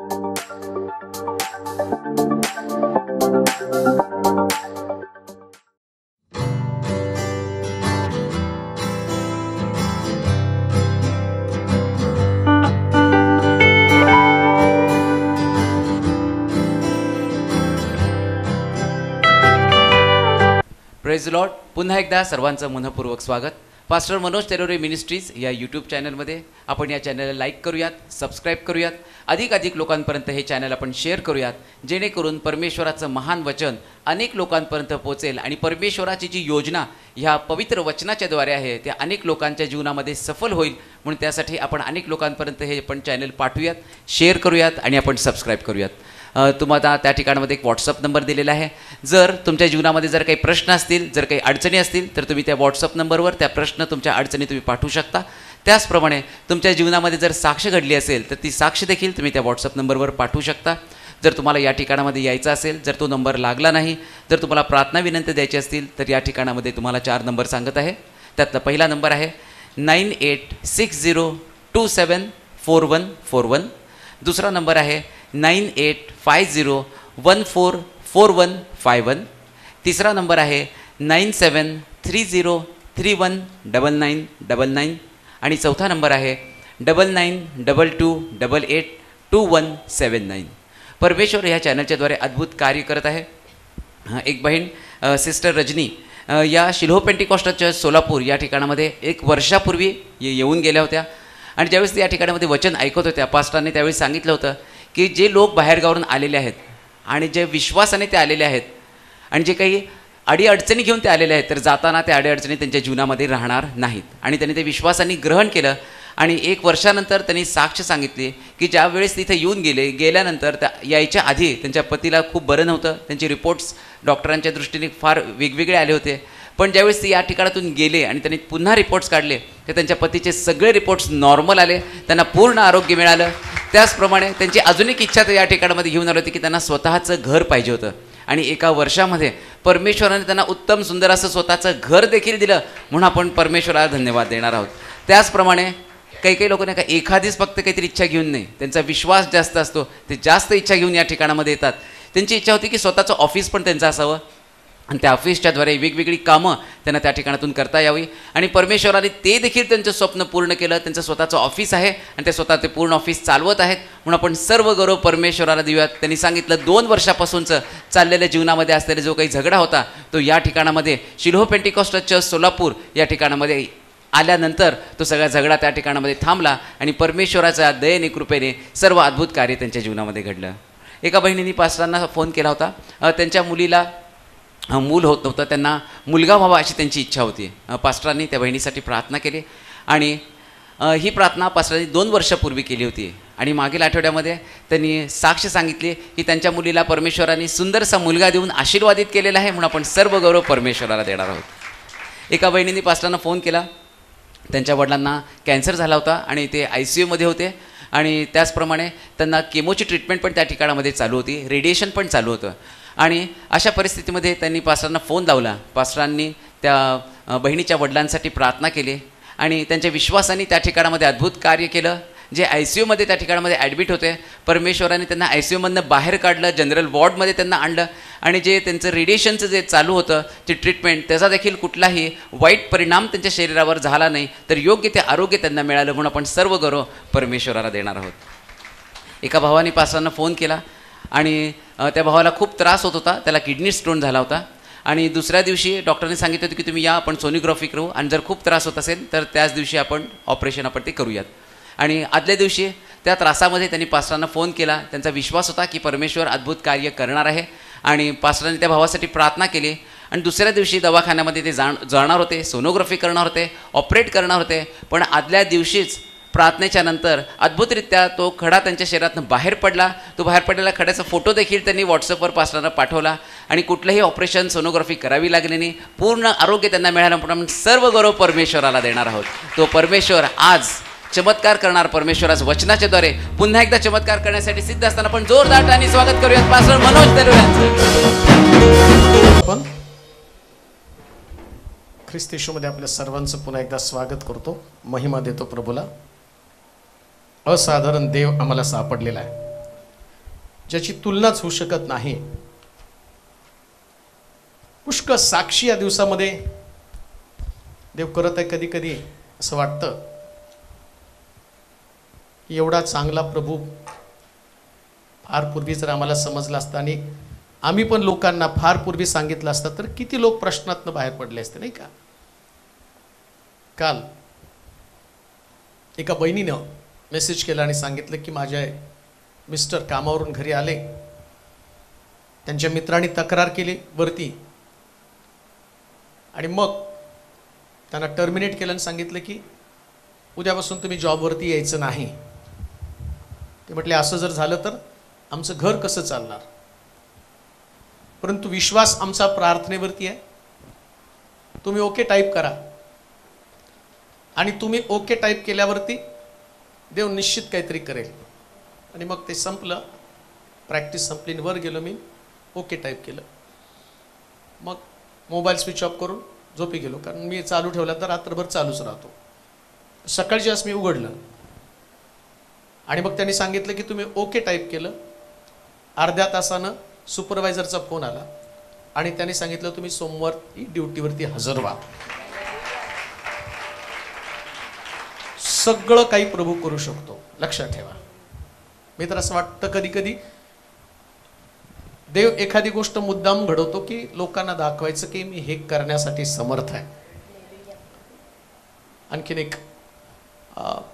Praise Lord. पुन्हा एकदा सर्वांचं मनपूर्वक स्वागत. पास्टर मनोज तेरोरे मिनिस्ट्रीज या यूट्यूब चॅनलमध्ये आपण या चॅनलला लाईक करूयात, सबस्क्राईब करूयात, अधिकाधिक लोकांपर्यंत हे चॅनल आपण शेअर करूयात, जेणेकरून परमेश्वराचं महान वचन अनेक लोकांपर्यंत पोहोचेल आणि परमेश्वराची जी योजना ह्या पवित्र वचनाच्या द्वारे आहे ते अनेक लोकांच्या जीवनामध्ये सफल होईल. म्हणून त्यासाठी आपण अनेक लोकांपर्यंत हे पण चॅनल पाठवूयात, शेअर करूयात आणि आपण सबस्क्राईब करूयात. तुम्हाला त्या ठिकाणामध्ये एक व्हॉट्सअप नंबर दिलेला आहे. जर तुमच्या जीवनामध्ये जर काही प्रश्न असतील, जर काही अडचणी असतील, तर तुम्ही त्या व्हॉट्सअप नंबरवर त्या प्रश्न, तुमच्या अडचणी तुम्ही पाठवू शकता. त्याचप्रमाणे तुमच्या जीवनामध्ये जर साक्ष घडली असेल तर ती साक्ष देखील तुम्ही त्या व्हॉट्सअप नंबरवर पाठवू शकता. जर तुम्हाला या ठिकाणामध्ये यायचं असेल, जर तो नंबर लागला नाही, जर तुम्हाला प्रार्थना विनंती द्यायची असतील, तर या ठिकाणामध्ये तुम्हाला 4 नंबर सांगत आहे. त्यातला पहिला नंबर आहे 9860274141. दुसरा नंबर आहे 9850144151. तिसरा नंबर आहे 9730319999 आणि चौथा नंबर आहे 9922882179. परमेश्वर ह्या चॅनलच्याद्वारे अद्भुत कार्य करत आहे. एक बहीण सिस्टर रजनी या शिल्हो पेंटिकॉस्टलच्या सोलापूर या ठिकाणामध्ये 1 वर्षापूर्वी येऊन गेल्या होत्या आणि ज्यावेळेस या ठिकाणामध्ये वचन ऐकत होत्या, पास्टरांनी त्यावेळी सांगितलं होतं की जे लोक बाहेरगावरून आलेले आहेत आणि जे विश्वासाने ते आलेले आहेत आणि जे काही अडीअडचणी घेऊन ते आलेले आहेत, तर जाताना त्या अडीअडचणी त्यांच्या जीवनामध्ये राहणार नाहीत. आणि त्यांनी ते विश्वासाने ग्रहण केलं आणि 1 वर्षानंतर त्यांनी साक्ष सांगितली की ज्या वेळेस तिथे येऊन गेल्यानंतर त्या यायच्या आधी त्यांच्या पतीला खूप बरं नव्हतं. त्यांचे रिपोर्ट्स डॉक्टरांच्या दृष्टीने फार वेगवेगळे आले होते. पण ज्यावेळेस ते या ठिकाणातून गेले आणि त्यांनी पुन्हा रिपोर्ट्स काढले तर त्यांच्या पतीचे सगळे रिपोर्ट्स नॉर्मल आले, त्यांना पूर्ण आरोग्य मिळालं. त्याचप्रमाणे त्यांची अजून एक इच्छा तर या ठिकाणामध्ये घेऊन आली होती की त्यांना स्वतःचं घर पाहिजे होतं आणि 1 वर्षामध्ये परमेश्वराने त्यांना उत्तम सुंदर असं स्वतःचं घर देखील दिलं. म्हणून आपण परमेश्वराला धन्यवाद देणार आहोत. त्याचप्रमाणे काही लोक नाही का एखादीच फक्त काहीतरी इच्छा घेऊन नाही, त्यांचा विश्वास जास्त असतो, ते जास्त इच्छा घेऊन या ठिकाणामध्ये येतात. त्यांची इच्छा होती की स्वतःचं ऑफिस पण त्यांचं असावं आणि त्या ऑफिसच्याद्वारे वेगवेगळी कामं त्यांना त्या ठिकाणातून करता यावी आणि परमेश्वराने ते देखील त्यांचं स्वप्न पूर्ण केलं. त्यांचं स्वतःचं ऑफिस आहे आणि ते स्वतः ते पूर्ण ऑफिस चालवत आहेत. म्हणून आपण सर्व गौरव परमेश्वराला देऊयात. त्यांनी सांगितलं 2 वर्षापासूनचं चाललेल्या जीवनामध्ये असलेला जो काही झगडा होता तो या ठिकाणामध्ये शिल्हो पेंटिकॉस्टलच्या सोलापूर या ठिकाणामध्ये आल्यानंतर तो सगळा झगडा त्या ठिकाणामध्ये थांबला आणि परमेश्वराच्या दयेने कृपेने सर्व अद्भुत कार्य त्यांच्या जीवनामध्ये घडलं. एका बहिणींनी पास्टरांना फोन केला होता. त्यांच्या मुलीला मूल होत नव्हतं, त्यांना मुलगा व्हावा अशी त्यांची इच्छा होती. पास्टरांनी त्या बहिणीसाठी प्रार्थना केली आणि ही प्रार्थना पास्टरांनी 2 वर्षापूर्वी केली होती आणि मागील आठवड्यामध्ये त्यांनी साक्ष सांगितली की त्यांच्या मुलीला परमेश्वराने सुंदरसा मुलगा देऊन आशीर्वादित केलेला आहे. म्हणून आपण सर्व गौरव परमेश्वराला देणार आहोत. एका बहिणींनी पास्टरांना फोन केला. त्यांच्या वडिलांना कॅन्सर झाला होता आणि ते ICUमध्ये होते आणि त्याचप्रमाणे त्यांना केमोची ट्रीटमेंट पण त्या ठिकाणामध्ये चालू होती, रेडिएशन पण चालू होतं. आणि अशा परिस्थितीमध्ये त्यांनी पास्टरांना फोन लावला. पास्टरांनी त्या बहिणीच्या वडिलांसाठी प्रार्थना केली आणि त्यांच्या विश्वासाने त्या ठिकाणामध्ये अद्भुत कार्य केलं. जे ICUमध्ये त्या ठिकाणामध्ये ॲडमिट होते, परमेश्वराने त्यांना ICUमधनं बाहेर काढलं, जनरल वॉर्डमध्ये त्यांना आणलं आणि जे त्यांचं रेडिएशनचं जे चालू होतं ते ट्रीटमेंट, त्याचा देखील कुठलाही वाईट परिणाम त्यांच्या शरीरावर झाला नाही, तर योग्य ते आरोग्य त्यांना मिळालं. म्हणून आपण सर्व गौरव परमेश्वराला देणार आहोत. एका भावाने पास्टरांना फोन केला आणि त्या भावाला खूप त्रास होत होता, त्याला किडनी स्टोन झाला होता आणि दुसऱ्या दिवशी डॉक्टरने सांगितलं होतं की तुम्ही या, आपण सोनोग्राफी करू आणि जर खूप त्रास होत असेल तर त्याच दिवशी आपण ऑपरेशन ते करूयात. आणि आदल्या दिवशी त्या त्रासामध्ये त्यांनी पास्टरांना फोन केला. त्यांचा विश्वास होता की परमेश्वर अद्भुत कार्य करणार आहे आणि पास्टरांनी त्या भावासाठी प्रार्थना केली. आणि दुसऱ्या दिवशी दवाखान्यामध्ये ते जाणार होते, सोनोग्राफी करणार होते, ऑपरेट करणार होते. पण आदल्या दिवशीच प्रार्थनेच्या नंतर अद्भुतरित्या तो खडा त्यांच्या शरीरातून बाहेर पडला. तो बाहेर पडलेला खड्याचा फोटो देखील त्यांनी व्हॉट्सअपवर पास्टरांना पाठवला आणि कुठलंही ऑपरेशन, सोनोग्राफी करावी लागली नाही. पूर्ण आरोग्य त्यांना मिळालं. पण आपण सर्व गौरव परमेश्वराला देणार आहोत. तो परमेश्वर आज चमत्कार करणार. परमेश्वराच्या वचनाच्याद्वारे पुन्हा एकदा चमत्कार करण्यासाठी सिद्ध असताना आपण जोरदार टाळ्यांनी स्वागत करूयात पास्टर मनोज तेरोरे यांचं. आपण ख्रिस्त येशूमध्ये आपल्या सर्वांचं पुन्हा एकदा स्वागत करतो, महिमा देतो प्रभूला. असाधारण देव आम्हाला सापडलेला आहे. ज्याची तुलनाच होऊ शकत नाही. पुष्कळ साक्षी या दिवसामध्ये देव करत आहे. कधी कधी असं वाटतं की एवढा चांगला प्रभू फार पूर्वी जर आम्हाला समजला असता आणि आम्ही पण लोकांना फार पूर्वी सांगितलं असतं तर किती लोक प्रश्नातनं बाहेर पडले असते, नाही का. काल एका बहिणीनं मेसेज केला आणि सांगितलं की माझे मिस्टर कामावरून घरी आले, त्यांच्या मित्रांनी तक्रार केली वरती आणि मग त्यांना टर्मिनेट केलं आणि सांगितलं की उद्यापासून तुम्ही जॉबवरती यायचं नाही. ते म्हटले असं जर झालं तर आमचं घर कसं चालणार. परंतु विश्वास आमचा प्रार्थनेवरती आहे. तुम्ही ओके टाईप करा आणि तुम्ही ओके टाईप केल्यावरती देव निश्चित काहीतरी करेल. आणि मग ते संपलं, प्रॅक्टिस संपली, वर गेलो मी, ओके टाईप केलं. मग मोबाईल स्विच ऑफ करून झोपी गेलो, कारण मी चालू ठेवला तर रात्रभर चालूच राहतो. सकाळची आज मी उघडलं आणि मग त्यांनी सांगितलं की तुम्ही ओके टाईप केलं. अर्ध्या तासानं सुपरवायझरचा फोन आला आणि त्यांनी सांगितलं तुम्ही सोमवारी ड्युटीवरती हजर व्हा. सगळं काही प्रभू करू शकतो, लक्षात ठेवा. मी तर असं वाटतं कधी कधी देव एखादी गोष्ट मुद्दाम घडवतो की लोकांना दाखवायचं की मी हे करण्यासाठी समर्थ आहे. आणखीन एक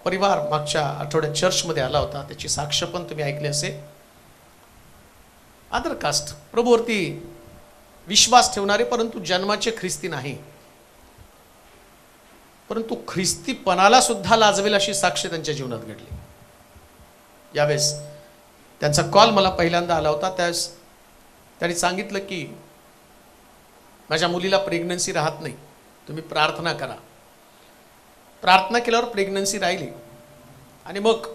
परिवार मागच्या आठवड्यात चर्चमध्ये आला होता, त्याची साक्ष पण तुम्ही ऐकली असेल. अदर कास्ट, प्रभूवरती विश्वास ठेवणारे परंतु जन्माचे ख्रिस्ती नाही, परंतु ख्रिस्तीपणाला सुद्धा लाजवेल अशी साक्ष त्यांच्या जीवनात घडली. यावेळेस त्यांचा कॉल मला पहिल्यांदा आला होता. त्यावेळेस त्यांनी सांगितलं की माझ्या मुलीला प्रेग्नन्सी राहत नाही, तुम्ही प्रार्थना करा. प्रार्थना केल्यावर प्रेग्नन्सी राहिली आणि मग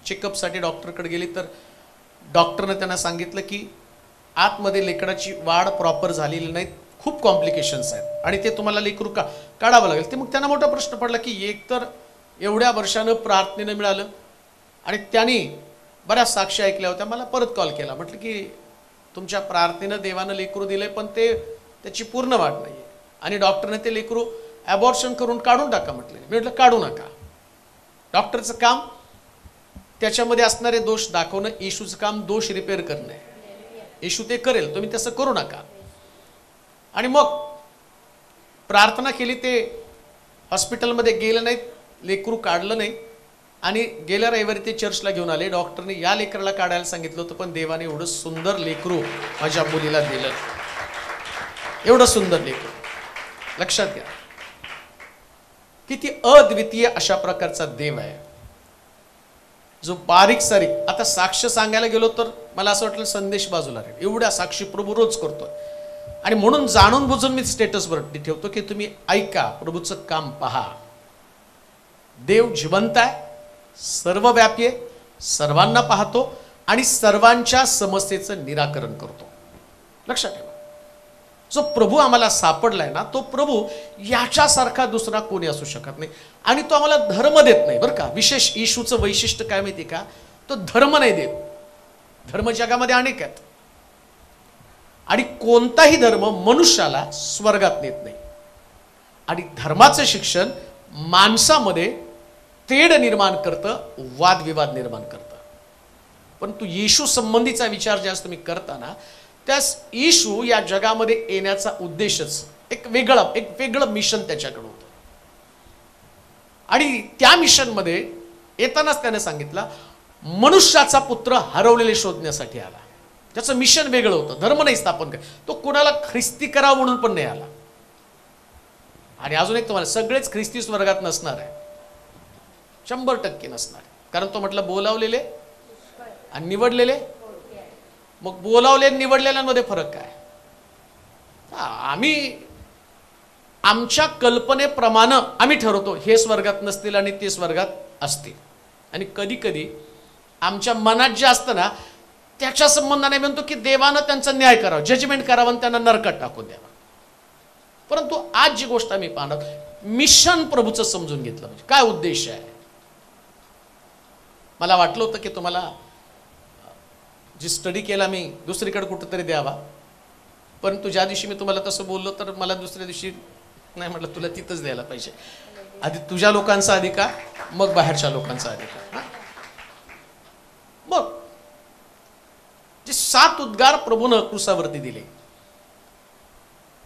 चेकअपसाठी डॉक्टरकडे गेली तर डॉक्टरने त्यांना सांगितलं की आतमध्ये लेकराची वाढ प्रॉपर झालेली नाही, खूप कॉम्प्लिकेशन्स आहेत आणि ते तुम्हाला लेकरू काढावं लागेल. ते मग त्यांना मोठा प्रश्न पडला की एक तर एवढ्या वर्षानं प्रार्थनेनं मिळालं आणि त्यांनी बऱ्याच साक्षी ऐकल्या होत्या. मला परत कॉल केला, म्हटलं की तुमच्या प्रार्थनेनं देवानं लेकरू दिलंय पण त्याची पूर्ण वाढ नाही आहे आणि डॉक्टरने ते लेकरू ॲबॉर्शन करून काढून टाका म्हटले. मी म्हटलं काढू नका, डॉक्टरचं काम त्याच्यामध्ये असणारे दोष दाखवणं, येशूचं काम दोष रिपेअर करणं आहे. येशू ते करेल, तुम्ही तसं करू नका. आणि मग प्रार्थना केली, ते हॉस्पिटलमध्ये गेलं नाही, लेकरू काढलं नाही आणि गेल्या रविवारी ते चर्चला घेऊन आले. डॉक्टरने या लेकराला काढायला सांगितलं होतं पण देवाने एवढं सुंदर लेकरू माझ्या मुलीला दिलं, एवढं सुंदर लेकरू. लक्षात घ्या किती अद्वितीय अशा प्रकारचा देव आहे जो बारीक सारीक. आता साक्ष सांगायला गेलो तर मला असं वाटलं संदेश बाजूला राहील, एवढ्या साक्षी प्रभू रोज करतोय. आणि म्हणून जाणून बुजून मी स्टेटसवरती ठेवतो की तुम्ही ऐका, प्रभूचं काम पहा. देव जिवंत आहे, सर्वव्यापी आहे, सर्वांना पाहतो आणि सर्वांच्या समस्येचं निराकरण करतो. लक्षात ठेवा, जो प्रभू आम्हाला सापडलाय ना, तो प्रभू याच्यासारखा दुसरा कोणी असू शकत नाही. आणि तो आम्हाला धर्म देत नाही बरं का. विशेष येशूचं वैशिष्ट्य काय माहिती का, तो धर्म नाही देत. धर्म जगामध्ये अनेक आहेत आणि कोणताही धर्म मनुष्याला स्वर्गात नेत नाही. आणि धर्माचं शिक्षण माणसामध्ये तेढ निर्माण करतं, वादविवाद निर्माण करतं. परंतु येशू संबंधीचा विचार ज्यास तुम्ही करताना, त्यास येशू या जगामध्ये येण्याचा उद्देशच एक वेगळं मिशन त्याच्याकडे होतं. आणि त्या मिशनमध्ये येतानाच त्याने सांगितलं मनुष्याचा पुत्र हरवलेले शोधण्यासाठी आला. त्याचं मिशन वेगळं होतं, धर्म नाही स्थापन कर. तो कुणाला ख्रिस्ती करावं म्हणून पण नाही आला. आणि अजून एक तुम्हाला, सगळेच ख्रिस्ती स्वर्गात नसणार आहे, 100% नसणार. कारण तो म्हटलं बोलावलेले आणि निवडलेले. मग बोलावले निवडलेल्यांमध्ये फरक काय. आम्ही आमच्या कल्पनेप्रमाणे आम्ही ठरवतो हे स्वर्गात नसतील आणि ते स्वर्गात असतील. आणि कधी कधी आमच्या मनात जे असतं ना त्याच्या संबंधाने म्हणतो की देवानं त्यांचा न्याय करावा, जजमेंट करावं आणि त्यांना नरकात टाकून द्यावा. परंतु आज जी गोष्ट आम्ही पाहणार, मिशन प्रभूचं समजून घेतलं म्हणजे काय उद्देश आहे. मला वाटलं होतं की तुम्हाला जी स्टडी केला मी दुसरीकडे कुठंतरी द्यावा, परंतु ज्या दिवशी मी तुम्हाला तसं बोललो तर मला दुसऱ्या दिवशी नाही म्हटलं तुला तिथंच द्यायला पाहिजे. आधी तुझ्या लोकांचा अधिकार, मग बाहेरच्या लोकांचा अधिकार. मग जे 7 उद्गार प्रभूनं क्रूसावरती दिले,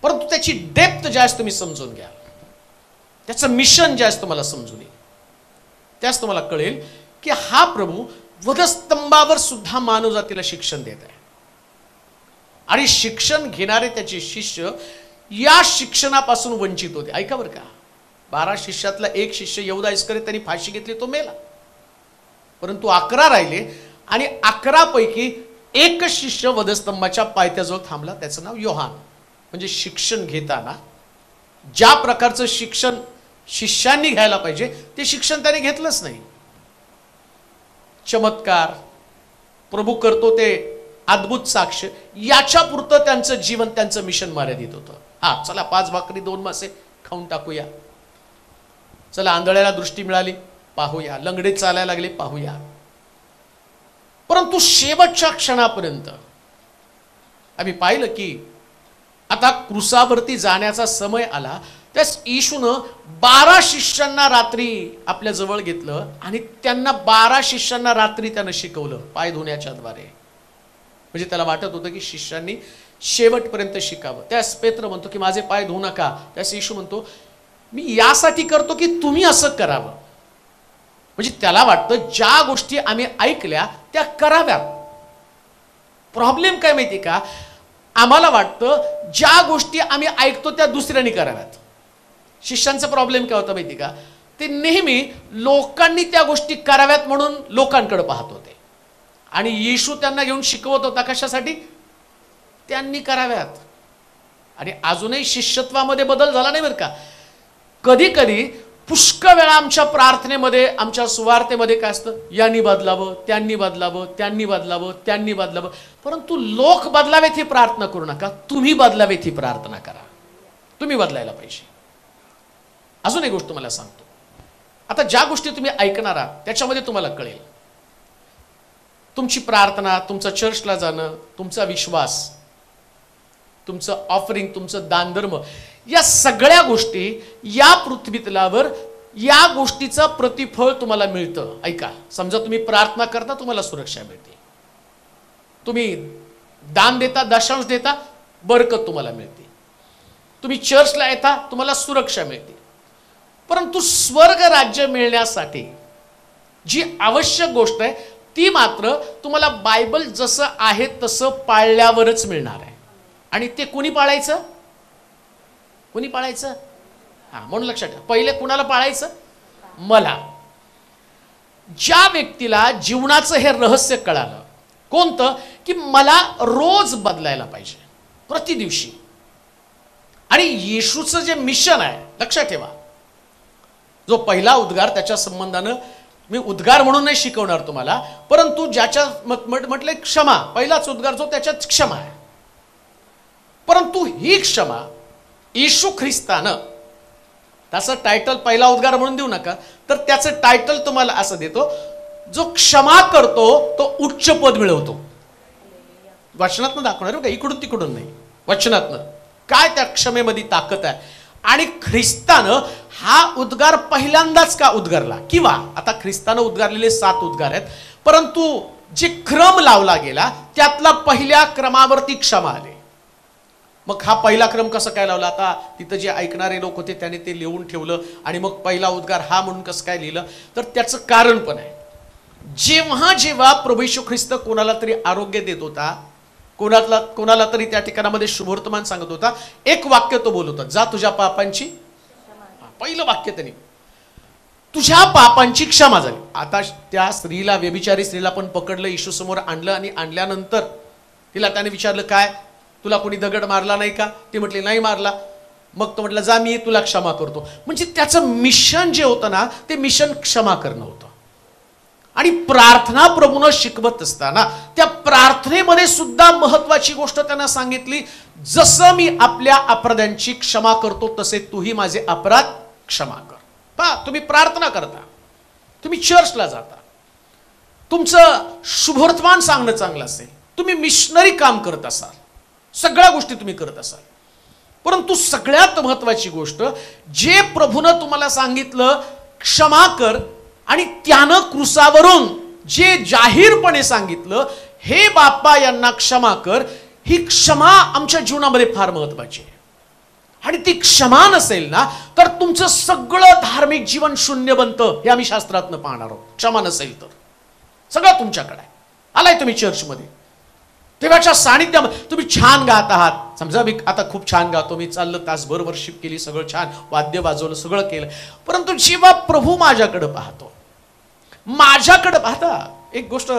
परंतु त्याची डेप्थ ज्यास तुम्ही समजून घ्याल, त्याचं मिशन ज्यास तुम्हाला समजून येईल, त्यास तुम्हाला कळेल की हा प्रभू वधस्तंभावर सुद्धा मानवजातीला शिक्षण देत आहे. आणि शिक्षण घेणारे त्याचे शिष्य या शिक्षणापासून वंचित होते. ऐका बरं का, 12 शिष्यातला एक शिष्य यहूदा इस्करियोत त्यांनी फाशी घेतली, तो मेला. परंतु 11 राहिले आणि 11 पैकी एक शिष्य वधस्तंभाच्या पायथ्याजवळ थांबला, त्याचं नाव योहान. म्हणजे शिक्षण घेताना ज्या प्रकारचं शिक्षण शिष्यांनी घ्यायला पाहिजे ते शिक्षण त्याने घेतलंच नाही. चमत्कार प्रभू करतो ते अद्भुत साक्ष, याच्या पुरतं त्यांचं जीवन, त्यांचं मिशन मर्यादित होतं. हा चला 5 भाकरी 2 मासे खाऊन टाकूया, चला आंधळ्याला दृष्टी मिळाली पाहूया, लंगडे चालायला लागले पाहूया. परंतु शेवटच्या क्षणापर्यंत आम्ही पाहिलं की आता क्रूसावरती जाण्याचा समय आला, त्यास येशूनं 12 शिष्यांना रात्री आपल्या जवळ घेतलं आणि त्यांना 12 शिष्यांना रात्री त्यानं शिकवलं पाय धुण्याच्या द्वारे. म्हणजे त्याला वाटत होतं की शिष्यांनी शेवटपर्यंत शिकावं. त्यास पेत्र म्हणतो की माझे पाय धुवू नका. त्यास येशू म्हणतो मी यासाठी करतो की तुम्ही असं करावं. म्हणजे त्याला वाटतं ज्या गोष्टी आम्ही ऐकल्या त्या कराव्यात. प्रॉब्लेम काय माहिती का, आम्हाला वाटतं ज्या गोष्टी आम्ही ऐकतो त्या दुसऱ्यांनी कराव्यात. शिष्यांचा प्रॉब्लेम काय होता माहिती का, ते नेहमी लोकांनी त्या गोष्टी कराव्यात म्हणून लोकांकडे पाहत होते. आणि येशू त्यांना घेऊन शिकवत होता कशासाठी, त्यांनी कराव्यात. आणि अजूनही शिष्यत्वामध्ये बदल झाला नाही बरं का. कधी कधी पुष्कळ वेळा आमच्या प्रार्थनेमध्ये, आमच्या सुवार्तेमध्ये काय असतं, यांनी बदलावं, त्यांनी बदलावं, त्यांनी बदलावं, त्यांनी बदलावं. परंतु लोक बदलावेत ही प्रार्थना करू नका, तुम्ही बदलावेत ही प्रार्थना करा. तुम्ही बदलायला पाहिजे. अजून एक गोष्ट तुम्हाला सांगतो, आता ज्या गोष्टी तुम्ही ऐकणार आहात त्याच्यामध्ये तुम्हाला कळेल तुमची प्रार्थना, तुमचं चर्चला जाणं, तुमचा विश्वास, तुमचं ऑफरिंग, तुमचं दानधर्म, या सगळ्या गोष्टी या पृथ्वीतलावर या गोष्टीचं प्रतिफळ तुम्हाला मिळतं. ऐका, समजा तुम्ही प्रार्थना करता तुम्हाला सुरक्षा मिळते, तुम्ही दान देता, दशांश देता, बरकत तुम्हाला मिळते, तुम्ही चर्चला येता तुम्हाला सुरक्षा मिळते. परंतु स्वर्ग राज्य मिळण्यासाठी जी आवश्यक गोष्ट आहे ती मात्र तुम्हाला बायबल जसं आहे तसं पाळल्यावरच मिळणार आहे. आणि ते कोणी पाळायचं, कोणी पाळायचं, म्हणून लक्षात ठेवा, पहिले कुणाला पाळायचं, मला. ज्या व्यक्तीला जीवनाचं हे रहस्य कळालं, कोणतं, की मला रोज बदलायला पाहिजे, प्रति दिवशी. आणि येशूचं जे मिशन आहे, लक्षात ठेवा, जो पहिला उद्गार त्याच्या संबंधानं मी उद्गार म्हणून नाही शिकवणार तुम्हाला, परंतु ज्याच्या म्हटलं क्षमा, पहिलाच उद्गार जो त्याच्यात क्षमा आहे. परंतु ही क्षमा येशू ख्रिस्तानं, त्याचं टायटल पहिला उद्गार म्हणून देऊ नका, तर त्याचं टायटल तुम्हाला असं देतो, जो क्षमा करतो तो उच्च पद मिळवतो. वचनातनं दाखवणार का, इकडून तिकडून नाही, वचनातनं काय त्या क्षमेमध्ये ताकद आहे. आणि ख्रिस्तानं हा उद्गार पहिल्यांदाच का उद्गारला, किंवा आता ख्रिस्तानं उद्गारलेले 7 उद्गार आहेत, परंतु जे क्रम लावला गेला त्यातला पहिल्या क्रमावरती क्षमा आले. मग हा पहिला क्रम कसा काय लावला, आता तिथं जे ऐकणारे लोक होते त्याने ते लिहून ठेवलं आणि मग पहिला उद्गार हा म्हणून कसं काय लिहिलं, तर त्याचं कारण पण आहे. जेव्हा जेव्हा प्रभू येशू ख्रिस्त कोणाला तरी आरोग्य देत होता, कोणाला तरी त्या ठिकाणामध्ये शुभवर्तमान सांगत होता, एक वाक्य तो बोलत होता, जा तुझ्या पापांची, पहिलं वाक्य त्यांनी, तुझ्या पापांची क्षमा झाली. आता त्या स्त्रीला, व्यभिचारी स्त्रीला पण पकडलं, येशू समोर आणलं आणि आणल्यानंतर तिला त्याने विचारलं, काय तुला कोणी दगड मारला नाही का? ती म्हटली नाही मारला. मग तो म्हटलं जा मी तुला क्षमा करतो. म्हणजे त्याचं मिशन जे होतं ना, ते मिशन क्षमा करणं होतं. आणि प्रार्थना प्रभूनं शिकवत असताना त्या प्रार्थनेमध्ये सुद्धा महत्वाची गोष्ट त्यांना सांगितली, जसं मी आपल्या अपराधांची क्षमा करतो तसे तूही माझे अपराध क्षमा कर. पहा, तुम्ही प्रार्थना करता, तुम्ही चर्चला जाता, तुमचं शुभवर्तमान सांगणं चांगलं असेल, तुम्ही मिशनरी काम करत असाल, सगळ्या गोष्टी तुम्ही करत असाल, परंतु सगळ्यात महत्वाची गोष्ट जे प्रभूनं तुम्हाला सांगितलं क्षमा कर, आणि त्यानं क्रुसावरून जे जाहीरपणे सांगितलं हे बाप्पा यांना क्षमा कर, ही क्षमा आमच्या जीवनामध्ये फार महत्वाची आहे. आणि ती क्षमा नसेल ना तर तुमचं सगळं धार्मिक जीवन शून्य बनतं, हे आम्ही शास्त्रातनं पाहणार आहोत. क्षमा नसेल तर सगळं तुमच्याकडे आहे. आलाय तुम्ही चर्चमध्ये, देवाच्या सानिध्यामध्ये तुम्ही छान गात आहात. समजा मी आता खूप छान गातो, मी चाललं तासभर वर्शिप केली, सगळं छान वाद्य वाजवलं, सगळं केलं, परंतु जेव्हा प्रभू माझ्याकडे पाहतो, माझ्याकडे पाहता, एक गोष्ट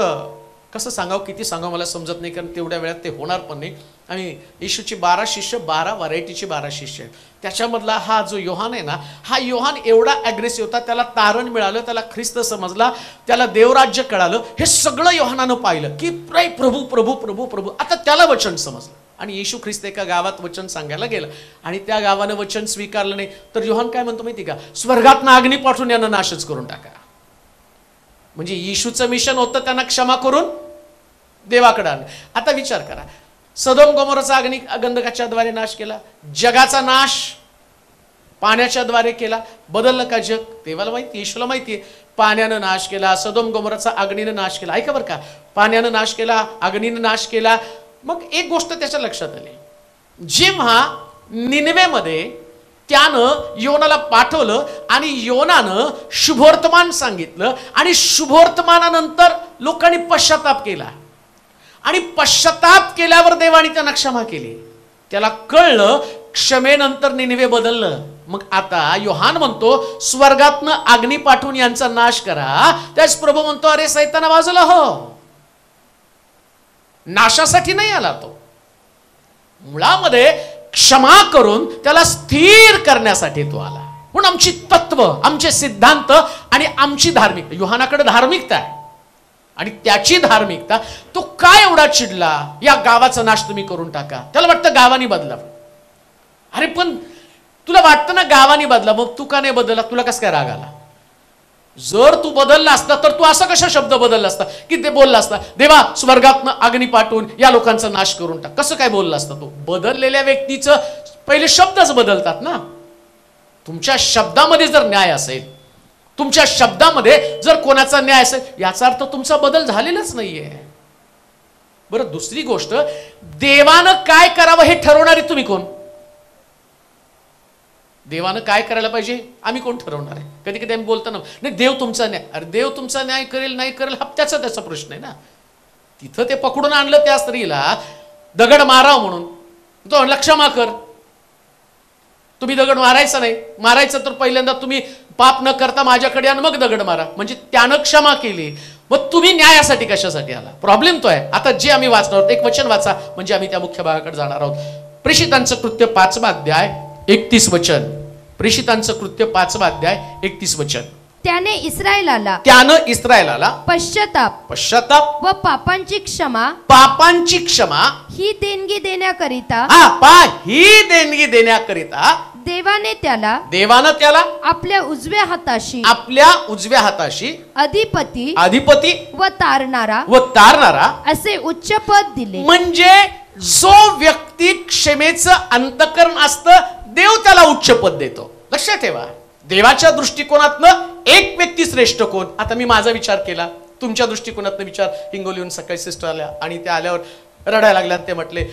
कसं सांगावं, किती सांगावं मला समजत नाही, कारण तेवढ्या वेळात ते होणार पण नाही. आम्ही येशूची 12 शिष्य, 12 व्हरायटीची 12 शिष्य आहेत. त्याच्यामधला हा जो योहान आहे ना, हा योहान एवढा ॲग्रेसिव्ह होता, त्याला तारण मिळालं, त्याला ख्रिस्त समजला, त्याला देवराज्य कळालं, हे सगळं योहानानं पाहिलं की प्रभू प्रभू प्रभू प्रभू. आता त्याला वचन समजलं, आणि येशू ख्रिस्त एका गावात वचन सांगायला गेला, आणि त्या गावानं वचन स्वीकारलं नाही, तर योहान काय म्हणतो माहिती का, स्वर्गातनं अग्नी पाठवून यांना नाशच करून टाका. म्हणजे येशूचं मिशन होतं त्यांना क्षमा करून देवाकडे आणलं. आता विचार करा, सदोम गोमोराचा अग्नी गंधकाच्या द्वारे नाश केला, जगाचा नाश पाण्याच्या द्वारे केला, बदललं का जग? देवाला माहिती, येशूला माहितीये. पाण्यानं नाश केला, सदोम गोमोराचा अग्नीनं नाश केला. ऐका बरं का, पाण्यानं नाश केला, अग्नीनं नाश केला. मग एक गोष्ट त्याच्या लक्षात आली, जेव्हा निनवेमध्ये त्यानं योनाला पाठवलं आणि योनानं शुभवर्तमान सांगितलं, आणि शुभवर्तमानानंतर लोकांनी पश्चाताप केला, आणि पश्चाताप केल्यावर देवाने त्यांना क्षमा केली. त्याला कळलं क्षमेनंतर निनवे बदललं. मग आता योहान म्हणतो स्वर्गातनं अग्नी पाठवून यांचा नाश करा. त्याच प्रभू म्हणतो अरे सैताना बाजूला हो, नाशासाठी नाही आला तो, मुळामध्ये क्षमा करून त्याला स्थिर करण्यासाठी तो आला. म्हणून आमची तत्व, आमचे सिद्धांत आणि आमची धार्मिकता, योहानाकडे धार्मिकता आहे, आणि त्याची धार्मिकता, तो काय एवढा चिडला, या गावाचा नाश तुम्ही करून टाका. त्याला वाटतं गावानी बदला. अरे पण तुला वाटतं ना गावानी बदला, मग तू का नाही बदलला? तुला कसं काय राग आला? जर तू बदलला असता तर तू असा कशा शब्द बदलला असता की ते बोलला असता देवा स्वर्गातनं अग्नी पाठवून या लोकांचा नाश करून टाक? कसं काय बोलला असता तो? बदललेल्या व्यक्तीचं पहिले शब्दच बदलतात ना. तुमच्या शब्दामध्ये जर न्याय असेल, तुमच्या शब्दामध्ये जर कोणाचा न्याय असेल, याचा अर्थ तुमचा बदल झालेलाच नाहीये. बरं, दुसरी गोष्ट, देवानं काय करावं हे ठरवणारे तुम्ही कोण? देवानं काय करायला पाहिजे आम्ही कोण ठरवणार आहे? कधी कधी आम्ही बोलतो ना, नाही देव तुमचा न्याय. अरे देव तुमचा न्याय करेल नाही करेल हा त्याचा प्रश्न आहे ना. तिथं ते पकडून आणलं त्या स्त्रीला दगड माराव म्हणून, तो म्हणला क्षमा कर. तुम्ही दगड मारायचा नाही, मारायचं तर पहिल्यांदा तुम्ही पाप न करता माझ्याकडे आणि मग दगड मारा. म्हणजे त्यानं क्षमा केली, मग तुम्ही न्यायासाठी कशासाठी आला? प्रॉब्लेम तो आहे. आता जे आम्ही वाचणार आहोत, एक वचन वाचा म्हणजे आम्ही त्या मुख्य भागाकडे जाणार आहोत. प्रेषितांचं कृत्य 5वा अध्याय 31 वचन. प्रेषितांचं कृत्य 5वा अध्याय 31 वचन. त्याने इस्रायलाला पश्चाताप व पापांची क्षमा ही देणगी देण्याकरिता देवाने त्याला आपल्या उजव्या हाताशी अधिपती व तारणारा असे उच्च पद दिले. म्हणजे जो व्यक्ती क्षमेचं अंतकरण असतं, देव त्याला उच्च पद देतो. लक्षात ठेवा, देवाच्या दृष्टिकोनातनं एक व्यक्ती श्रेष्ठ कोण? आता मी माझा विचार केला, तुमच्या दृष्टिकोनातनं विचार. हिंगोलीहून सकाळी सिस्टर आल्या आणि त्या आल्यावर रडायला लागल्या. ते म्हटले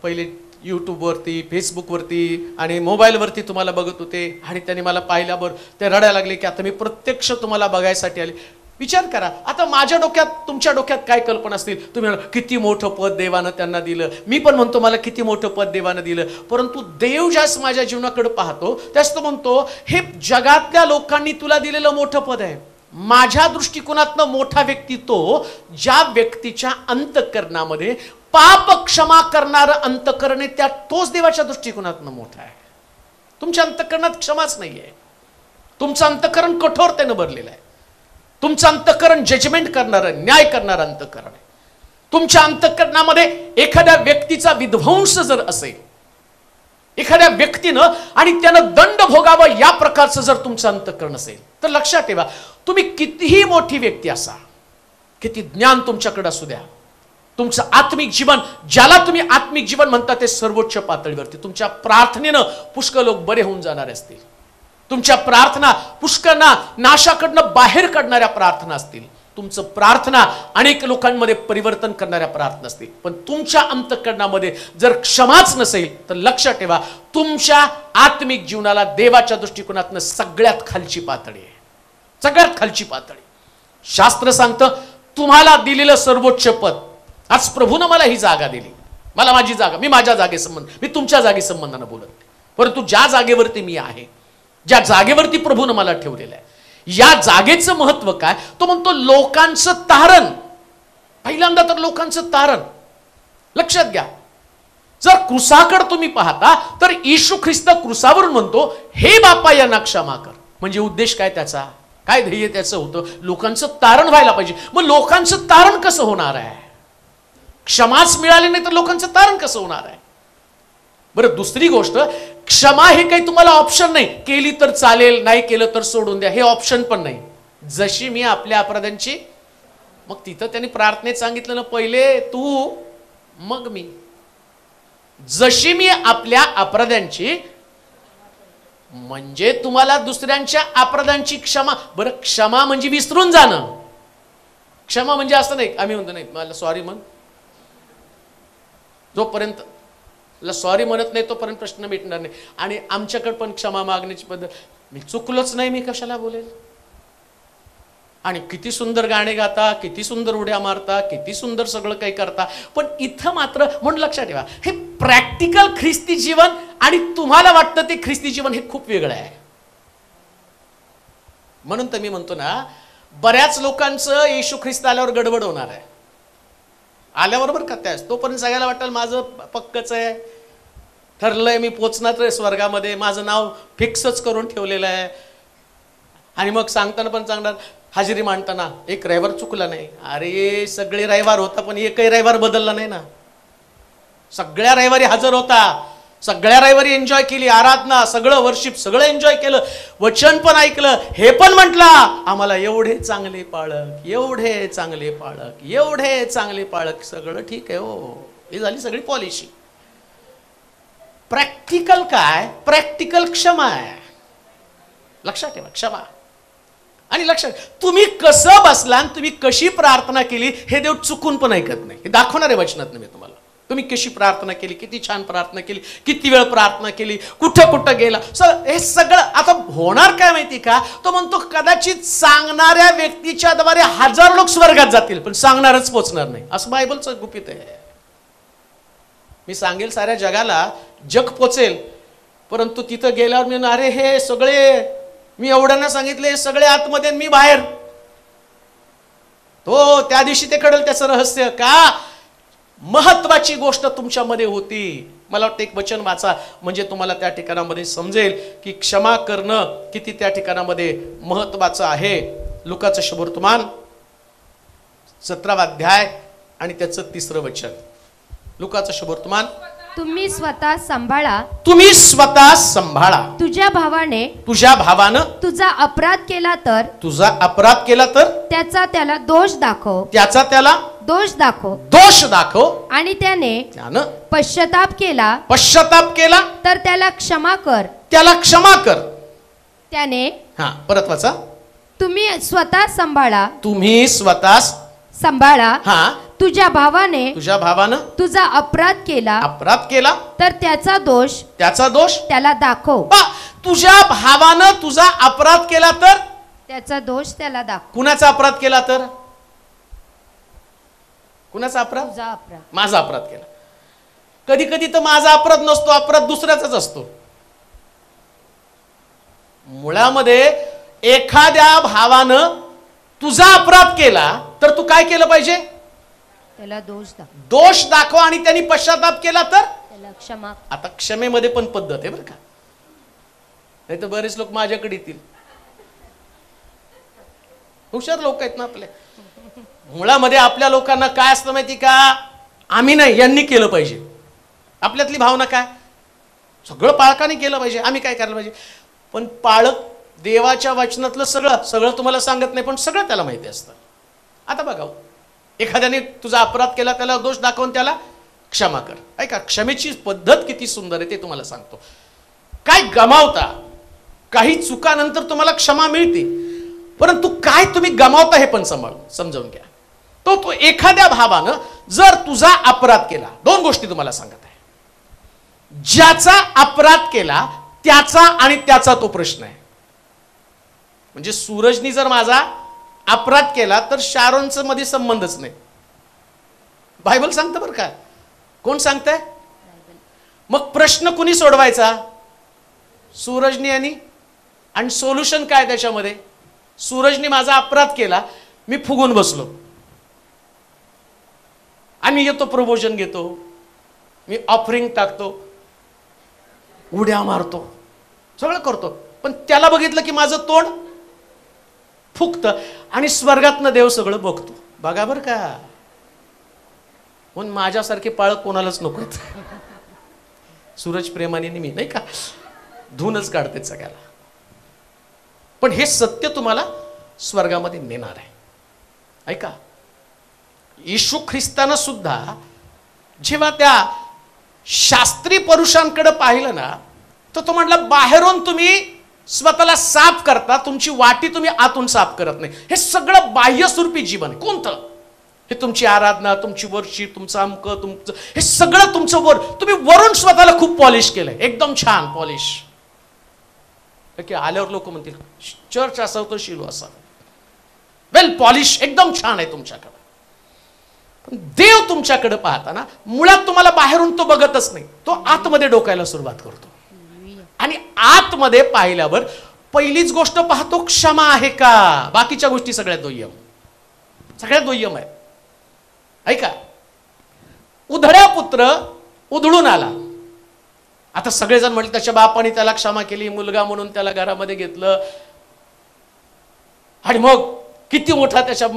पहिले यूट्यूबवरती, फेसबुकवरती आणि मोबाईलवरती तुम्हाला बघत होते, आणि त्यांनी मला पाहिल्यावर ते रडायला लागले की आता मी प्रत्यक्ष तुम्हाला बघायसाठी आले. विचार करा, आता माझ्या डोक्यात तुमच्या डोक्यात काय कल्पना असतील? तुम्ही म्हणा किती मोठं पद देवानं त्यांना दिलं. मी पण म्हणतो मला किती मोठं पद देवानं दिलं. परंतु देव ज्यास माझ्या जीवनाकडे पाहतो त्यास तो म्हणतो हे जगातल्या लोकांनी तुला दिलेलं मोठं पद आहे. माझ्या दृष्टिकोनातनं मोठा व्यक्ती तो ज्या व्यक्तीच्या अंतःकरणामध्ये पाप क्षमा करणारं अंतःकरण आहे, त्या तोच देवाच्या दृष्टिकोनातनं मोठा आहे. तुमच्या अंतःकरणात क्षमाच नाहीये. तुमचं अंतःकरण कठोरतेनं भरलेलं आहे. तुमचं अंतःकरण जजमेंट करणारं, न्याय करणारं अंतःकरण आहे. तुमच्या अंतःकरणामध्ये एखाद्या व्यक्तीचा विध्वंस जर असेल, एखाद्या व्यक्तीनं आणि त्यानं दंड भोगावं या प्रकारचं जर तुमचं अंतःकरण असेल, तर लक्षात ठेवा, तुम्ही कितीही मोठी व्यक्ती असा, किती ज्ञान तुमच्याकडे असू द्या, तुमचं आत्मिक जीवन, ज्याला तुम्ही आत्मिक जीवन म्हणता, ते सर्वोच्च पातळीवरती तुमच्या प्रार्थनेनं पुष्कळ लोक बरे होऊन जाणारे असतील. तुमच्या प्रार्थना पुष्कळ नाशाकडनं बाहेर काढणाऱ्या प्रार्थना असतील. तुमचं प्रार्थना अनेक लोकांमध्ये परिवर्तन करणाऱ्या प्रार्थना असतील. पण तुमच्या अंतःकरणामध्ये जर क्षमाच नसेल तर लक्षात ठेवा, तुमच्या आत्मिक जीवनाला देवाच्या दृष्टिकोनातून सगळ्यात खालची पातळी आहे. सगळ्यात खालची पातळी. शास्त्र सांगतं तुम्हाला दिलेलं सर्वोच्च पद. आज प्रभूनं मला ही जागा दिली, मला माझी जागा, मी माझ्या जागे संबंध, मी तुमच्या जागे संबंधानं बोलत नाही, परंतु ज्या जागेवरती मी आहे, ज्या जागेवरती प्रभूनं मला ठेवलेलं आहे, या जागेचं महत्व काय? तो म्हणतो लोकांचं तारण. पहिल्यांदा तर लोकांचं तारण. लक्षात घ्या, जर क्रुसाकडे तुम्ही पाहता तर येशू ख्रिस्त क्रुसावरून म्हणतो, हे बापा यांना क्षमा कर. म्हणजे उद्देश काय त्याचा? काय ध्येय त्याचं होतं? लोकांचं तारण व्हायला पाहिजे. मग लोकांचं तारण कसं होणार आहे? क्षमाच मिळाली नाही तर लोकांचं तारण कसं होणार आहे? बरं, दुसरी गोष्ट, क्षमा हे काही तुम्हाला ऑप्शन नाही. केली तर चालेल, नाही केलं तर सोडून द्या, हे ऑप्शन पण नाही. जशी मी आपल्या अपराधांची, मग तिथं त्यांनी प्रार्थनेत सांगितलं ना, पहिले तू मग मी. जशी मी आपल्या अपराधांची, म्हणजे तुम्हाला दुसऱ्यांच्या अपराधांची क्षमा. बरं, क्षमा म्हणजे विसरून जाणं. क्षमा म्हणजे असं नाही, आम्ही म्हणतो नाही मला सॉरी म्हण, जोपर्यंत सॉरी म्हणत नाही तोपर्यंत प्रश्न मिटणार नाही. आणि आमच्याकडे पण क्षमा मागण्याची पद्धत, मी चुकलोच नाही, मी कशाला बोलेल. आणि किती सुंदर गाणे गाता, किती सुंदर उड्या मारता, किती सुंदर सगळं काही करता, पण इथं मात्र, म्हणून लक्षात ठेवा, हे प्रॅक्टिकल ख्रिस्ती जीवन आणि तुम्हाला वाटतं ते ख्रिस्ती जीवन हे खूप वेगळं आहे. म्हणून तर मी म्हणतो ना, बऱ्याच लोकांचं येशू ख्रिस्त आल्यावर गडबड होणार आहे. आल्याबरोबर का त्यास तोपर्यंत सगळ्याला वाटेल माझं पक्कच आहे, ठरलंय, मी पोचणार आहे स्वर्गामध्ये, माझं नाव फिक्सच करून ठेवलेलं आहे. आणि मग सांगताना पण सांगणार, हाजिरी मांडताना एक रविवार चुकला नाही. अरे सगळे रविवार होता, पण एकही रविवार बदलला नाही ना. सगळ्या रविवारी हजर होता, सगळ्या रविवारी एन्जॉय केली, आराधना, सगळं वर्शिप, सगळं एन्जॉय केलं, वचन पण ऐकलं, हे पण म्हटलं आम्हाला एवढे चांगले पाळक, एवढे चांगले पाळक, एवढे चांगले पाळक, सगळं ठीक आहे हो. ही झाली सगळी पॉलिसी. प्रॅक्टिकल काय? प्रॅक्टिकल क्षमा आहे. लक्षात ठेवा, क्षमा. आणि लक्षात, तुम्ही कसं बसला, तुम्ही कशी प्रार्थना केली, हे देव चुकून पण ऐकत नाही. हे दाखवणार आहे वचनात मी तुम्हाला. तुम्ही कशी प्रार्थना केली, किती छान प्रार्थना केली, किती वेळ प्रार्थना केली, कुठं कुठं गेला, हे सगळं. आता होणार काय माहिती का? तो म्हणतो कदाचित सांगणाऱ्या व्यक्तीच्या द्वारे हजारो लोक स्वर्गात जातील, पण सांगणारच पोचणार नाही. असं बायबलचं गुपित आहे. मी सांगेल साऱ्या जगाला, जग पोचेल, परंतु तिथं गेल्यावर मी, अरे हे सगळे मी एवढ्यांना सांगितले, सगळे आतमध्ये मी बाहेर. तो त्या दिवशी ते कळेल त्याचं रहस्य. का? महत्वाची गोष्ट तुमच्यामध्ये होती. मला वाटतं एक वचन वाचा, म्हणजे तुम्हाला त्या ठिकाणामध्ये समजेल की क्षमा करणं किती त्या ठिकाणामध्ये महत्वाचं आहे. लुकाचं शुभवर्तमान 17वा अध्याय आणि त्याचं 3रं वचन. लुकाचं शुभवर्तमान, तुम्ही स्वतः सांभाळा, तुम्ही स्वतः सांभाळा. तुझ्या भावानं तुझा अपराध केला तर त्याचा त्याला दोष दाखव, आणि त्याने पश्चाताप केला तर त्याला क्षमा कर. त्याने, परत वाचा, तुम्ही स्वतः सांभाळा. तुझ्या भावानं तुझा अपराध केला तर त्याचा दोष त्याला दाखव. तुझ्या भावानं तुझा अपराध केला तर त्याचा दोष त्याला दाखव. कुणाचा अपराध केला तर? कुणाचा अपराध? तुझा अपराध. माझा अपराध केला. कधी कधी तर माझा अपराध नसतो, अपराध दुसऱ्याचाच असतो. मुळामध्ये एखाद्या भावानं तुझा अपराध केला तर तू काय केलं पाहिजे? त्याला दोष दाखव. आणि त्यांनी पश्चाताप केला तर त्याला क्षमा. आता क्षमेमध्ये पण पद्धत आहे बरं का, नाही तर बरेच लोक माझ्याकडे येतील. हुशार लोक आहेत ना आपले. मुळामध्ये आपल्या लोकांना काय असतं माहिती का? आम्ही नाही, यांनी केलं पाहिजे. आपल्यातली भावना काय? सगळं पाळकाने केलं पाहिजे, आम्ही काय करायला पाहिजे. पण पाळक देवाच्या वचनातलं सगळं तुम्हाला सांगत नाही, पण सगळं त्याला माहिती असतं. आता बघा, एखाद्याने तुझा अपराध केला त्याला दोष दाखवून त्याला क्षमा कर. ऐका, क्षमेची पद्धत किती सुंदर आहे ते तुम्हाला सांगतो. काय गमावता, काही चुकानंतर तुम्हाला क्षमा मिळते, परंतु काय तुम्ही गमावता हे पण समजावून घ्या. तो एखाद्या भावानं जर तुझा अपराध केला, दोन गोष्टी तुम्हाला सांगत आहे. ज्याचा अपराध केला त्याचा आणि त्याचा तो प्रश्न आहे. म्हणजे सूरजनी जर माझा अपराध केला तर शारोनचा मध्ये संबंधच नाही. बायबल सांगतं बरं का. कोण सांगतंय? मग प्रश्न कुणी सोडवायचा? सूरजनी आणि सोल्युशन काय त्याच्यामध्ये? सूरजनी माझा अपराध केला, मी फुगून बसलो आणि येतो प्रबोधन घेतो, मी ऑफरिंग टाकतो, उड्या मारतो, सगळं करतो, पण त्याला बघितलं की माझं तोंड फुगतं आणि स्वर्गातनं देव सगळं बघतो. बघा बरं का, म्हणून माझ्यासारखे पाळक कोणालाच नको. सूरज प्रेमाने मी नाही का धूनच काढते सगळ्याला. पण हे सत्य तुम्हाला स्वर्गामध्ये नेणार आहे. ऐका, येशू ख्रिस्तानं सुद्धा जेव्हा त्या शास्त्री पुरुषांकडे पाहिलं ना, तर तो म्हटला बाहेरून तुम्ही स्वतःला साफ करता, तुमची वाटी तुम्ही आतून साफ करत नाही. हे सगळं बाह्यस्वरूपी जीवन आहे. कोणतं? हे तुमची आराधना, तुमची वर्षी, तुमचं अमक, तुमचं हे सगळं तुमचं वर, तुम्ही वरून स्वतःला खूप पॉलिश केलंय, एकदम छान पॉलिश. आल्यावर लोक म्हणतील चर्च असावं तर शिलो असावं, वेल पॉलिश, एकदम छान आहे तुमच्याकडे. पण देव तुमच्याकडे पाहताना मुळात तुम्हाला बाहेरून तो बघतच नाही, तो आतमध्ये डोकायला सुरुवात करतो. आणि आतमध्ये पाहिल्यावर पहिलीच गोष्ट पाहतो क्षमा आहे का. बाकीच्या गोष्टी सगळ्यात दुय्यम आहे. ऐका, उधळ्या पुत्र उधळून आला. आता सगळेजण म्हणले त्याच्या बापाने त्याला क्षमा केली, मुलगा म्हणून त्याला घरामध्ये घेतलं, आणि मग किती मोठा त्याचा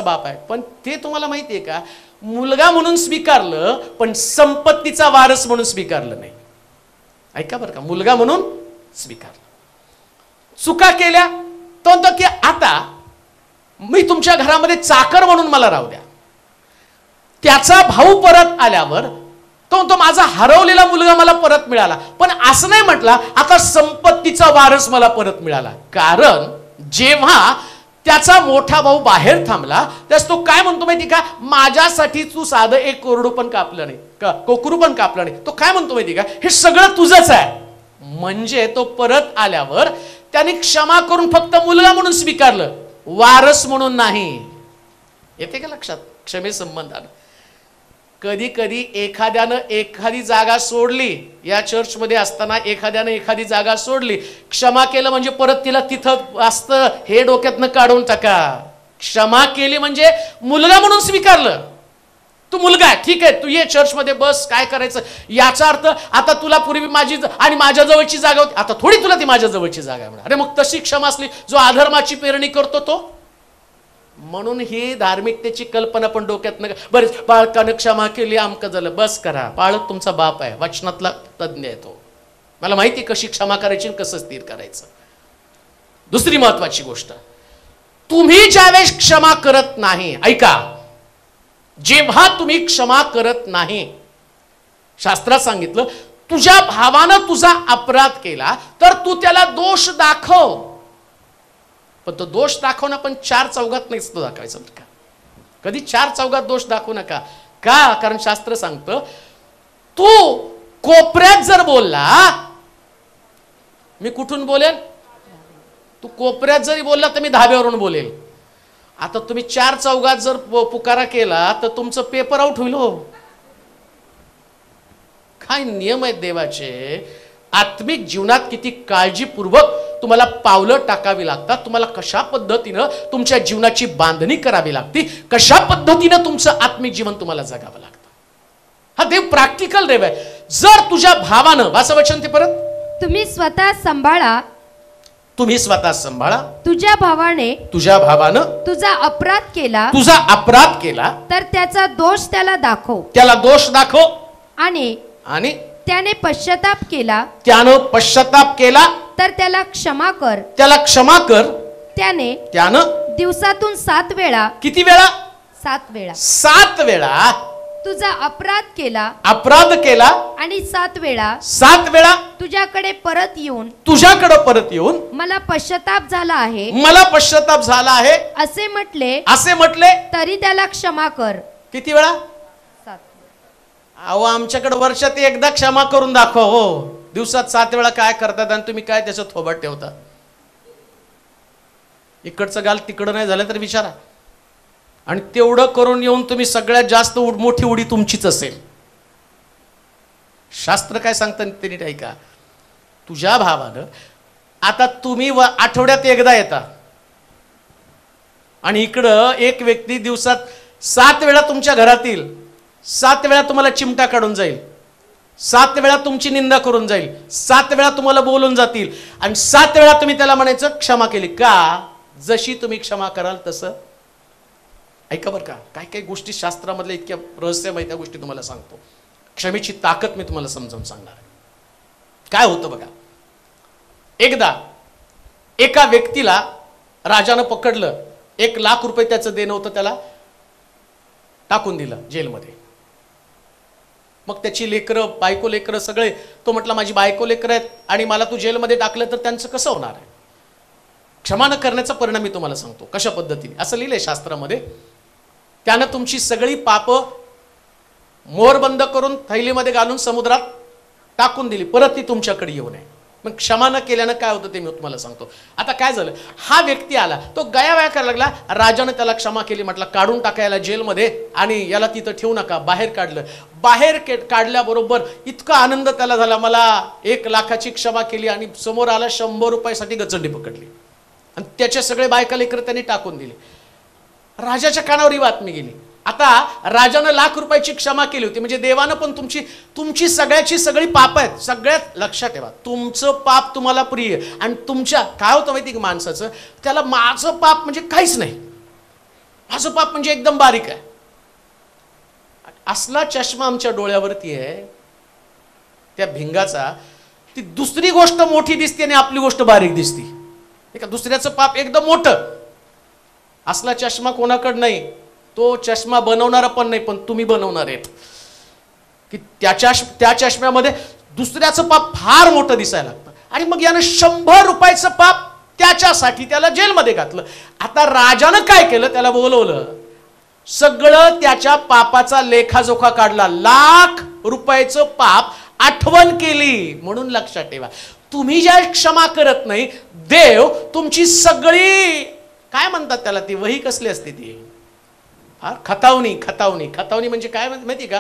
बाप आहे. पण ते तुम्हाला माहिती आहे का, मुलगा म्हणून स्वीकारलं पण संपत्तीचा वारस म्हणून स्वीकारलं नाही. ऐका बरं का, मुलगा म्हणून स्वीकारलं. चुका केल्या तो म्हणतो की आता मी तुमच्या घरामध्ये चाकर म्हणून मला राहू द्या. त्याचा भाऊ परत आल्यावर तो म्हणतो माझा हरवलेला मुलगा मला परत मिळाला, पण असं नाही म्हटला आता संपत्तीचा वारस मला परत मिळाला. कारण जेव्हा त्याचा मोठा भाऊ बाहेर थांबला त्यास तो काय म्हणतो माहिती का, माझ्यासाठी तू साधं एक कोरडू पण कापलं नाही, कोकरू पण कापलं नाही. तो काय म्हणतो माहिती का, हे सगळं तुझंच आहे. म्हणजे तो परत आल्यावर त्याने क्षमा करून फक्त मुलगा म्हणून स्वीकारलं, वारस म्हणून नाही. येते का लक्षात क्षमे संबंधानं? कधी कधी एखाद्यानं एखादी जागा सोडली, या चर्चमध्ये असताना एखाद्यानं एखादी जागा सोडली, क्षमा केलं म्हणजे परत तिला तिथं असतं हे डोक्यातनं काढून टाका. क्षमा केली म्हणजे मुलगा म्हणून स्वीकारलं, तू मुलगा आहे, ठीक आहे, तू ये चर्चमध्ये बस, काय करायचं. याचा अर्थ आता तुला पूर्वी माझी आणि माझ्या जवळची जागा होती, आता थोडी तुला ती माझ्या जवळची जागा आहे म्हणा. अरे मग तशी क्षमा असली, जो अधर्माची पेरणी करतो तो. म्हणून ही धार्मिकतेची कल्पना पण डोक्यात नका. बरेच बाळकानं क्षमा केली, आमकं झालं, बस करा. बाळक तुमचा बाप आहे, वचनातला तज्ञ आहे तो, मला माहिती कशी क्षमा करायची कसं स्थिर करायचं. दुसरी महत्वाची गोष्ट, तुम्ही ज्यावेळेस क्षमा करत नाही, ऐका, जेव्हा तुम्ही क्षमा करत नाही, शास्त्रात सांगितलं तुझ्या भावानं तुझा अपराध केला तर तू त्याला दोष दाखव. पण तो दोष दाखव ना, पण चार चौघात नाहीच तो दाखवायचा बरं का. कधी चार चौघात दोष दाखवू नका. का? कारण शास्त्र सांगतं तू कोपऱ्यात जर बोलला, मी कुठून बोलेल, तू कोपऱ्यात जरी बोलला तर मी धाब्यावरून बोलेल. आता तुम्ही चार चौघात जर पुकारा केला तर तुमचं पेपर आउट होईल. हो, काय नियम आहेत देवाचे. आत्मिक जीवनात किती काळजीपूर्वक तुम्हाला पावलं टाकावी लागतात, तुम्हाला कशा पद्धतीनं तुमच्या जीवनाची बांधणी करावी लागते, कशा पद्धतीनं तुमचं आत्मिक जीवन तुम्हाला जगावं लागतं. हा देव प्रॅक्टिकल देव आहे. जर तुझ्या भावानं, वाचा वचन ते परत, तुम्ही स्वतः सांभाळा, तुम्ही स्वतः सांभाळा, तुझ्या भावानं तुझा अपराध केला तर त्याचा दोष त्याला दाखव, आणि त्याने पश्चाताप केला तर त्याला क्षमा कर. त्याने दिवसातून 7 वेळा, किती वेळा? 7 वेळा 7 वेळा तुझा अपराध केला आणि 7 वेळा तुझ्याकडे परत येऊन मला पश्चाताप झाला आहे असे म्हटले तरी त्याला क्षमा कर. किती वेळा? 7. अहो आमच्याकडे वर्षात एकदा क्षमा करून दाखवा हो. दिवसात 7 वेळा काय करतात आणि तुम्ही काय त्याचं थोबाट ठेवता? इकडचं गाल तिकडं नाही झालं तर विचारा. आणि तेवढं करून येऊन तुम्ही सगळ्यात जास्त मोठी उडी तुमचीच असेल. शास्त्र काय सांगतं ते नीट ऐका. तुझ्या भावानं आता तुम्ही आठवड्यात एकदा येता आणि इकडं एक व्यक्ती दिवसात 7 वेळा तुमच्या घरातील 7 वेळा तुम्हाला चिमटा काढून जाईल, 7 वेळा तुमची निंदा करून जाईल, 7 वेळा तुम्हाला बोलून जातील आणि 7 वेळा तुम्ही त्याला म्हणायचं क्षमा केली का? जशी तुम्ही क्षमा कराल तसं. ऐका बरं का, काही काही गोष्टी शास्त्रामधल्या इतक्या रहस्यमय त्या गोष्टी तुम्हाला सांगतो. क्षमेची ताकद मी तुम्हाला समजावून सांगणार आहे. काय होतं बघा, एकदा एका व्यक्तीला राजानं पकडलं, 1 लाख रुपये त्याचं देणं होतं, त्याला टाकून दिलं जेलमध्ये. मग त्याची लेकरं, बायको लेकरं सगळे, तो म्हटला माझी बायको लेकरं आहेत आणि मला तू जेलमध्ये टाकलं तर त्यांचं कसं होणार आहे? क्षमा न करण्याचा परिणाम मी तुम्हाला सांगतो कशा पद्धतीने. असं लिहिलंय शास्त्रामध्ये, त्यानं तुमची सगळी पापं मोरबंद करून थैलीमध्ये घालून समुद्रात टाकून दिली, परत ती तुमच्याकडे येऊ नये. मग क्षमा न केल्यानं काय होतं ते मी तुम्हाला सांगतो. आता काय झालं, हा व्यक्ती आला, तो गयावया करायला लागला. राजानं त्याला क्षमा केली, म्हटलं काढून टाकायला जेलमध्ये आणि याला तिथं ठेवू नका. बाहेर काढलं. बाहेर काढल्याबरोबर इतका आनंद त्याला झाला, मला 1 लाखाची क्षमा केली. आणि समोर आला 100 रुपयासाठी गचंडी पकडली आणि त्याचे सगळे बायका लेकरं त्यांनी टाकून दिले. राजाच्या कानावर ही बातमी गेली. आता राजानं 1 लाख रुपयाची क्षमा केली होती, म्हणजे देवानं पण तुमची सगळ्याची सगळी पाप आहेत. सगळ्यात लक्षात ठेवा, तुमचं पाप तुम्हाला प्रिय आणि तुमच्या काय होतं माहिती की माणसाचं, त्याला माझं पाप म्हणजे काहीच नाही, माझं पाप म्हणजे एकदम बारीक आहे. असला चष्मा आमच्या डोळ्यावरती आहे त्या भिंगाचा. ती दुसरी गोष्ट मोठी दिसते आणि आपली गोष्ट बारीक दिसते. दुसऱ्याचं पाप एकदम मोठं. असला चष्मा कोणाकडे नाही. तो चष्मा बनवणारा पण नाही, पण तुम्ही बनवणार आहेत की त्या चष्म्यामध्ये दुसऱ्याचं पाप फार मोठं दिसायला लागतं. आणि मग यानं 100 रुपयाचं पाप त्याच्यासाठी त्याला जेलमध्ये घातलं. आता राजानं काय केलं, त्याला बोलवलं, सगळं त्याच्या पापाचा लेखाजोखा काढला, 1 लाख रुपयाचं पाप आठवण केली. म्हणून लक्षात ठेवा, तुम्ही ज्या क्षमा करत नाही, देव तुमची सगळी काय म्हणतात त्याला, ती वही कसली असते ती खतावणी म्हणजे काय माहिती का?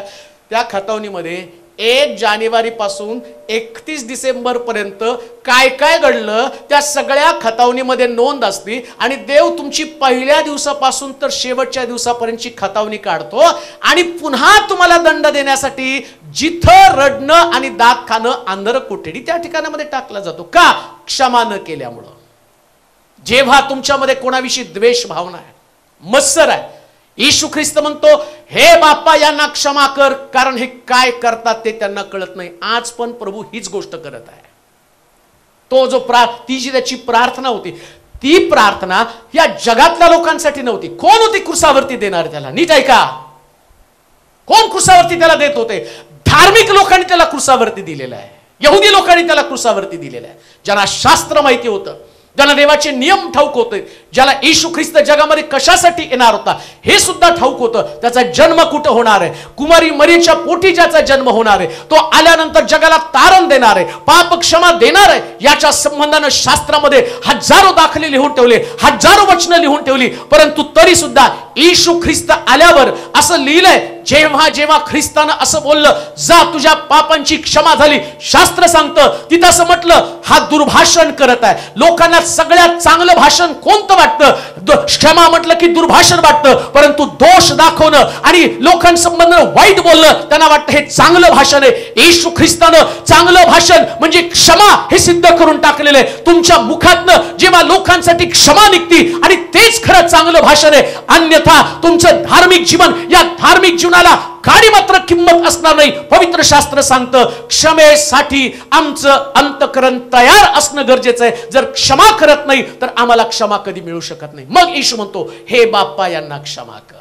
त्या खतावणीमध्ये 1 जानेवारी पासून 31 डिसेंबर पर्यंत काय काय घडलं त्या सगळ्या खतावणीमध्ये नोंद असते. आणि देव तुमची पहिल्या दिवसापासून तर शेवटच्या दिवसापर्यंतची खतावणी काढतो आणि पुन्हा तुम्हाला दंड देण्यासाठी जिथं रडणं आणि दात खाणं अंधार कोठडी त्या ठिकाणामध्ये टाकला जातो. का? क्षमा न केल्यामुळं. जेव्हा तुमच्यामध्ये कोणाविषयी द्वेष भावना आहे, मत्सर आहे, येशू ख्रिस्त म्हणतो, हे बाप्पा यांना क्षमा कर, कारण हे काय करतात ते त्यांना कळत नाही. आज पण प्रभू हीच गोष्ट करत आहे. तो जो ती जी त्याची प्रार्थना होती, ती प्रार्थना या जगातल्या लोकांसाठी नव्हती. कोण होती क्रुसावरती देणार त्याला? नीट ऐका, कोण क्रुसावरती त्याला देत होते? धार्मिक लोकांनी त्याला क्रुसावरती दिलेलं आहे. यहुदी लोकांनी त्याला क्रुसावरती दिलेलं आहे. ज्यांना शास्त्र माहिती होतं, ज्यांना देवाचे नियम ठाऊक होते, ज्याला येशू ख्रिस्त जगामध्ये कशासाठी येणार होता हे सुद्धा ठाऊक होतं. त्याचा जन्म कुठं होणार आहे, कुमारी मरीच्या पोटी ज्याचा जन्म होणार आहे, तो आल्यानंतर जगाला तारण देणार आहे, पाप क्षमा देणार आहे, याच्या संबंधानं शास्त्रामध्ये हजारो दाखले लिहून ठेवले, हजारो वचनं लिहून ठेवली. परंतु तरी सुद्धा येशू ख्रिस्त आल्यावर असं लिहिलंय, जेव्हा जेव्हा ख्रिस्तानं असं बोललं, जा तुझ्या पापांची क्षमा झाली, शास्त्र सांगतं तिथं असं म्हटलं, हा दुर्भाषण करत आहे. लोकांना सगळ्यात चांगलं भाषण कोणतं वाटतं? क्षमा म्हटलं की दुर्भाषण वाटतं. परंतु दोष दाखवणं आणि लोकांसंबंधानं वाईट बोलणं त्यांना वाटतं हे चांगलं भाषण आहे. येशू ख्रिस्तानं चांगलं भाषण म्हणजे क्षमा हे सिद्ध करून टाकलेलं आहे. तुमच्या मुखातनं जेव्हा लोकांसाठी क्षमा निघते आणि तेच खरं चांगलं भाषण आहे. अन्यथा तुमचं धार्मिक जीवन, या धार्मिक जीवनाला काडी मात्र किंमत असणार नाही. पवित्र शास्त्र सांगतं, क्षमेसाठी आमचं अंतःकरण तयार असणं गरजेचं आहे. जर क्षमा करत नाही तर आम्हाला क्षमा कधी मिळू शकत नाही. मग येशू म्हणतो, हे बाप्पा यांना क्षमा कर.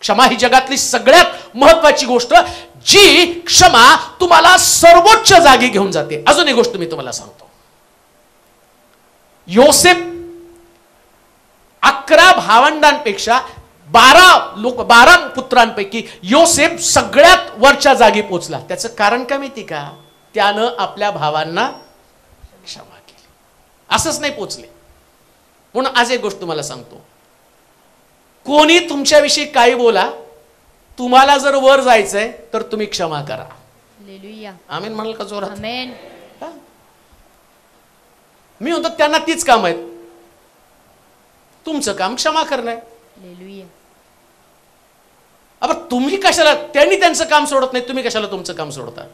क्षमा ही जगातली सगळ्यात महत्वाची गोष्ट, जी क्षमा तुम्हाला सर्वोच्च जागी घेऊन जाते. अजून एक गोष्ट मी तुम्हाला सांगतो. योसेफ 11 भावंडांपेक्षा 12 पुत्रांपैकी योसेफ सगळ्यात वरच्या जागी पोचला. त्याचं कारण काय माहिती का? त्यानं आपल्या भावांना क्षमा केली. असंच नाही पोचले. म्हणून आज एक गोष्ट तुम्हाला सांगतो, कोणी तुमच्याविषयी काही बोला, तुम्हाला जर वर जायचंय तर तुम्ही क्षमा करा. हालेलुया. आमेन म्हणाल का जोरात? आमेन. मी म्हणतो त्यांना तीच काम आहेत. तुमचं काम क्षमा करणं आहे. हालेलुया. अब तुम्ही कशाला, त्यांनी त्यांचं काम सोडत नाही, तुम्ही कशाला तुमचं काम सोडता?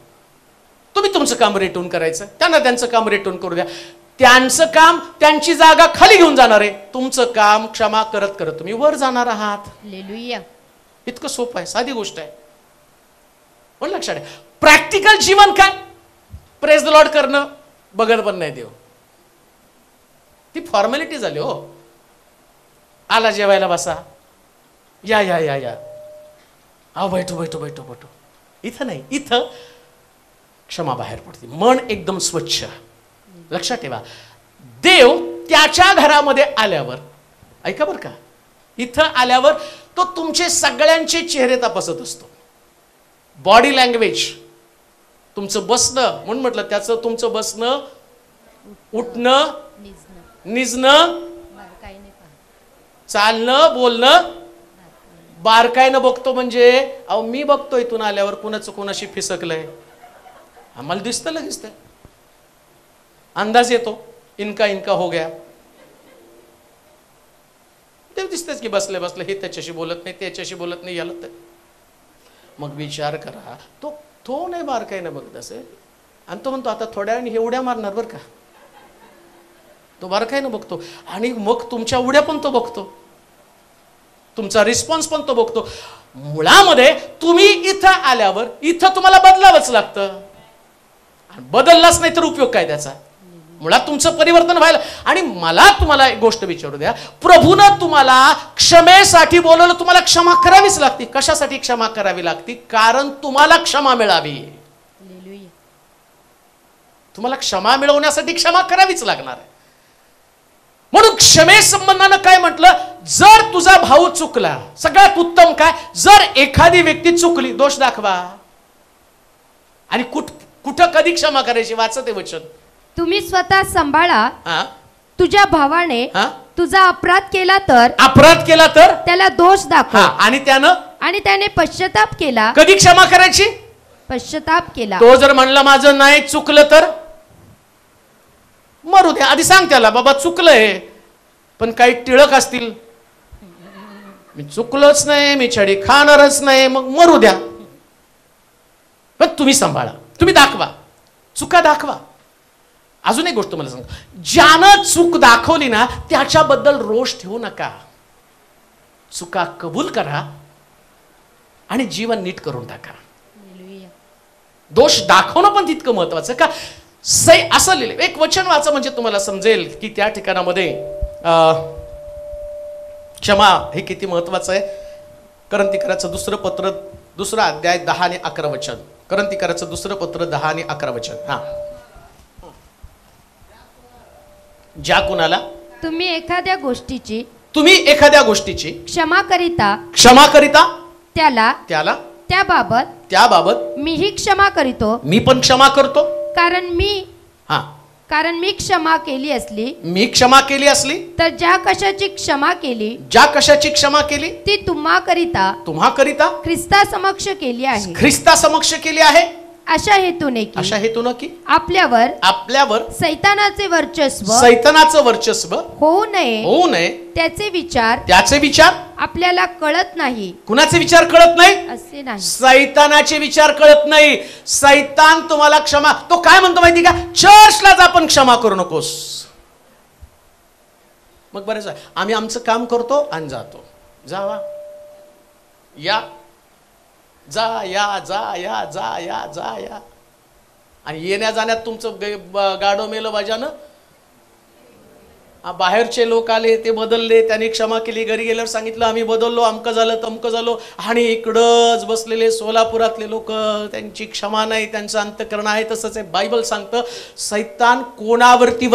तुम्ही तुमचं काम रेटून करायचं, त्यांना त्यांचं काम रेटून करू द्या. त्यांचं काम त्यांची जागा खाली घेऊन जाणार आहे, तुमचं काम क्षमा करत करत तुम्ही वर जाणार आहात. हालेलुया. इतकं सोपं आहे, साधी गोष्ट आहे. पण लक्षात आहे, प्रॅक्टिकल जीवन काय? प्रेज द लॉर्ड करणं बघत पण नाही देव. ती फॉर्मॅलिटी झाली हो. आला जेवायला बसा, या या या या, अहो बैठो बैठो बैठो बैठो. इथं नाही, इथं क्षमा बाहेर पडते. मन एकदम स्वच्छ. लक्षात ठेवा, देव त्याच्या घरामध्ये आल्यावर, ऐका बरं का, इथं आल्यावर तो तुमचे सगळ्यांचे चेहरे तपासत असतो. बॉडी लँग्वेज, तुमचं बसणं, म्हणून म्हटलं त्याचं तुमचं बसणं, उठणं, निजणं, चालणं, बोलणं बारकाईनं बघतो. म्हणजे अहो मी बघतो इथून आल्यावर कुणाचं कोणाशी फिसकलंय, आम्हाला दिसतं, लगेच ते अंदाज येतो, इनका इनका हो गया. ते दिसतेच की बसले बसले हे त्याच्याशी बोलत नाही, त्याच्याशी बोलत नाही, याला. मग विचार करा, तो नाही बारकाईनं बघत असेल, आणि तो म्हणतो आता थोड्या वेळाने हे उड्या मारणार बरं का. तो बारकाईनं बघतो, आणि मग तुमच्या उड्या पण तो बघतो, तुमचा रिस्पॉन्स पण तो बघतो. मुळामध्ये तुम्ही इथं आल्यावर इथं तुम्हाला बदलावंच लागतं. बदललाच नाही तर उपयोग काय त्याचा? मुळात तुमचं परिवर्तन व्हायला. आणि मला तुम्हाला एक गोष्ट विचारू द्या, प्रभूनं तुम्हाला क्षमेसाठी बोलवलं, तुम्हाला क्षमा करावीच लागते. कशासाठी क्षमा करावी लागते? कारण तुम्हाला क्षमा मिळावी. तुम्हाला क्षमा मिळवण्यासाठी क्षमा करावीच लागणार आहे. म्हणून क्षमे संबंधानं काय म्हटलं, जर तुझा भाऊ चुकला, सगळ्यात उत्तम काय, जर एखादी व्यक्ती चुकली, दोष दाखवा. आणि कुठं कधी क्षमा करायची? वाचते वचन, तुम्ही स्वतः सांभाळा. तुझ्या भावाने तुझा अपराध केला तर त्याला दोष दाखव. आणि त्याने पश्चाताप केला. कधी क्षमा करायची? पश्चाताप केला. तो जर म्हणला माझं नाही चुकलं तर मरू द्या. आधी सांग त्याला, बाबा चुकलंय, पण काही टिळक असतील, मी चुकलोच नाही, मी छडी खाणारच नाही, मग मरू द्या. पण तुम्ही सांभाळा, तुम्ही दाखवा, चुका दाखवा. अजून एक गोष्ट मला सांग, ज्यानं चूक दाखवली ना त्याच्याबद्दल रोष ठेवू नका. चुका कबूल करा आणि जीवन नीट करून टाका. दोष दाखवणं पण तितकं महत्वाचं का? असं लिहिलं, एक वचन वाचा म्हणजे तुम्हाला समजेल की त्या ठिकाणामध्ये क्षमा हे किती महत्वाचं आहे. करंथीकराचं दुसरं पत्र, दुसरा अध्याय 10 आणि 11 वचन. करंथीकराचं दुसरं पत्र 10 आणि 11 वचन. ज्या कुणाला तुम्ही एखाद्या गोष्टीची क्षमा करिता त्याला त्याबाबत मीही क्षमा करीतो. मी पण क्षमा करतो. कारण मी क्षमा केली असली तर ज्या कशाची क्षमा केली ती तुम्हा करिता ख्रिस्तासमक्ष केली आहे. अशा हेतूने की आपल्यावर सैतानाचे वर्चस्व होऊ नये त्याचे विचार आपल्याला कळत नाही. कुणाचे विचार कळत नाही? असे नाही, सैतानाचे विचार कळत नाही. सैतान तुम्हाला क्षमा, तो काय म्हणतो माहिती का? चर्चलाच आपण क्षमा करू नकोस. मग बरेच आम्ही आमचं काम करतो आणि जातो. जावा या जा या जा या जा या जा या, आणि येण्या जाण्यात तुमचं गाडो मेलं बाजानं. बाहेरचे लोक आले, ते बदलले, त्यांनी क्षमा केली, घरी गेल्यावर सांगितलं आम्ही बदललो, अमकं झालं तमकं झालो. आणि इकडंच बसलेले सोलापुरातले लोक, त्यांची क्षमा नाही, त्यांचं अंतःकरण आहे तसंच आहे. बायबल सांगतं सैतान कोणावरती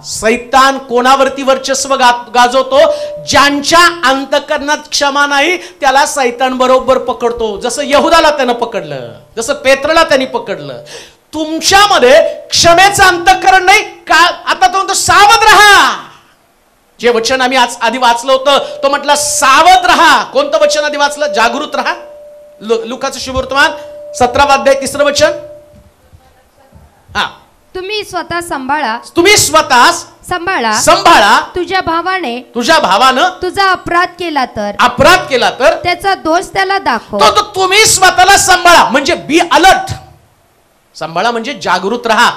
सैतान कोणावरती वर्चस्व गाजवतो? ज्यांच्या अंतःकरणात क्षमा नाही त्याला सैतान बरोबर पकडतो. जसं यहुदाला त्यानं पकडलं, जसं पेत्रला त्यांनी पकडलं. तुमच्यामध्ये क्षमेचं अंतःकरण नाही का? आता तो म्हणतो सावध राहा. जे वचन आम्ही आधी वाचलं होतं तो म्हटलं सावध राहा. कोणतं वचन आधी वाचलं? जागृत राहा. लुकाचं शुभवर्तमान 17 अध्याय 3 वचन. हा, तुम्ही स्वतः सांभाळा. तुम्ही स्वतः सांभाळा. तुझ्या भावानं तुझा अपराध केला तर त्याचा दोष त्याला दाखव. तो तुम्ही स्वतःला सांभाळा म्हणजे बी अलर्ट. सांभाळा म्हणजे जागृत राहा.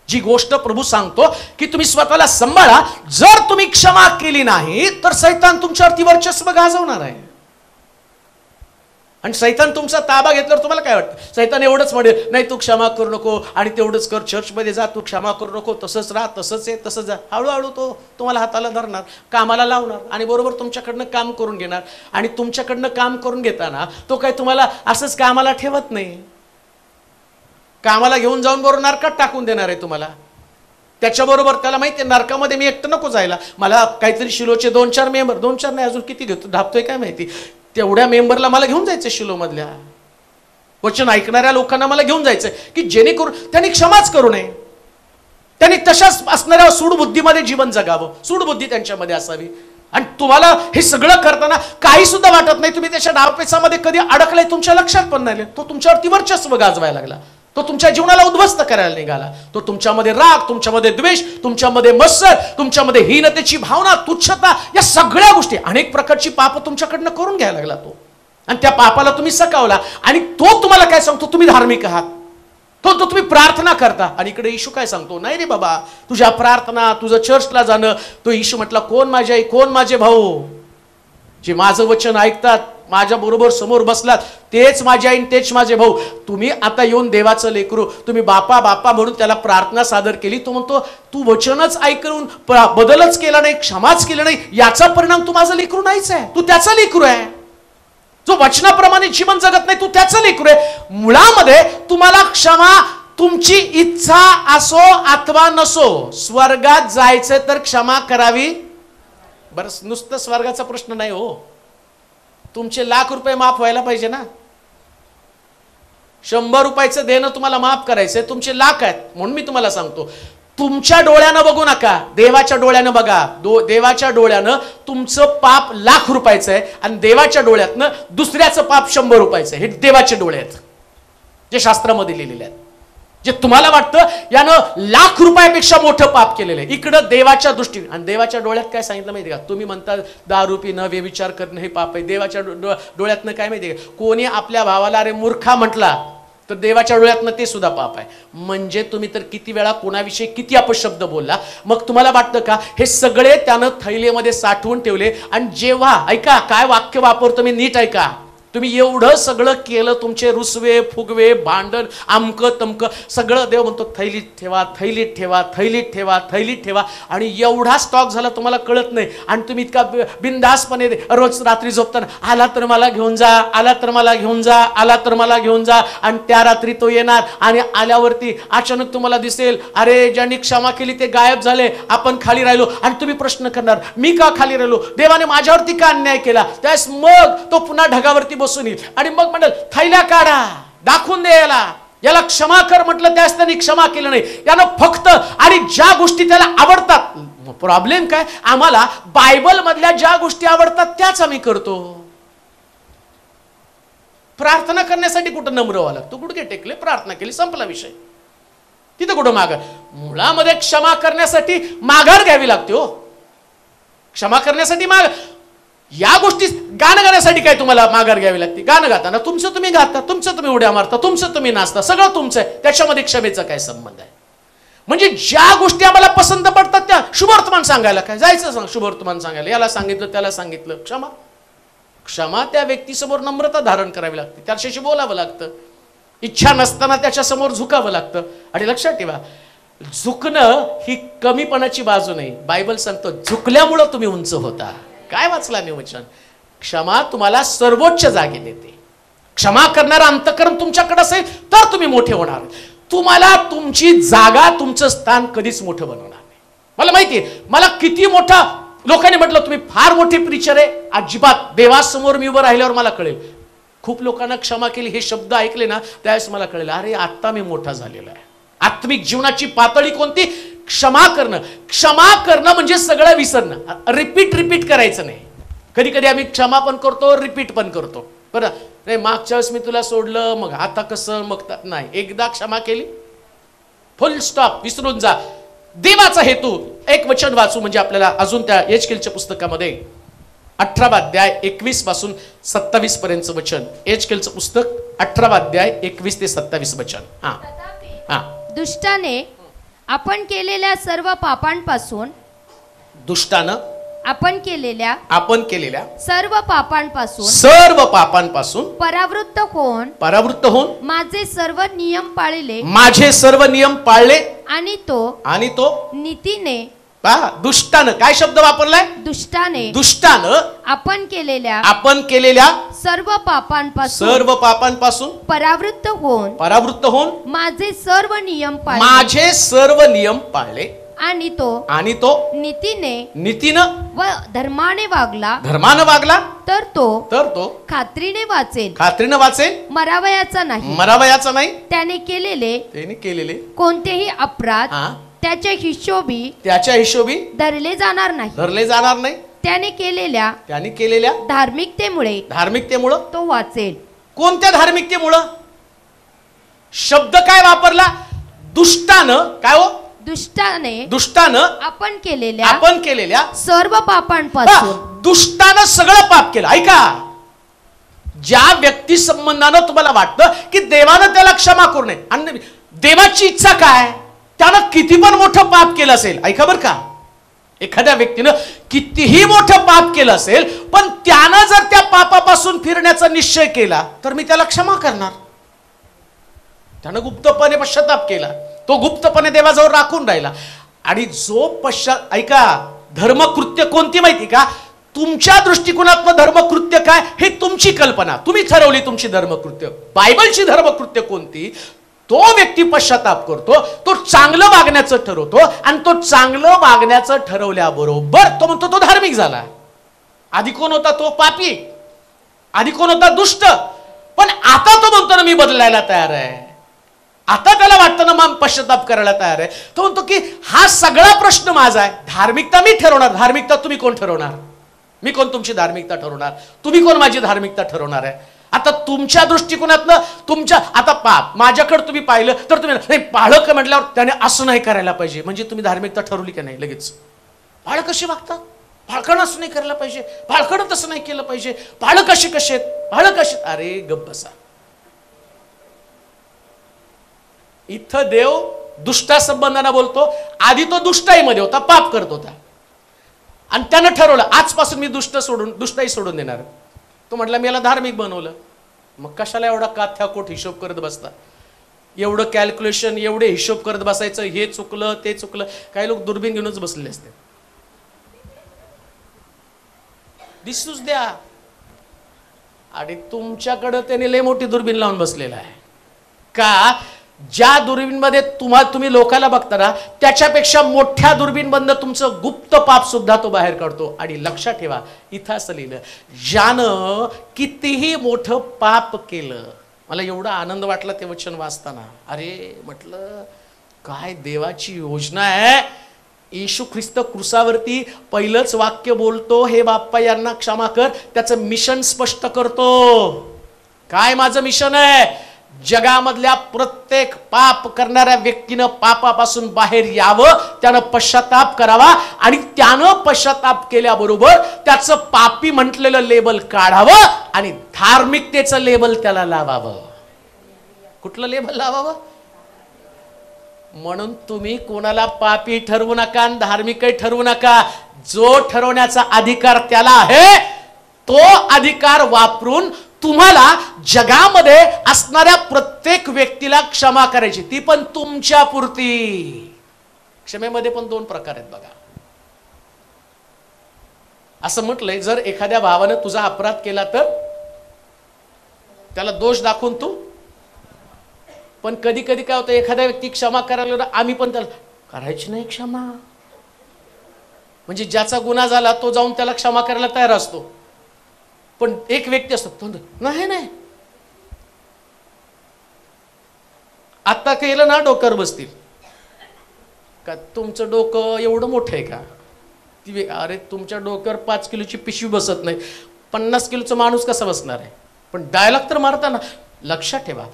जी गोष्ट प्रभू सांगतो की तुम्ही स्वतःला सांभाळा. जर तुम्ही क्षमा केली नाही तर सैतान तुमच्यावरती वर्चस्व गाजवणार आहे. आणि सैतान तुमचा ताबा घेतल्यावर तुम्हाला काय वाटतं? सैतान एवढंच म्हणेल नाही तू क्षमा करू नको आणि तेवढंच कर, चर्चमध्ये जा, तू क्षमा करू नको, तसंच राहा, तसंच आहे, तसंच जा. हळूहळू तो तुम्हाला हाताला धरणार, कामाला लावणार आणि बरोबर तुमच्याकडनं काम करून घेणार. आणि तुमच्याकडनं काम करून घेताना तो काय तुम्हाला असंच कामाला ठेवत नाही. कामाला घेऊन जाऊन बरोबर नरकात टाकून देणार आहे तुम्हाला. त्याच्याबरोबर त्याला माहिती आहे नरकामध्ये मी एकटं नको जायला. मला काहीतरी शिलोचे 2-4 मेंबर, 2-4 नाही अजून किती घेतो धापतोय काय माहिती, तेवढ्या मेंबरला मला घेऊन जायचं शिलो मधल्या वचन ऐकणाऱ्या लोकांना मला घेऊन जायचं की जेणेकरून त्यांनी क्षमाच करू नये. त्यांनी तशाच असणाऱ्या सूडबुद्धीमध्ये जीवन जगावं, सूडबुद्धी त्यांच्यामध्ये असावी. आणि तुम्हाला हे सगळं करताना काही सुद्धा वाटत नाही तुम्ही त्याच्या डावपेचामध्ये कधी अडकलाय, तुमच्या लक्षात पण नाही. तो तुमच्यावरती वर्चस्व गाजवायला लागला, तो तुमच्या जीवनाला उद्ध्वस्त करायला निघाला. तो तुमच्यामध्ये राग, तुमच्यामध्ये द्वेष, तुमच्यामध्ये मत्सर, तुमच्यामध्ये हीनतेची भावना, तुच्छता, या सगळ्या गोष्टी, अनेक प्रकारची पाप तुमच्याकडनं करून घ्यायला लागला तो. आणि त्या पापाला तुम्ही सकावला आणि तो तुम्हाला काय सांगतो? तुम्ही धार्मिक आहात. तो तुम्ही प्रार्थना करता. आणि इकडे येशू काय सांगतो? नाही रे बाबा, तुझ्या प्रार्थना, तुझं चर्चला जाणं. तो येशू म्हटला कोण माझे आई, कोण माझे भाऊ? जे माझं वचन ऐकतात, माझ्या बरोबर समोर बसलात, तेच माझे आई, तेच माझे भाऊ. तुम्ही आता येऊन देवाचं लेकरू, तुम्ही बापा बापा म्हणून त्याला प्रार्थना सादर केली. तो म्हणतो तू वचनच ऐकून बदलच केला नाही, क्षमाच केला नाही, याचा परिणाम तू माझं लेकरू नाहीच आहे. तू त्याचा लेकरू आहे. जो वचनाप्रमाणे जीवन जगत नाही, तू त्याचं लेकरू आहे. मुळामध्ये तुम्हाला क्षमा, तुमची इच्छा असो अथवा नसो, स्वर्गात जायचं तर क्षमा करावी. बरं, नुसतं स्वर्गाचा प्रश्न नाही हो, तुमचे ₹1,00,000 माफ व्हायला पाहिजे ना. 100 रुपयाचं देणं तुम्हाला माफ करायचंय, तुमचे लाख आहेत. म्हणून मी तुम्हाला सांगतो, तुमच्या डोळ्यानं बघू नका, देवाच्या डोळ्यानं बघा. देवाच्या डोळ्यानं तुमचं पाप ₹1,00,000 आहे आणि देवाच्या डोळ्यातनं दुसऱ्याचं पाप 100 रुपयाचं आहे. हे देवाचे डोळे आहेत जे शास्त्रामध्ये लिहिलेले आहेत. जे तुम्हाला वाटतं यानं ₹1,00,000 मोठं पाप केलेलं आहे, इकडं देवाच्या दृष्टीने. आणि देवाच्या डोळ्यात काय सांगितलं माहिती का? तुम्ही म्हणता दारू पिणं, व्यभिचार करणं हे पाप आहे. देवाच्या डोळ्यातनं काय माहिती का? कोणी आपल्या भावाला अरे मूर्खा म्हटला तर देवाच्या डोळ्यातनं ते सुद्धा पाप आहे. म्हणजे तुम्ही तर किती वेळा कोणाविषयी किती अपशब्द बोलला. मग तुम्हाला वाटतं का हे सगळे त्यानं थैलीमध्ये साठवून ठेवले? आणि जेव्हा, ऐका काय वाक्य वापरतो मी, नीट ऐका. तुम्ही एवढं सगळं केलं, तुमचे रुसवे फुगवे, भांडण, आमकं तमकं सगळं, देव म्हणतो थैलीत ठेवा, थैलीत ठेवा, थैलीत ठेवा, थैलीत ठेवा. आणि एवढा स्टॉक झाला तुम्हाला कळत नाही. आणि तुम्ही इतका बिनधास्तपणे रोज रात्री झोपताना आला तर मला घेऊन जा, आला तर मला घेऊन जा, आला तर मला घेऊन जा. आणि त्या रात्री तो येणार आणि आल्यावरती अचानक तुम्हाला दिसेल अरे ज्यांनी क्षमा केली ते गायब झाले, आपण खाली राहिलो. आणि तुम्ही प्रश्न करणार मी का खाली राहिलो, देवाने माझ्यावरती का अन्याय केला? त्यास मग तो पुन्हा ढगावरती बसून येईल आणि मग म्हणाल थैल्या काढा, दाखवून दे याला क्षमा कर. म्हटलं त्यास त्यांनी क्षमा केलं नाही. यानं फक्त आणि ज्या गोष्टी त्याला आवडतात. प्रॉब्लेम काय? आम्हाला बायबल मधल्या ज्या गोष्टी आवडतात त्याच आम्ही करतो. प्रार्थना करण्यासाठी कुठं नम्र व्हावं लागतं, गुडघे टेकले, प्रार्थना केली, संपला विषय. तिथं कुठं माघार? मुळामध्ये क्षमा करण्यासाठी माघार घ्यावी लागते हो. क्षमा करण्यासाठी या गोष्टी, गाणं गाण्यासाठी काय तुम्हाला माघार घ्यावी लागते? गाणं गाताना तुमचं तुम्ही गाता, तुमचं तुम्ही उड्या मारता, तुमचं तुम्ही नाचता, सगळं तुमचं आहे. त्याच्यामध्ये क्षमेचा काय संबंध आहे? म्हणजे ज्या गोष्टी आम्हाला पसंत पडतात त्या शुभवर्तमान सांगायला काय जायचं? सांग शुभवर्तमान सांगायला, याला सांगितलं त्याला सांगितलं. क्षमा, क्षमा त्या व्यक्तीसमोर नम्रता धारण करावी लागते, त्याच्याशी बोलावं लागतं, इच्छा नसताना त्याच्या समोर झुकावं लागतं. आणि लक्षात ठेवा, झुकणं ही कमीपणाची बाजू नाही. बायबल सांगतो झुकल्यामुळं तुम्ही उंच होता. काय वाचला मी वचन? क्षमा तुम्हाला सर्वोच्च जागे नेते. क्षमा करणारा अंतःकरण तुमच्याकडे असेल तर तुम्ही मोठे होणार. तुम्हाला तुमची जागा, तुमचं स्थान कधीच मोठं बनवणार नाही. मला माहितीये, मला किती मोठा लोकांनी म्हटलं तुम्ही फार मोठे प्रीचर आहे. अजिबात. देवासमोर मी उभं राहिल्यावर मला कळेल. खूप लोकांना क्षमा केली हे शब्द ऐकले ना, त्यावेळेस मला कळेल अरे आता मी मोठा झालेला आहे. आत्मिक जीवनाची पातळी कोणती? क्षमा करणं. क्षमा करणं म्हणजे सगळं विसरणं. रिपीट करायचं नाही. कधी कधी आम्ही क्षमा पण करतो, रिपीट पण करतो. बरं रे, मागच्या वेळेस मी तुला सोडलं, मग आता कसं, मग नाही. एकदा क्षमा केली, फुल स्टॉप, विसरून जा. देवाचा हेतू. एक वचन वाचू म्हणजे आपल्याला अजून त्या एचकेलच्या पुस्तकामध्ये 18 अध्याय 21 पासून 27 पर्यंतचं वचन. एचकेलचं पुस्तक 18 अध्याय 21 ते 27 वचन. दुष्टाने आपण केलेल्या सर्व पापांपासून, दुष्टानं आपण केलेल्या सर्व पापांपासून परावृत्त होऊन माझे सर्व नियम पाळले आणि तो नीतीने. दुष्टानं काय शब्द वापरलाय? दुष्टानं आपण केलेल्या सर्व पापांपासून परावृत्त होऊन माझे सर्व नियम पाळले आणि तो नीतीनं व धर्माने वागला तर तो खात्रीने वाचेल, मरावयाचा नाही. त्याने केलेले कोणतेही अपराध त्याच्या हिशोबी धरले जाणार नाही. त्याने केलेल्या धार्मिकतेमुळे तो वाचेल. कोणत्या धार्मिकतेमुळे? शब्द काय वापरला? दुष्टानं. काय हो? दुष्टानं आपण केलेल्या सर्व पापांपासून. दुष्टानं सगळं पाप केलं. ऐका, ज्या व्यक्ती संबंधानं तुम्हाला वाटतं की देवानं त्याला क्षमा करू नये, आणि देवाची इच्छा काय? त्यानं किती पण मोठं पाप केलं असेल. ऐका बरं का, एखाद्या व्यक्तीनं कितीही मोठं पाप केलं असेल, पण त्यानं जर त्या पापापासून फिरण्याचा निश्चय केला तर मी त्याला क्षमा करणार. त्यानं गुप्तपणे पश्चाताप केला, तो गुप्तपणे देवाजवळ राखून राहिला. आणि जो ऐका, धर्मकृत्य कोणती माहिती का? तुमच्या दृष्टिकोनातनं धर्मकृत्य काय हे तुमची कल्पना, तुम्ही ठरवली तुमची धर्मकृत्य. बायबलची धर्मकृत्य कोणती? तो व्यक्ती पश्चाताप करतो, तो चांगलं वागण्याचं ठरवतो, आणि तो चांगलं वागण्याचं ठरवल्याबरोबर तो म्हणतो तो धार्मिक झाला. आधी कोण होता? तो पापी. आधी कोण होता? दुष्ट. पण आता तो म्हणतो ना मी बदलायला तयार आहे. आता त्याला वाटतं ना मग पश्चाताप करायला तयार आहे. तो म्हणतो की हा सगळा प्रश्न माझा आहे. धार्मिकता मी ठरवणार. धार्मिकता तुम्ही कोण ठरवणार? मी कोण तुमची धार्मिकता ठरवणार? तुम्ही कोण माझी धार्मिकता ठरवणार आहे? आता तुमच्या दृष्टिकोनातनं तुमच्या, आता पाप माझ्याकडे तुम्ही पाहिलं तर तुम्ही नाही, बाळक म्हटल्यावर त्याने असं नाही करायला पाहिजे, म्हणजे तुम्ही धार्मिकता ठरवली की नाही? लगेच बाळक कशी वागतात? बाळकानं असं नाही करायला पाहिजे, बाळकानं तसं नाही केलं पाहिजे, बाळक कसे आहेत, बाळक कसे. अरे गप्प बसा. इथं देव दुष्टा संबंधाने बोलतो. आधी तो दुष्टाईमध्ये होता, पाप करत होता, आणि त्यानं ठरवलं आजपासून मी दुष्टाई सोडून देणार. तो म्हटला मी याला धार्मिक बनवलं. मग कशाला एवढा काथ्याकोट हिशोब करत बसता? एवढं कॅल्क्युलेशन, एवढे हिशोब करत बसायचं, हे चुकलं ते चुकलं. काही लोक दुर्बीण घेऊनच बसलेले असते. दिसूच द्या. आणि तुमच्याकडं त्याने लय मोठी दुर्बीण लावून बसलेला आहे का? ज्या दुर्बीणमध्ये तुम्ही लोकाला बघता ना, त्याच्यापेक्षा मोठ्या दुर्बीणमधनं तुमचं गुप्त पाप सुद्धा तो बाहेर काढतो. आणि लक्षात ठेवा, इथं असं लिहिलं, ज्यानं कितीही मोठं पाप केलं. मला एवढा आनंद वाटला ते वचन वाचताना. अरे म्हटलं काय देवाची योजना आहे. येशू ख्रिस्त क्रुसावरती पहिलंच वाक्य बोलतो, हे बाप्पा यांना क्षमा कर. त्याचं मिशन स्पष्ट करतो. काय माझं मिशन आहे? जगामधल्या प्रत्येक पाप करणाऱ्या व्यक्तीनं पापापासून बाहेर यावं, त्यानं पश्चाताप करावा, आणि त्यानं पश्चाताप केल्याबरोबर त्याचं पापी म्हटलेलं लेबल काढावं आणि धार्मिकतेचं लेबल त्याला लावावं. कुठलं लेबल लावावं? म्हणून तुम्ही कोणाला पापी ठरवू नका आणि धार्मिकही ठरवू नका. जो ठरवण्याचा अधिकार त्याला आहे, तो अधिकार वापरून तुम्हाला जगामध्ये असणाऱ्या प्रत्येक व्यक्तीला क्षमा करायची, ती पण तुमच्या पुरती. क्षमेमध्ये पण 2 प्रकार आहेत बघा. असं म्हटलंय, जर एखाद्या भावानं तुझा अपराध केला तर त्याला दोष दाखवून तू, पण कधी कधी काय होतं, एखाद्या व्यक्ती क्षमा करायला आम्ही पण त्याला करायची नाही क्षमा, म्हणजे ज्याचा गुन्हा झाला तो जाऊन त्याला क्षमा करायला तयार असतो, पण एक व्यक्ती असतो नाही नाही आता केलं ना डोक्यावर बसतील का, तुमचं डोकं एवढं मोठं आहे का? अरे तुमच्या डोक्यावर 5 किलोची पिशवी बसत नाही, 50 किलोचा माणूस कसा बसणार आहे? पण डायलॉग तर मारताना लक्षात ठेवा,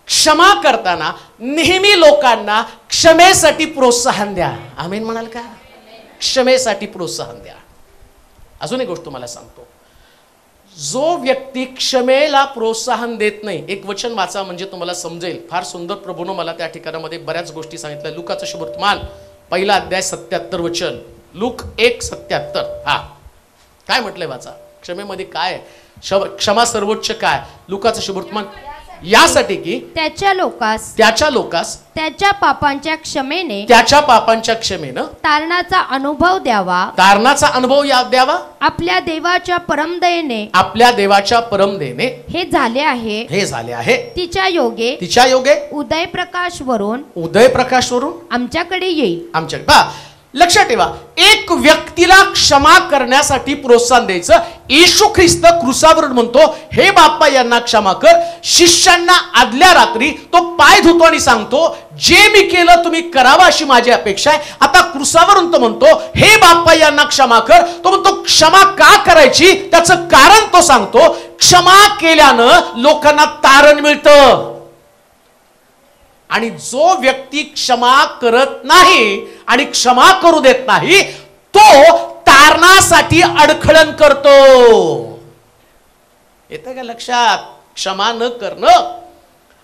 क्षमा करताना नेहमी लोकांना क्षमेसाठी प्रोत्साहन द्या. आमेन म्हणाल का? क्षमेसाठी प्रोत्साहन द्या. अजून एक गोष्ट तुम्हाला सांगतो, जो व्यक्ती क्षमेला प्रोत्साहन देत नाही, एक वचन वाचा म्हणजे तुम्हाला समजेल. फार सुंदर प्रभूनं मला त्या ठिकाणामध्ये बऱ्याच गोष्टी सांगितल्या. लुकाचं शुभवर्तमान 1 अध्याय 77 वचन, लूक 1:77. हा काय म्हटलंय वाचा, क्षमेमध्ये काय, क्षमा सर्वोच्च काय? लुकाचं शुभवर्तमान, यासाठी की त्याच्या लोकास त्याच्या पापांच्या क्षमेनं तारणाचा अनुभव द्यावा, आपल्या देवाच्या परमदयेने हे झाले आहे. तिच्या योगे उदय प्रकाश वरून आमच्याकडे येईल. लक्षात ठेवा, एक व्यक्तीला क्षमा करण्यासाठी प्रोत्साहन द्यायचं. येशू ख्रिस्त क्रुसावरून म्हणतो, हे बाप्पा यांना क्षमा कर. शिष्यांना आदल्या रात्री तो पाय धुतो आणि सांगतो, जे मी केलं तुम्ही करावं अशी माझी अपेक्षा आहे. आता क्रुसावरून तो म्हणतो, हे बाप्पा यांना क्षमा कर. तो म्हणतो क्षमा का करायची, त्याचं कारण तो सांगतो. क्षमा केल्यानं लोकांना तारण मिळतं, आणि जो व्यक्ती क्षमा करत नाही आणि क्षमा करू देत नाही, तो तारणासाठी अडखळण करतो. येतं का लक्षात? क्षमा न करणं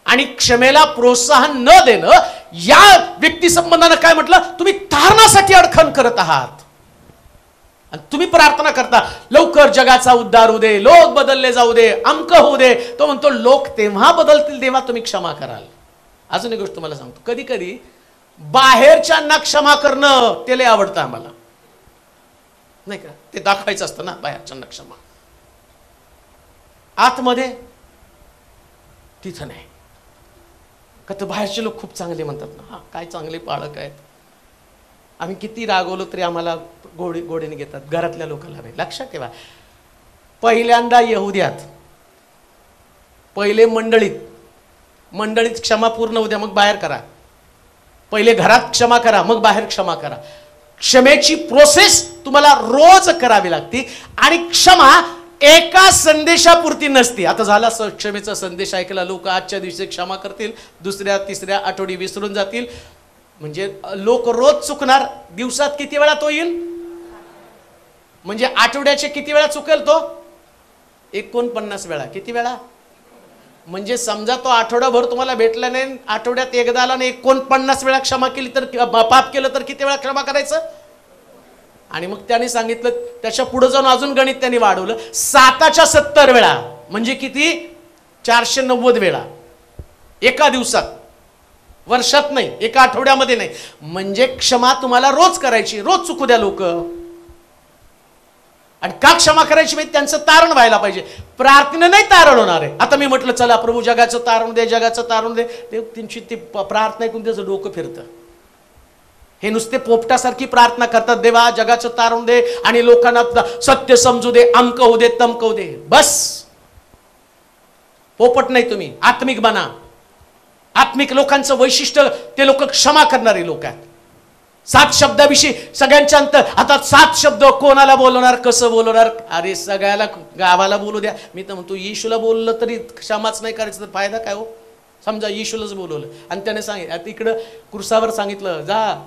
आणि क्षमेला प्रोत्साहन न देणं, या व्यक्ती संबंधानं काय म्हटलं, तुम्ही तारणासाठी अडखळण करत आहात. आणि तुम्ही प्रार्थना करता, लवकर जगाचा उद्धार होऊ दे, लोक बदलले जाऊ दे, अमक होऊ दे. तो म्हणतो लोक तेव्हा बदलतील तेव्हा तुम्ही क्षमा कराल. अजून एक गोष्ट तुम्हाला सांगतो, कधी कधी बाहेरच्यांना क्षमा करणं ते लय आवडतं आम्हाला, नाही का? ते दाखवायचं असतं ना बाहेरच्यांना क्षमा, आतमध्ये तिथं नाही का? तर बाहेरचे लोक खूप चांगले म्हणतात ना, हा काय चांगले पाळक आहेत, आम्ही किती रागवलो तरी आम्हाला गोडीने घेतात, घरातल्या लोकांना नाही. लक्षात ठेवा, पहिल्यांदा यहुद्यात पहिले मंडळीत क्षमा पूर्ण होऊ द्या, मग बाहेर करा. पहिले घरात क्षमा करा, मग बाहेर क्षमा करा. क्षमेची प्रोसेस तुम्हाला रोज करावी लागते. आणि क्षमा एका संदेशापुरती नसते. आता झाला क्षमेचा संदेश ऐकला, लोक आजच्या दिवशी क्षमा करतील, दुसऱ्या तिसऱ्या आठवडी विसरून जातील. म्हणजे लोक रोज चुकणार, दिवसात किती वेळा तो येईल, म्हणजे आठवड्याचे किती वेळा चुकेल तो? 49 वेळा. किती वेळा? म्हणजे समजा तो आठवडाभर तुम्हाला भेटला नाही, आठवड्यात एकदा आला नाही, 49 वेळा क्षमा केली तर, पाप केलं तर किती वेळा क्षमा करायचं? आणि मग त्याने सांगितलं, त्याच्या पुढे जाऊन अजून गणित त्यांनी वाढवलं, 7च्या 70 वेळा, म्हणजे किती? 490 वेळा एका दिवसात, वर्षात नाही, एका आठवड्यामध्ये नाही. म्हणजे क्षमा तुम्हाला रोज करायची, रोज चुकू द्या लोक. आणि का क्षमा करायची माहिती? त्यांचं तारण व्हायला पाहिजे. प्रार्थने नाही तारण होणार आहे. आता मी म्हटलं चला प्रभू जगाचं तारण दे, जगाचं तारण दे, ते त्यांची ती प्रार्थना ऐकून त्याचं डोकं फिरतं. हे नुसते पोपटासारखी प्रार्थना करतात, देवा जगाचं तारण दे आणि लोकांना सत्य समजू दे, अमक होऊ दे, तमक होऊ दे. बस, पोपट नाही तुम्ही, आत्मिक बना. आत्मिक लोकांचं वैशिष्ट्य ते लोक क्षमा करणारे लोक आहेत. 7 शब्दाविषयी सगळ्यांच्या अंतर. आता 7 शब्द कोणाला बोलवणार, कसं बोलवणार? अरे सगळ्याला गावाला बोलू द्या. मी तर म्हणतो येशूला बोललं तरी क्षमाच नाही करायचं तर फायदा काय हो? समजा येशूलाच बोलवलं आणि त्याने सांगितलं, इकडं क्रुसावर सांगितलं, जा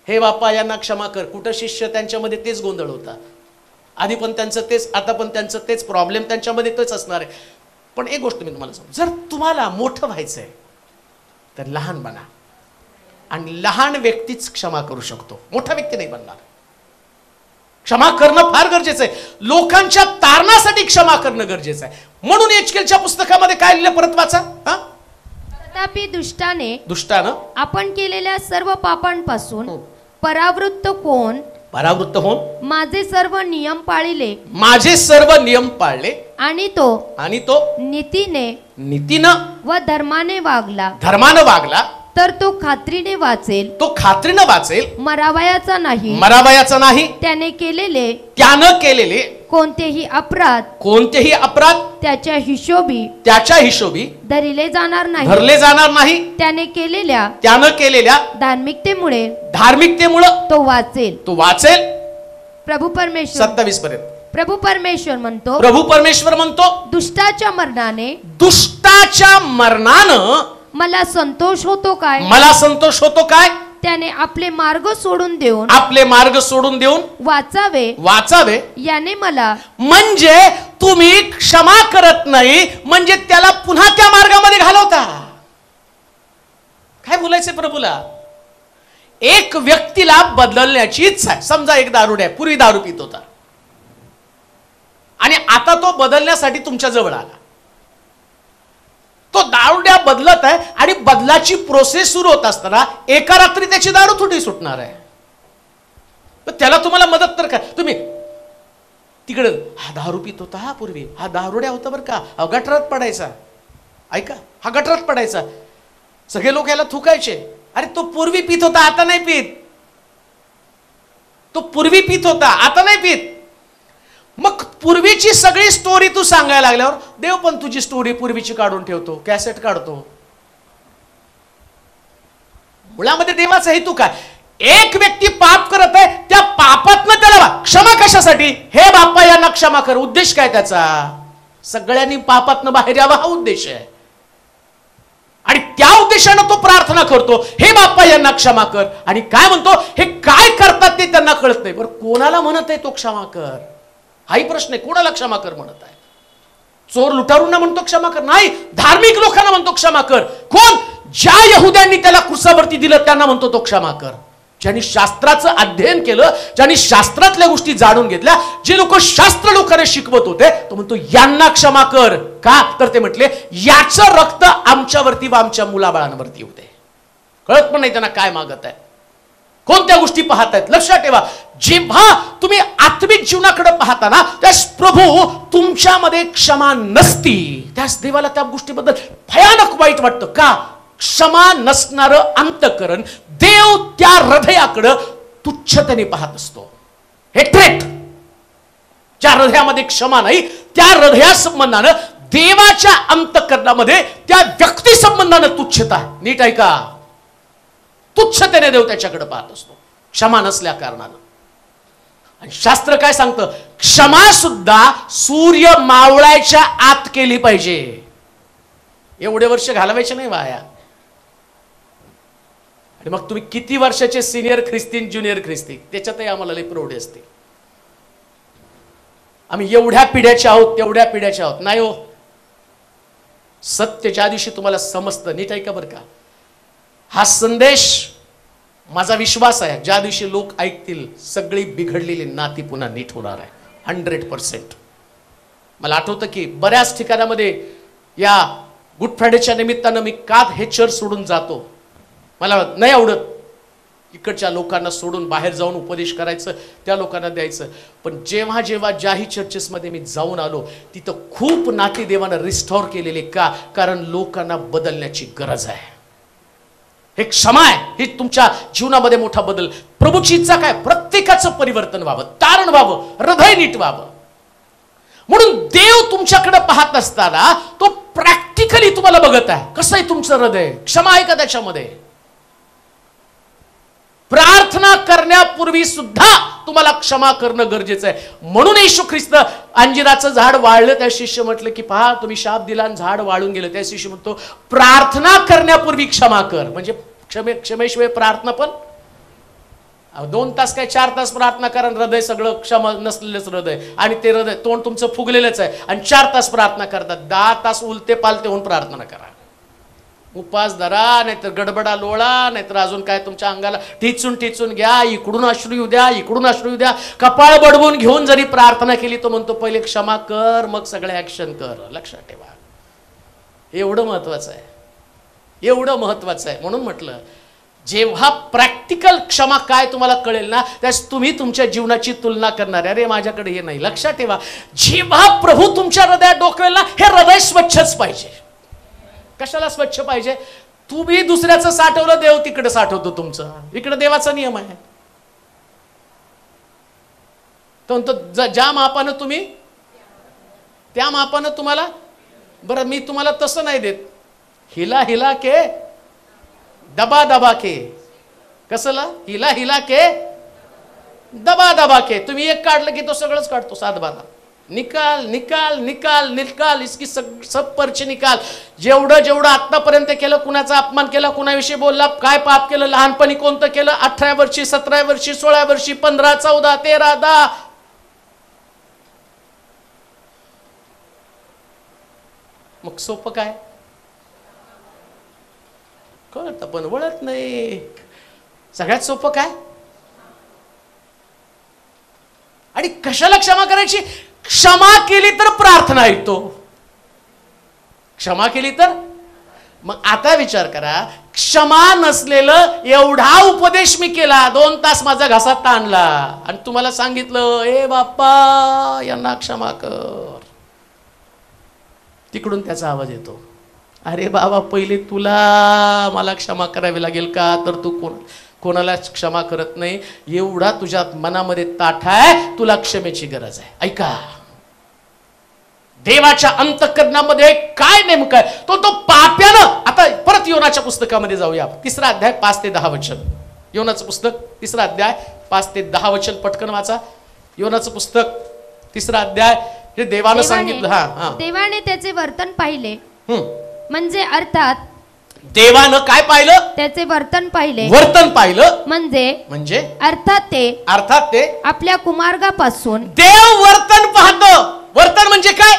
हे बाप्पा यांना क्षमा कर. कुठं शिष्य त्यांच्यामध्ये तेच गोंधळ होता. आधी पण त्यांचं तेच, आता पण त्यांचं तेच, प्रॉब्लेम त्यांच्यामध्ये तेच असणार आहे. पण एक गोष्ट मी तुम्हाला सांगतो, जर तुम्हाला मोठं व्हायचंय तर लहान बना. आणि लहान व्यक्तीच क्षमा करू शकतो, मोठा व्यक्ती नाही बनणार. क्षमा करणं फार गरजेचं आहे. लोकांच्या तारणासाठी क्षमा करणं गरजेचं आहे. म्हणून एचकेलच्या पुस्तकामध्ये काय लिहिलं, परत वाचा. तथापि दुष्टानं आपण केलेल्या सर्व पापांपासून परावृत्त होऊन परावृत्त होऊन माझे सर्व नियम पाळले, माझे सर्व नियम पाळले आणि तो नीतीनं व धर्माने वागला, तर तो खात्रीने वाचेल, मरावयाचा नाही. त्याने केलेले कोणतेही अपराध त्याच्या हिशोबी धरले जाणार नाही. त्याने केलेल्या धार्मिकतेमुळे तो वाचेल. प्रभू परमेश्वर 27 पर्यंत प्रभू परमेश्वर म्हणतो दुष्टाच्या मरणानं मला संतोष होतो काय? त्याने आपले मार्ग सोडून देऊन वाचावे याने मला. म्हणजे तुम्ही क्षमा करत नाही म्हणजे त्याला पुन्हा त्या मार्गामध्ये घालवता. काय बोलायचं प्रभूला? एक व्यक्तीला बदलण्याची इच्छा आहे. समजा एक दारुड्या पूर्वी दारू पित होता आणि आता तो बदलण्यासाठी तुमच्या जवळ आला. तो दारुड्या बदलत आहे आणि बदलाची प्रोसेस सुरू होत असताना एका रात्री त्याची दारू थोडी सुटणार आहे. पण त्याला तुम्हाला मदत तर काय? तुम्ही तिकडे हा दारू पित होता, हा पूर्वी हा दारुड्या होता बरं का, हा गटरात पडायचा, ऐका हा गटरात पडायचा, सगळे लोक याला थुकायचे. अरे तो पूर्वी पित होता आता नाही पित, तो पूर्वी पित होता आता नाही पित. मग पूर्वीची सगळी स्टोरी तू सांगायला लागल्यावर देव पण तुझी स्टोरी पूर्वीची काढून ठेवतो, कॅसेट काढतो. मुळामध्ये देवाचा हेतू काय? एक व्यक्ती पाप करत आहे, त्या पापातनं त्याला क्षमा कशासाठी? हे बाप्पा यांना क्षमा कर. उद्देश काय त्याचा? सगळ्यांनी पापातनं बाहेर यावं हा उद्देश आहे. आणि त्या उद्देशानं तो प्रार्थना करतो, हे बाप्पा यांना क्षमा कर. आणि काय म्हणतो? हे काय करतात ते त्यांना कळत नाही. बरं कोणाला म्हणत आहे तो क्षमा कर? हाही प्रश्न आहे. कोणाला क्षमा कर म्हणत आहे? चोर लुटारूंना म्हणतो क्षमा कर? नाही, धार्मिक लोकांना म्हणतो क्षमा कर. कोण? ज्या यहुद्यांनी त्याला क्रुसावरती दिलं त्यांना म्हणतो तो क्षमा कर. ज्यांनी शास्त्राचं अध्ययन केलं, ज्यांनी शास्त्रातल्या गोष्टी जाणून घेतल्या, जे लोक शास्त्र लोकांना शिकवत होते, तो म्हणतो यांना क्षमा कर. का? तर ते म्हटले याचं रक्त आमच्यावरती व आमच्या मुलाबाळांवरती होते. कळत पण नाही त्यांना काय मागत आहे, कोणत्या गोष्टी पाहतायत. लक्षात ठेवा, जेव्हा तुम्ही आत्मिक जीवनाकडे पाहता ना, त्यास प्रभू तुमच्यामध्ये क्षमा नसती, त्यास देवाला त्या गोष्टीबद्दल भयानक वाईट वाटतं. का? क्षमा नसणारं अंतःकरण देव त्या हृदयाकडे तुच्छतेने पाहत असतो. हे ट्रेट, ज्या हृदयामध्ये क्षमा नाही त्या हृदया संबंधानं देवाच्या अंतःकरणामध्ये त्या व्यक्ती संबंधानं तुच्छता. नीट ऐका, तुच्छतेने देव त्याच्याकडे पाहत असतो क्षमा नसल्या कारणानं. आणि शास्त्र काय सांगतं? क्षमा सुद्धा सूर्य मावळायच्या आत केली पाहिजे. एवढे वर्ष घालवायचे नाही वाया. आणि मग तुम्ही किती वर्षाचे सिनियर ख्रिस्ती ज्युनियर ख्रिस्ती, त्याच्यातही आम्हाला लई प्रौढी असते. आम्ही एवढ्या पिढ्याचे आहोत तेवढ्या पिढ्याचे आहोत. नाही हो, सत्य ज्या दिवशी तुम्हाला समजतं, नीट ऐका बरं का, हा संदेश माझा विश्वास आहे ज्या दिवशी लोक ऐकतील सगळी बिघडलेली नाती पुन्हा नीट होणार आहे 100%. मला आठवतं की बऱ्याच ठिकाणामध्ये या गुड फ्रायडेच्या निमित्तानं मी का हे चर्च सोडून जातो, मला नाही आवडत इकडच्या लोकांना सोडून बाहेर जाऊन उपदेश करायचं, त्या लोकांना द्यायचं. पण जेव्हा जेव्हा ज्याही चर्चेसमध्ये मी जाऊन आलो तिथं खूप नाती देवानं रिस्टोर केलेले. का? कारण लोकांना बदलण्याची गरज आहे. हे क्षमा आहे, हे तुमच्या जीवनामध्ये मोठा बदल. प्रभूची इच्छा काय? प्रत्येकाचं परिवर्तन व्हावं, तारण व्हावं, हृदय नीट व्हावं. म्हणून देव तुमच्याकडे पाहत असताना तो प्रॅक्टिकली तुम्हाला बघत आहे. कसं आहे तुमचं हृदय? क्षमा आहे का त्याच्यामध्ये? प्रार्थना करण्यापूर्वी सुद्धा तुम्हाला क्षमा करणं गरजेचं आहे. म्हणून येशू ख्रिस्त अंजिराचं झाड वाळलं, त्या शिष्य म्हटलं की पहा तुम्ही शाप दिला आणि झाड वाळून गेलं. त्या शिष्य म्हणतो प्रार्थना करण्यापूर्वी क्षमा कर. म्हणजे क्षमेशिवाय प्रार्थना पण 2 तास काय 4 तास प्रार्थना करा, हृदय सगळं क्षमा नसलेलंच हृदय, आणि ते हृदय तोंड तुमचं फुगलेलंच आहे आणि 4 तास प्रार्थना करतात. 10 तास उलते पालते होऊन प्रार्थना करा. उपास धरा, नाहीतर गडबडा लोळा, नाहीतर अजून काय तुमच्या अंगाला ठिचून घ्या, इकडून अश्रू येऊ द्या, इकडून अश्रू येऊ द्या. कपाळ बडवून घेऊन जरी प्रार्थना केली तो म्हणतो पहिले क्षमा कर मग सगळे ऍक्शन कर. लक्षात ठेवा, एवढं महत्वाचं आहे, एवढं महत्वाचं आहे. म्हणून म्हटलं जेव्हा प्रॅक्टिकल क्षमा काय तुम्हाला कळेल ना, त्यास तुम्ही तुमच्या जीवनाची तुलना करणार, अरे माझ्याकडे हे नाही. लक्षात ठेवा, जेव्हा प्रभू तुमच्या हृदयात डोकवेल ना, हे हृदय स्वच्छच पाहिजे. कशाला स्वच्छ पाहिजे? तुम्ही दुसऱ्याचं साठवलं, देव तिकडे साठवतो तुमचं. इकडे देवाचा नियम आहे. तो ज्या मापानं तुम्ही त्या मापानं तुम्हाला. बरं, मी तुम्हाला तसं नाही देत, हिला हिला के दबा दबा के. कसला? हिला हिला के दबा दबा के. तुम्ही एक काढलं की तो सगळंच काढतो. 7-12 निकाल निकाल निकाल निकाल, इसकी सब पर्ची निकाल. जेवढं जेवढं आतापर्यंत केलं, कुणाचा अपमान केला, कुणाविषयी बोलला, काय पाप केलं, लहानपणी कोणतं केलं, 18 वर्षी, 17 वर्षी, 16 वर्षी, 15, 14, 13, 10. मग सोपं काय? कळत पण वळत नाही. सगळ्यात सोपं काय? आणि कशाला क्षमा करायची? क्षमा केली तर प्रार्थना ऐकतो. क्षमा केली तर. मग आता विचार करा, क्षमा नसलेलं एवढा उपदेश मी केला, 2 तास माझा घसा ताणला, आणि तुम्हाला सांगितलं, ए बाप्पा यांना क्षमा कर. तिकडून त्याचा आवाज येतो, अरे बाबा पहिले तुला मला क्षमा करावी लागेल का, तर तू कोणाला क्षमा करत नाही. एवढा तुझ्या मनामध्ये ताठ आहे, तुला क्षमेची गरज आहे. ऐका, देवाच्या अंतःकरणामध्ये काय नेमकं आहे, तो पाप्यानं. आता परत योनाच्या पुस्तकामध्ये जाऊया. 3रा अध्याय 5 ते 10 वचन. योनाचं पुस्तक 3रा अध्याय 5 ते 10 वचन पटकन वाचा. योनाचं पुस्तक 3रा अध्याय. हे देवानं सांगितलं. देवाने त्याचे वर्तन पाहिले, म्हणजे अर्थात देवानं काय पाहिलं? त्याचे वर्तन पाहिले. वर्तन पाहिलं म्हणजे अर्थात ते आपल्या कुमार्गापासून. देव वर्तन पाहतं. वर्तन म्हणजे काय?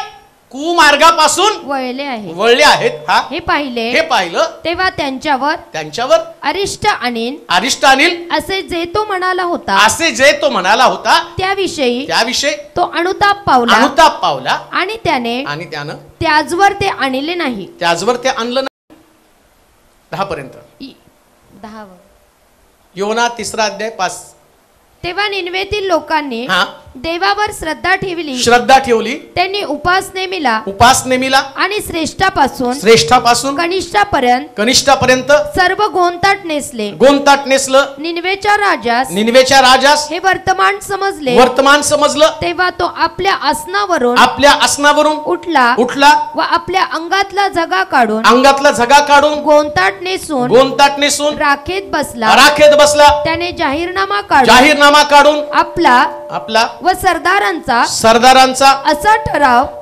कुमार्गापासून वळले आहेत. हे पाहिलं तेव्हा त्यांच्यावर अरिष्ट आणील असे जे तो म्हणाला होता, त्याविषयी तो अनुताप पावला, आणि त्यानं त्याचवर ते आणले नाही. त्याचवर ते आणलं नाही. 10 पर्यंत. 10. योना 3रा अध्याय 5. तेव्हा निनवेतील लोकांनी देवावर श्रद्धा ठेवली. त्यांनी उपास नेमिला आणि श्रेष्ठापासून कनिष्ठापर्यंत सर्व गोंताट नेसलं. निनवेच्या राजास हे वर्तमान समजलं. तेव्हा तो आपल्या आसनावरून उठला व आपल्या अंगातला झगा काढून गोंताट नेसून राखेत बसला. त्याने जाहीरनामा काढून आपला व सरदारांचा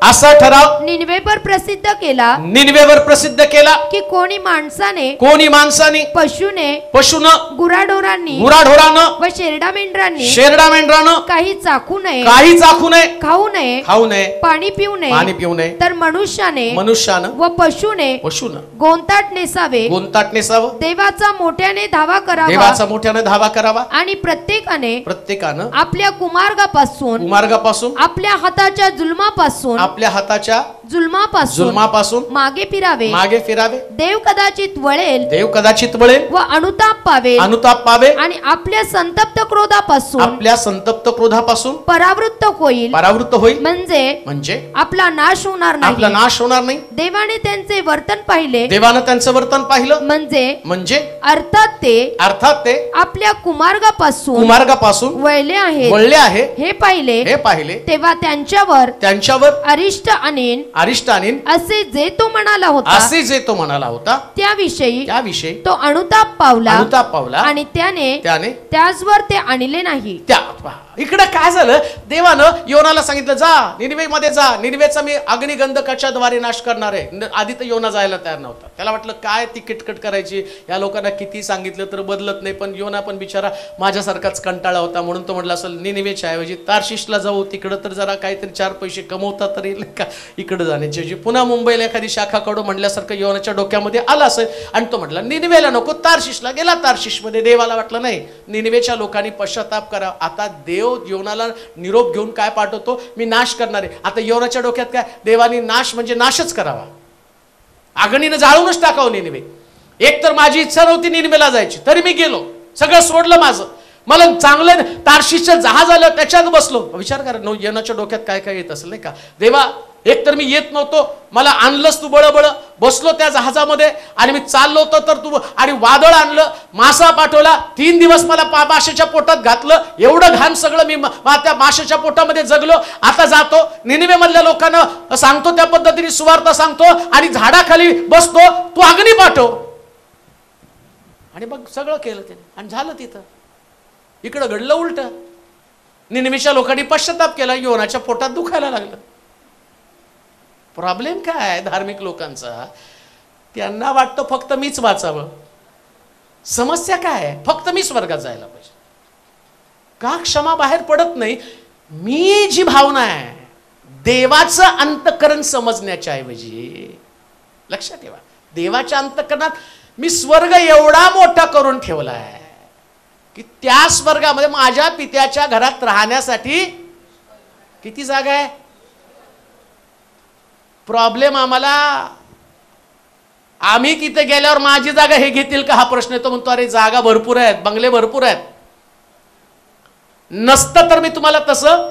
असा ठराव निनवेवर प्रसिद्ध केला की कोणी माणसाने पशूने गुराढोरांनी व शेरडा मेंढरांनी काही चाखू नये खाऊ नये पाणी पिऊ नये तर मनुष्याने व पशूने गोंताट नेसावे. देवाचा मोठ्याने धावा करावा आणि प्रत्येकानं आपल्या कुमार्गापासून आपल्या हाताच्या जुलमापासून मागे फिरावे. देव कदाचित वळेल व अनुताप पावेल आणि आपल्या संतप्त क्रोधापासून परावृत्त होईल. म्हणजे आपला नाश होणार नाही. देवाने त्यांचे वर्तन पाहिले, म्हणजे अर्थात ते आपल्या कुमार्गापासून वळले आहे. हे पाहिले तेव्हा त्यांच्यावर अरिष्ट आणीन असे जे तो म्हणाला होता, त्याविषयी तो अनुताप पावला आणि त्याने त्याचवर ते आणले नाही. इकडे काय झालं? देवानं योनाला सांगितलं, जा निनिवेमध्ये जा, निनिवेचा मी अग्निगंधकाच्या द्वारे नाश करणार आहे. आधी तर योना जायला तयार नव्हता. त्याला वाटलं काय ती किटकट करायची, या लोकांना किती सांगितलं तर बदलत नाही. पण योना पण बिचारा माझ्यासारखाच कंटाळा होता, म्हणून तो म्हटला असेल निनिवेच्या ऐवजी तार्शिषला जाऊ, तिकडं तर जरा काहीतरी 4 पैसे कमवता तर येईल का, इकडे जाण्याची ऐवजी पुन्हा मुंबईला एखादी शाखा काढू म्हटल्यासारखं योनाच्या डोक्यामध्ये आलं असेल. आणि तो म्हटला निनिवेला नको, तार्शिषला गेला. तार्शिषमध्ये देवाला वाटलं नाही, निनिवेच्या लोकांनी पश्चाताप करा. आता देव योनाला निरोप घेऊन काय पाठवतो, मी नाश करणार आहे. आता योनाच्या डोक्यात काय, देवानी नाश म्हणजे नाशच करावा, अग्नीनं जाळूनच टाकावं निनिवे. एक तर माझी इच्छा नव्हती निनिवेला जायची, तरी मी गेलो, सगळं सोडलं माझं. मला चांगलं तार्शीचं जहाज आलं, त्याच्यात बसलो. विचार करा येण्याच्या डोक्यात काय काय येत असेल नाही का. देवा, एक तर मी येत नव्हतो, मला आणलंस तू बळबळ, बसलो त्या जहाजामध्ये आणि मी चाललो होतो तर तू, आणि वादळ आणलं, मासा पाठवला, 3 दिवस मला माशाच्या पोटात घातलं, एवढं घाण सगळं मी त्या माशाच्या पोटामध्ये जगलो. आता जातो निनिवे मधल्या लोकांना सांगतो, त्या पद्धतीने सुवार्ता सांगतो आणि झाडाखाली बसतो, तू अग्नी पाठव. आणि मग सगळं केलं त्याने आणि झालं तिथं. इकडं घडलं उलट. निनिवेच्या लोकांनी पश्चाताप केला, योनाच्या पोटात दुखायला लागलं. प्रॉब्लेम काय आहे धार्मिक लोकांचा? त्यांना वाटतं फक्त मीच वाचावं. समस्या काय आहे? फक्त मी स्वर्गात जायला पाहिजे. का क्षमा बाहेर पडत नाही? मी जी भावना आहे, देवाचं अंतःकरण समजण्याच्या ऐवजी, लक्षात ठेवा, देवाच्या अंतःकरणात मी स्वर्ग एवढा मोठा करून ठेवला आहे की त्या स्वर्गामध्ये माझ्या पित्याच्या घरात राहण्यासाठी किती जागा आहे? प्रॉब्लेम आम्हाला, आम्ही तिथे गेल्यावर माझी जागा हे घेतील का हा प्रश्न येतो. म्हणतो अरे जागा भरपूर आहेत, बंगले भरपूर आहेत. नसतं तर मी तुम्हाला तसं.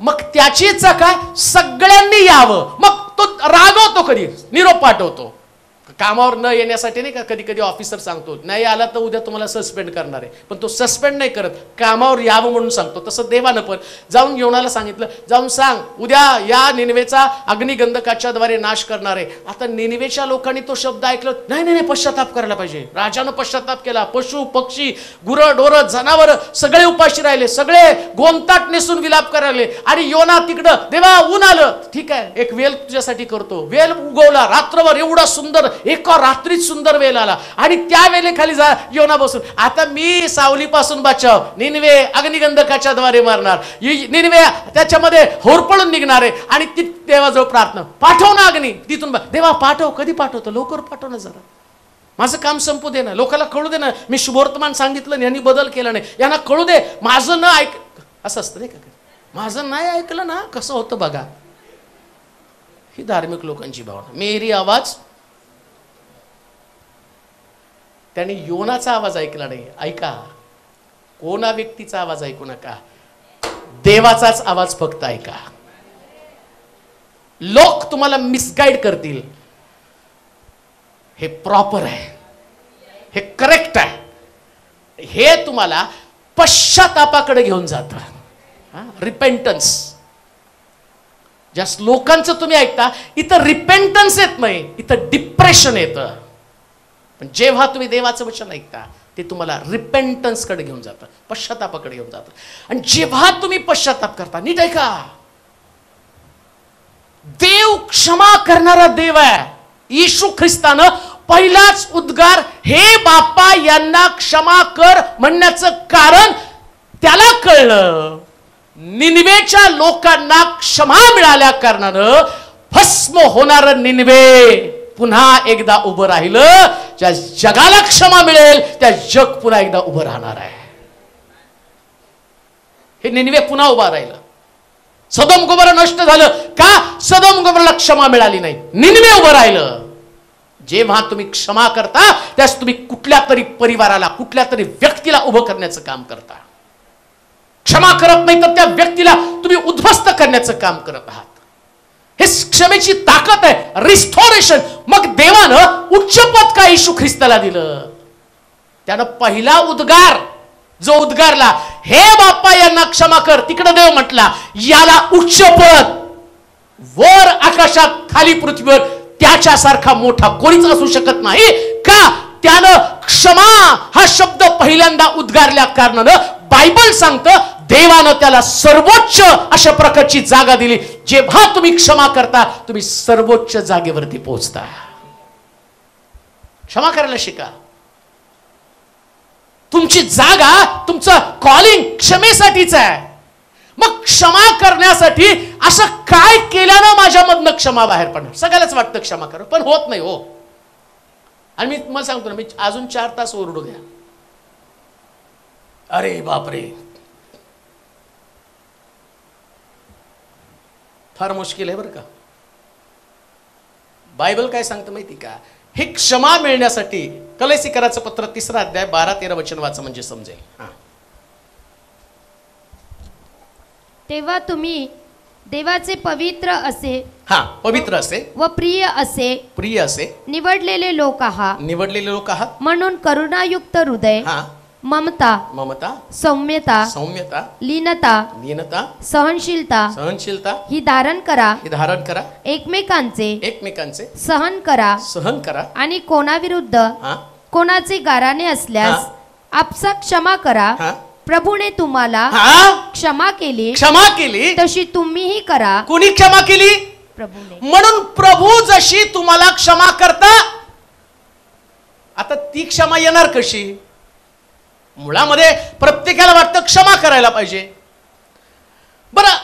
मग त्याचीच काय, सगळ्यांनी यावं. मग तो रागवतो, कधी निरोप पाठवतो, कामावर न येण्यासाठी नाही का. कधी कधी ऑफिसर सांगतो नाही आला तर उद्या तुम्हाला सस्पेंड करणार आहे, पण तो सस्पेंड नाही करत, कामावर यावं म्हणून सांगतो. तसं देवानं पण जाऊन योनाला सांगितलं, जाऊन सांग उद्या या निनिवेचा अग्निगंधकाच्या द्वारे नाश करणार आहे. आता निनिवेच्या लोकांनी तो शब्द ऐकलं, नाही नाही पश्चाताप करायला पाहिजे. राजानं पश्चाताप केला. पशु पक्षी गुरं डोरं जनावर सगळे उपाशी राहिले, सगळे गोंताट नेसून विलाप करायले. आणि योना तिकडं, देवा ऊन आलं, ठीक आहे एक वेल तुझ्यासाठी करतो. वेल उगवला रात्रभर, एवढा सुंदर, एका रात्रीत सुंदर वेल आला आणि त्या वेलेखाली जा योना बसून. आता मी सावलीपासून बचाव, निनिवे अग्निगंधकाच्या द्वारे मारणार, निनिवे त्याच्यामध्ये होरपळून निघणार आहे. आणि ती देवाजवळ प्रार्थना, पाठव ना अग्नी तिथून. देवा पाठव, कधी पाठवतो, लवकर पाठव ना जरा, माझं काम संपू दे ना, लोकांना कळू दे ना मी शुभवर्तमान सांगितलं, यांनी बदल केला नाही, यांना कळू दे, माझं न ऐक. असं असतं नाही का, माझं नाही ऐकलं ना कसं होतं बघा. ही धार्मिक लोकांची भावना. मेरी आवाज, त्याने योनाचा आवाज ऐकला नाही. ऐका, कोणा व्यक्तीचा आवाज ऐकू नका, देवाचाच आवाज फक्त ऐका. लोक तुम्हाला मिसगाईड करतील, हे प्रॉपर आहे, हे करेक्ट आहे, हे तुम्हाला पश्चातापाकडे घेऊन जातं. रिपेंटन्स. ज्या लोकांचं तुम्ही ऐकता, इथं रिपेंटन्स येत नाही, इथं डिप्रेशन येतं. पण जेव्हा तुम्ही देवाचं वचन ऐकता, ते तुम्हाला रिपेंटन्स कडे घेऊन जातं, पश्चातापाकडे घेऊन जातं. आणि जेव्हा तुम्ही पश्चाताप करता, नीट ऐका, देव क्षमा करणारा देव आहे. येशू ख्रिस्तानं पहिलाच उद्गार हे बाप्पा यांना क्षमा कर म्हणण्याचं कारण त्याला कळलं, निनिवेच्या लोकांना क्षमा मिळाल्या कारणानं भस्म होणारं निनिवे पुन्हा एकदा उभं राहिलं. ज्या जगाला क्षमा मिळेल त्या जग पुन्हा एकदा उभं राहणार आहे. हे निनिवे पुन्हा उभा राहिलं. सदोम गोमोरा नष्ट झालं का? सदोम गोमोराला क्षमा मिळाली नाही, निनिवे उभं राहिलं. जेव्हा तुम्ही क्षमा करता, त्यास तुम्ही कुठल्या तरी परिवाराला, कुठल्या तरी व्यक्तीला उभं करण्याचं काम करता. क्षमा करत नाही तर त्या व्यक्तीला तुम्ही उद्ध्वस्त करण्याचं काम करत आहात. हे क्षमेची ताकद आहे, रिस्टोरेशन. मग देवानं उच्च पद का येशू ख्रिस्ताला दिलं? त्यानं पहिला उद्गार जो उद्गारला, हे बाप्पा यांना क्षमा कर, तिकडे देव म्हटला याला उच्च पद. वर आकाशात खाली पृथ्वीवर त्याच्यासारखा मोठा कोणीच असू शकत नाही. का? त्यानं क्षमा हा शब्द पहिल्यांदा उद्गारल्या कारणानं बायबल सांगतं देवानं त्याला सर्वोच्च अशा प्रकारची जागा दिली. जेव्हा तुम्ही क्षमा करता, तुम्ही सर्वोच्च जागेवरती पोहोचता. क्षमा करायला शिका. तुमची जागा, तुमचं कॉलिंग क्षमेसाठीच आहे. मग क्षमा करण्यासाठी असं काय केल्यानं माझ्यामधनं क्षमा बाहेर पडणार? सगळ्यालाच वाटतं क्षमा करा, पण होत नाही हो. आणि मी तुम्हाला सांगतो ना, मी अजून 4 तास ओरडू द्या, अरे बापरे फार मुश्किल आहे बरं का. बायबल काय सांगतं माहिती का? हे क्षमा मिळण्यासाठी कलेसिकराचं पत्र 3 अध्याय 12-13 वचन वाचा म्हणजे समजेल. तेव्हा तुम्ही देवाचे पवित्र असे पवित्र असे व प्रिय असे निवडलेले लोक आहात म्हणून करुणायुक्त हृदय, ममता, सौम्यता, लीनता, सहनशीलता ही धारण करा. एकमेकांचे सहन करा आणि कोणाविरुद्ध कोणाचे गाराने असल्यास आपसात क्षमा करा. प्रभूने तुम्हाला क्षमा केली तशी तुम्हीही करा. कोणी क्षमा केली? प्रभूने. म्हणून प्रभू जशी तुम्हाला क्षमा करता, आता ती क्षमा येणार कशी? मुळामध्ये प्रत्येकाला वाटतं क्षमा करायला पाहिजे. बरं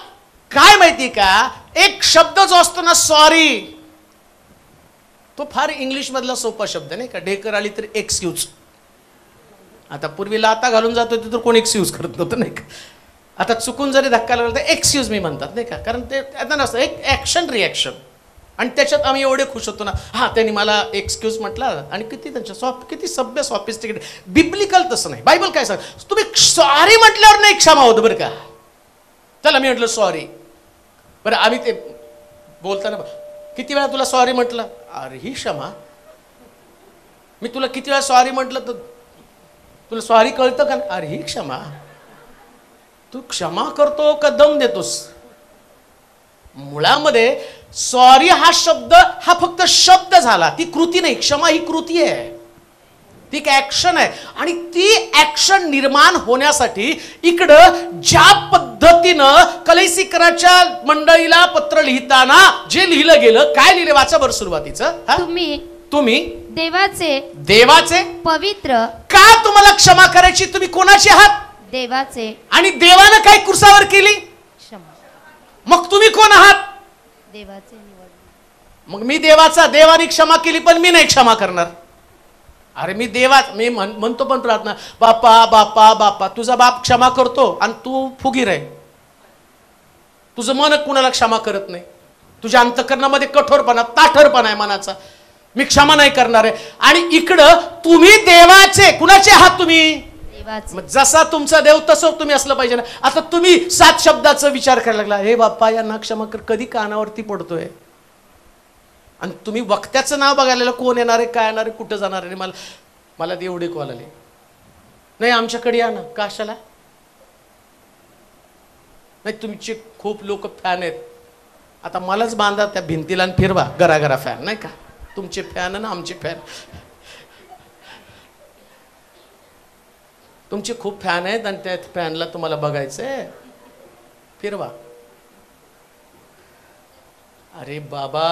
काय माहिती का, एक शब्द जो असतो ना सॉरी, तो फार इंग्लिश मधला सोपा शब्द नाही का. ढेकर आली तर एक्सक्यूज. आता पूर्वी लाता घालून जात होती तर कोण एक्सक्यूज करत नव्हतं नाही का. आता चुकून जरी धक्का लागला तर एक्सक्यूज मी म्हणतात नाही का, कारण ते आता नसतं, एक ऍक्शन रिॲक्शन. आणि त्याच्यात आम्ही एवढे खुश होतो ना, त्यांनी मला एक्सक्यूज म्हटला आणि किती त्यांच्या किती सभ्य सॉफिस्टिकेटेड. बिब्लिकल तसं नाही. बायबल काय सांग, तुम्ही सॉरी म्हटल्यावर नाही क्षमा होतं बरं का. चला मी म्हटलं सॉरी, बरं आम्ही ते बोलताना किती वेळा तुला सॉरी म्हटलं? अरे ही क्षमा. मी तुला किती वेळा सॉरी म्हटलं तर तुला सॉरी कळतं का? अरे ही क्षमा. तू क्षमा करतो का दम देतोस? मुळामध्ये सॉरी हा शब्द हा फक्त शब्द झाला, ती कृती नाही. क्षमा ही कृती आहे, ती एक ऍक्शन आहे. आणि ती ऍक्शन निर्माण होण्यासाठी इकडं ज्या पद्धतीनं कलेसिकराच्या मंडळीला पत्र लिहिताना जे लिहिलं गेलं, काय लिहिले वाचा बरं सुरुवातीचं. तुम्ही देवाचे पवित्र. का तुम्हाला क्षमा करायची? तुम्ही कोणाचे आहात? देवाचे. आणि देवानं काय क्रुसावर केली? क्षमा. मग तुम्ही कोण आहात? देवाचे. मग मी देवाने क्षमा केली पण मी नाही क्षमा करणार. अरे मी म्हणतो पण प्रार्थना, बापा बापा बापा. तुझा बाप क्षमा करतो आणि तू फुगीर आहे. तुझं मन कुणाला क्षमा करत नाही. तुझ्या अंतःकरणामध्ये कठोरपणा, ताठरपणा आहे मनाचा. मी क्षमा नाही करणार आहे. आणि इकडं तुम्ही देवाचे. कुणाचे आहात तुम्ही? जसा तुमचा देव तसं तुम्ही असलं पाहिजे ना. आता तुम्ही 7 शब्दाचा विचार करायला लागला, हे बाप्पा यांना क्षमा कर. कधी कानावरती पडतोय. आणि तुम्ही वक्त्याचं नाव बघायला कोण येणार आहे, काय येणार आहे, कुठं जाणार आहे. मला ते एवढे कॉल आले, नाही आमच्याकडे या ना. कशाला? नाही तुमचे खूप लोक फॅन आहेत. आता मलाच बांधा त्या भिंतीला आणि फिरवा घरा फॅन नाही का. तुमचे फॅन ना आमचे फॅन. तुमचे खूप फॅन आहेत आणि त्या फॅनला तुम्हाला बघायचंय, फिरवा. अरे बाबा,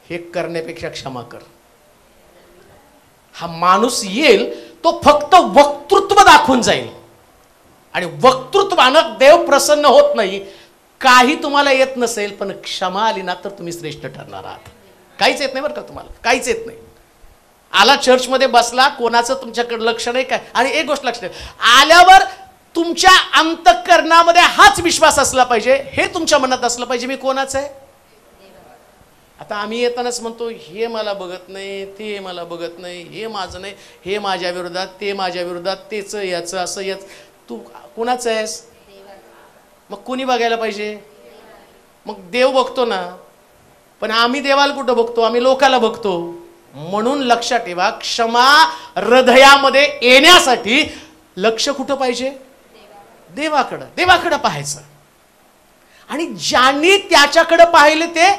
हे करण्यापेक्षा क्षमा कर. हा माणूस येईल तो फक्त वक्तृत्व दाखवून जाईल आणि वक्तृत्वानं देव प्रसन्न होत नाही. काही तुम्हाला येत नसेल पण क्षमा आली ना तर तुम्ही श्रेष्ठ ठरणार आहात. काहीच येत नाही बरं का तुम्हाला, काहीच येत नाही. आला चर्चमध्ये बसला, कोणाचं तुमच्याकडे लक्ष नाही काय. आणि एक गोष्ट लक्षात आल्यावर तुमच्या अंतःकरणामध्ये हाच विश्वास असला पाहिजे, हे तुमच्या मनात असलं पाहिजे, मी कोणाचं आहे. आता आम्ही येतानाच म्हणतो, हे मला बघत नाही, ते मला बघत नाही, हे माझं नाही, हे माझ्या विरोधात, ते माझ्या विरोधात, तेच याचं असं याच. तू कोणाचं आहेस? मग कोणी बघायला पाहिजे? मग देव बघतो ना. पण आम्ही देवाला कुठं बघतो? आम्ही लोकाला बघतो. म्हणून लक्षात ठेवा, क्षमा हृदयामध्ये येण्यासाठी लक्ष कुठं पाहिजे? देवाकडं पाहायचं. आणि ज्यांनी त्याच्याकडे पाहिले ते